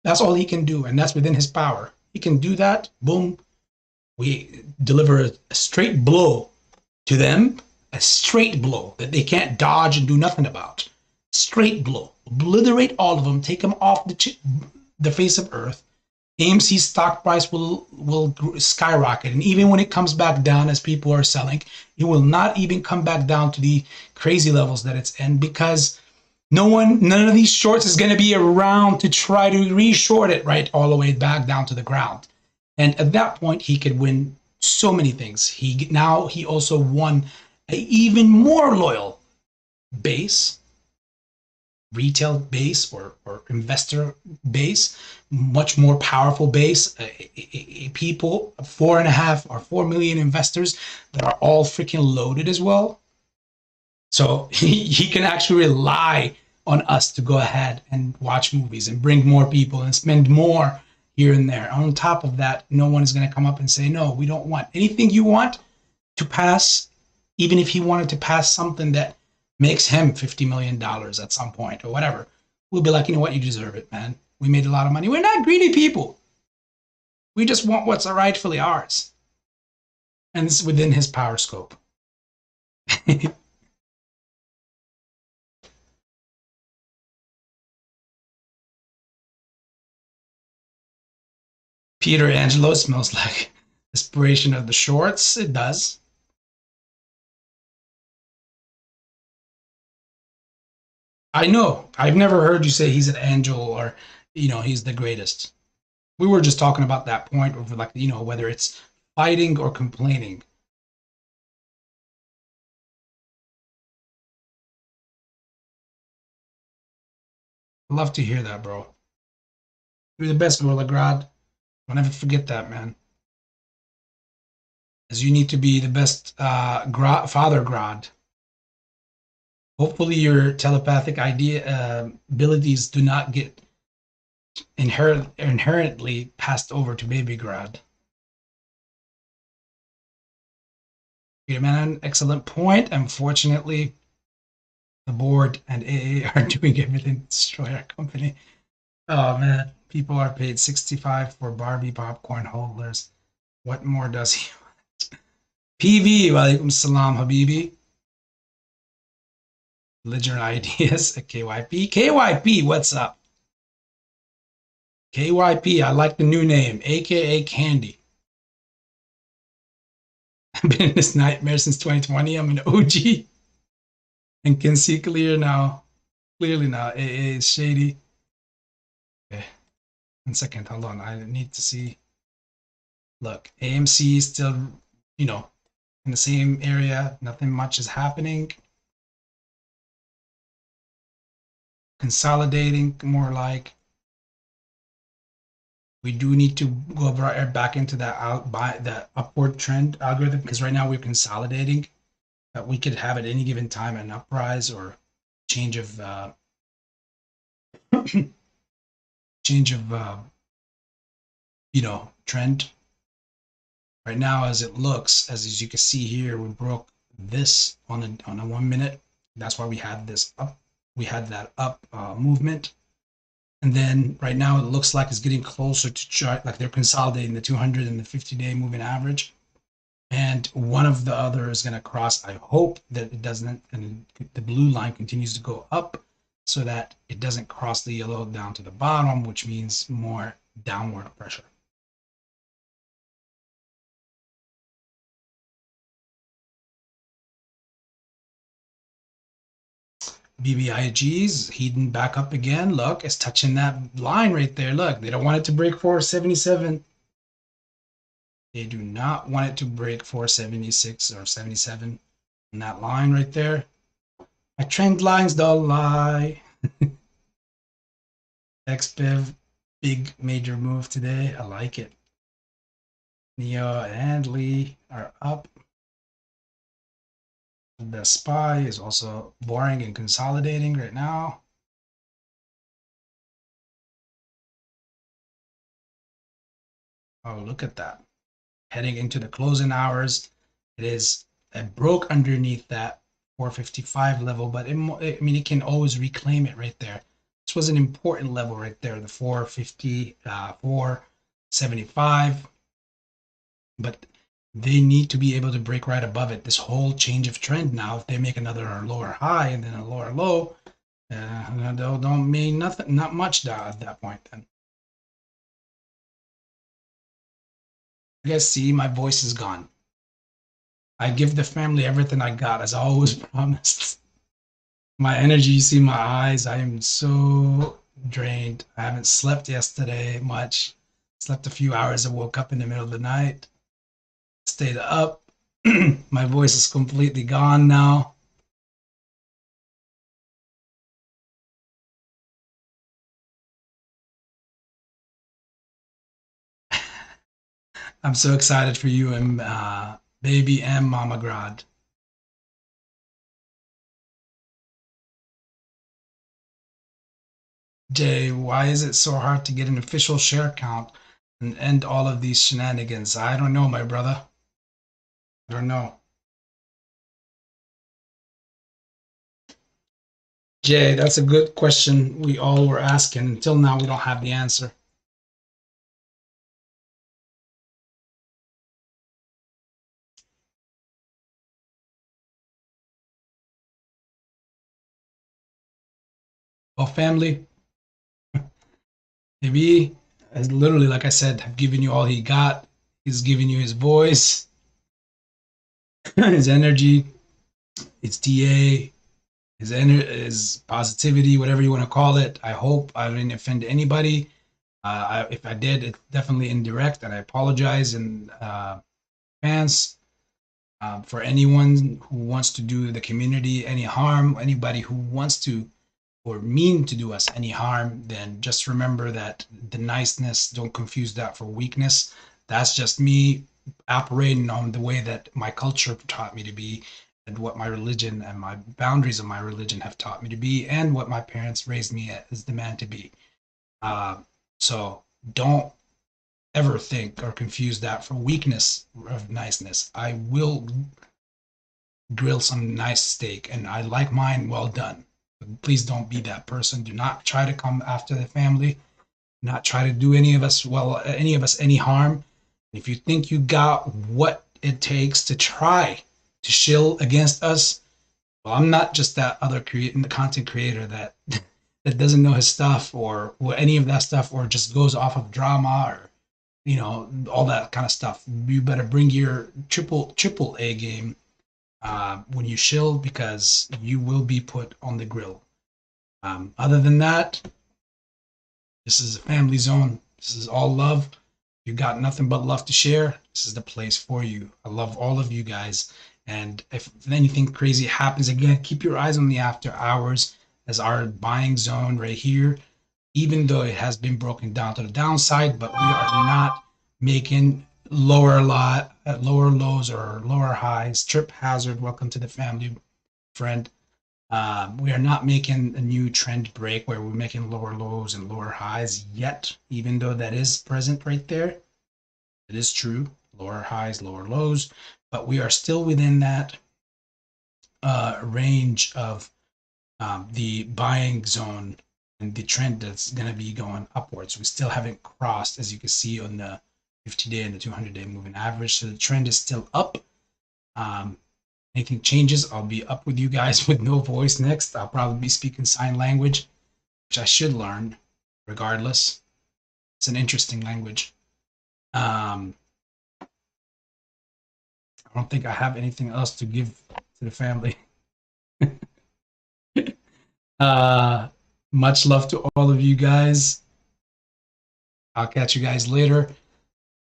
That's all he can do, and that's within his power. He can do that. Boom. We deliver a straight blow to them, a straight blow that they can't dodge and do nothing about. Straight blow. Obliterate all of them, take them off the face of Earth. AMC's stock price will skyrocket, and even when it comes back down as people are selling, it will not even come back down to the crazy levels that it's in, because none of these shorts is going to be around to try to re-short it right all the way back down to the ground. And at that point, he could win so many things. He also won an even more loyal base, retail base or investor base, much more powerful base, people, 4.5 or 4 million investors that are all freaking loaded as well. So he can actually rely on us to go ahead and watch movies and bring more people and spend more here and there. On top of that, no one is going to come up and say, no, we don't want anything you want to pass, even if he wanted to pass something that makes him $50 million at some point or whatever. We'll be like, you know what, you deserve it, man. We made a lot of money. We're not greedy people. We just want what's rightfully ours. And it's within his power scope. Peter Angelo smells like inspiration of the shorts. It does. I know. I've never heard you say he's an angel or, he's the greatest. We were just talking about that point of like, whether it's fighting or complaining. I'd love to hear that, bro. You're the best, Gorilla Grodd. Don't ever forget that, man. As you need to be the best Father Grodd. Hopefully your telepathic abilities do not get inherently passed over to Baby Grodd. Yeah, man, excellent point. Unfortunately, the board and AA are doing everything to destroy our company. Oh, man. People are paid $65 for Barbie popcorn holders. What more does he want? PV, walaikum salam, Habibi. Ledger ideas at KYP. KYP, what's up? KYP, I like the new name, aka Candy. I've been in this nightmare since 2020. I'm an OG and can see clearly now. AA is shady. Okay. 1 second, hold on. I need to see. Look, AMC is still, in the same area. Nothing much is happening. Consolidating, more like. We do need to go back into that upward trend algorithm, because right now we're consolidating. that we could have at any given time an uprise or change of change of trend. Right now, as it looks, as you can see here, we broke this on a 1 minute. That's why we had this up. We had that up movement, and then right now it looks like it's getting closer to chart. Like they're consolidating the 200 and the 50-day moving average, and one of the other is going to cross. I hope that it doesn't, and the blue line continues to go up, so that it doesn't cross the yellow down to the bottom, which means more downward pressure. BBIG's heating back up again. Look, it's touching that line right there. Look, they don't want it to break 477. They do not want it to break 476 or 77 on that line right there. My trend lines don't lie. XBIV, big major move today. I like it. Neo and Lee are up. The SPY is also boring and consolidating right now. Oh, look at that. Heading into the closing hours, it broke underneath that 455 level, but it can always reclaim it right there. This was an important level right there, the 450, 475, but they need to be able to break right above it. This whole change of trend now, if they make another lower high and then a lower low, don't mean nothing, not much at that point then. You guys see, my voice is gone. I give the family everything I got, as I always promised. My energy, you see my eyes, I am so drained. I haven't slept yesterday much. Slept a few hours. I woke up in the middle of the night. Stayed up. My voice is completely gone now. I'm so excited for you and baby and Mama Grad. Jay, why is it so hard to get an official share count and end all of these shenanigans? I don't know, my brother. I don't know. Jay, that's a good question we all were asking. Until now, we don't have the answer. Well, family, maybe, as literally, like I said, have given you all he got. He's giving you his voice, his energy, his TA, his positivity, whatever you want to call it. I hope I didn't offend anybody. If I did, it's definitely indirect, and I apologize in advance. For anyone who wants to do the community any harm, anybody who wants to or mean to do us any harm, then just remember that the niceness, don't confuse that for weakness. That's just me operating on the way that my culture taught me to be, and what my religion and my boundaries of my religion have taught me to be, and what my parents raised me as the man to be. So don't ever think or confuse that for weakness of niceness. I will grill some nice steak, and I like mine well done. But please don't be that person. Do not try to come after the family. Not try to do any of us any harm. If you think you got what it takes to try to shill against us, well, I'm not just that other the content creator that that doesn't know his stuff or any of that stuff, or just goes off of drama or all that kind of stuff. You better bring your triple A game when you shill, because you will be put on the grill. Other than that, this is a family zone. This is all love. You got nothing but love to share. This is the place for you. I love all of you guys. And if anything crazy happens again, keep your eyes on the after hours as our buying zone right here, even though it has been broken down to the downside, but we are not making lower lot at lower lows or lower highs. Trip hazard, welcome to the family, friend. We are not making a new trend break where we're making lower lows and lower highs yet, even though that is present right there. It is true, lower highs, lower lows, but we are still within that range of the buying zone and the trend that's going to be going upwards. We still haven't crossed, as you can see on the 50-day and the 200-day moving average. So the trend is still up. Anything changes, I'll be up with you guys with no voice next. I'll probably be speaking sign language, which I should learn regardless. It's an interesting language. I don't think I have anything else to give to the family. Much love to all of you guys. I'll catch you guys later.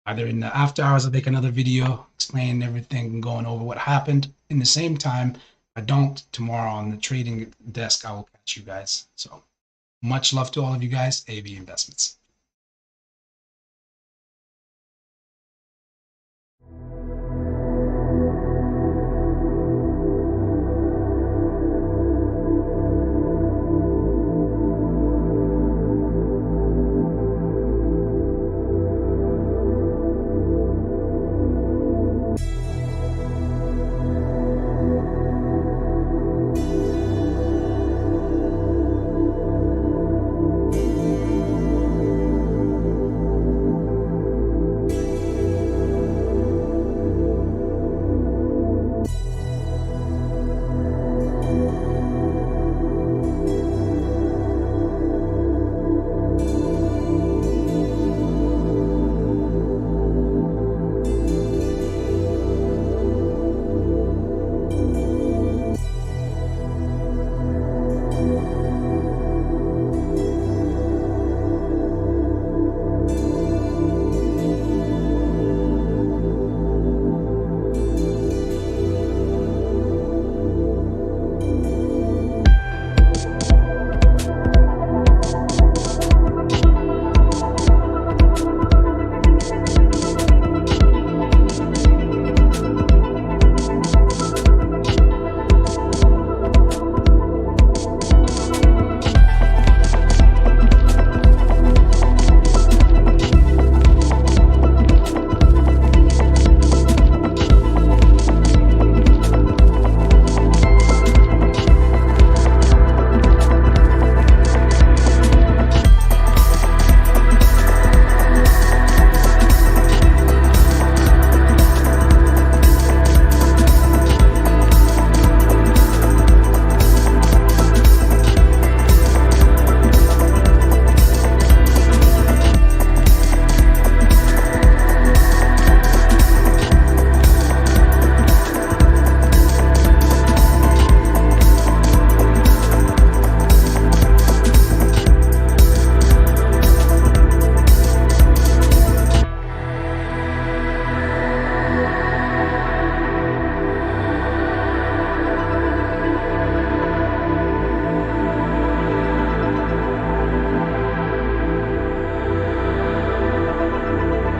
Either in the after hours, I'll make another video explaining everything and going over what happened. In the same time, if I don't, tomorrow on the trading desk, I will catch you guys. So much love to all of you guys. AB Investments.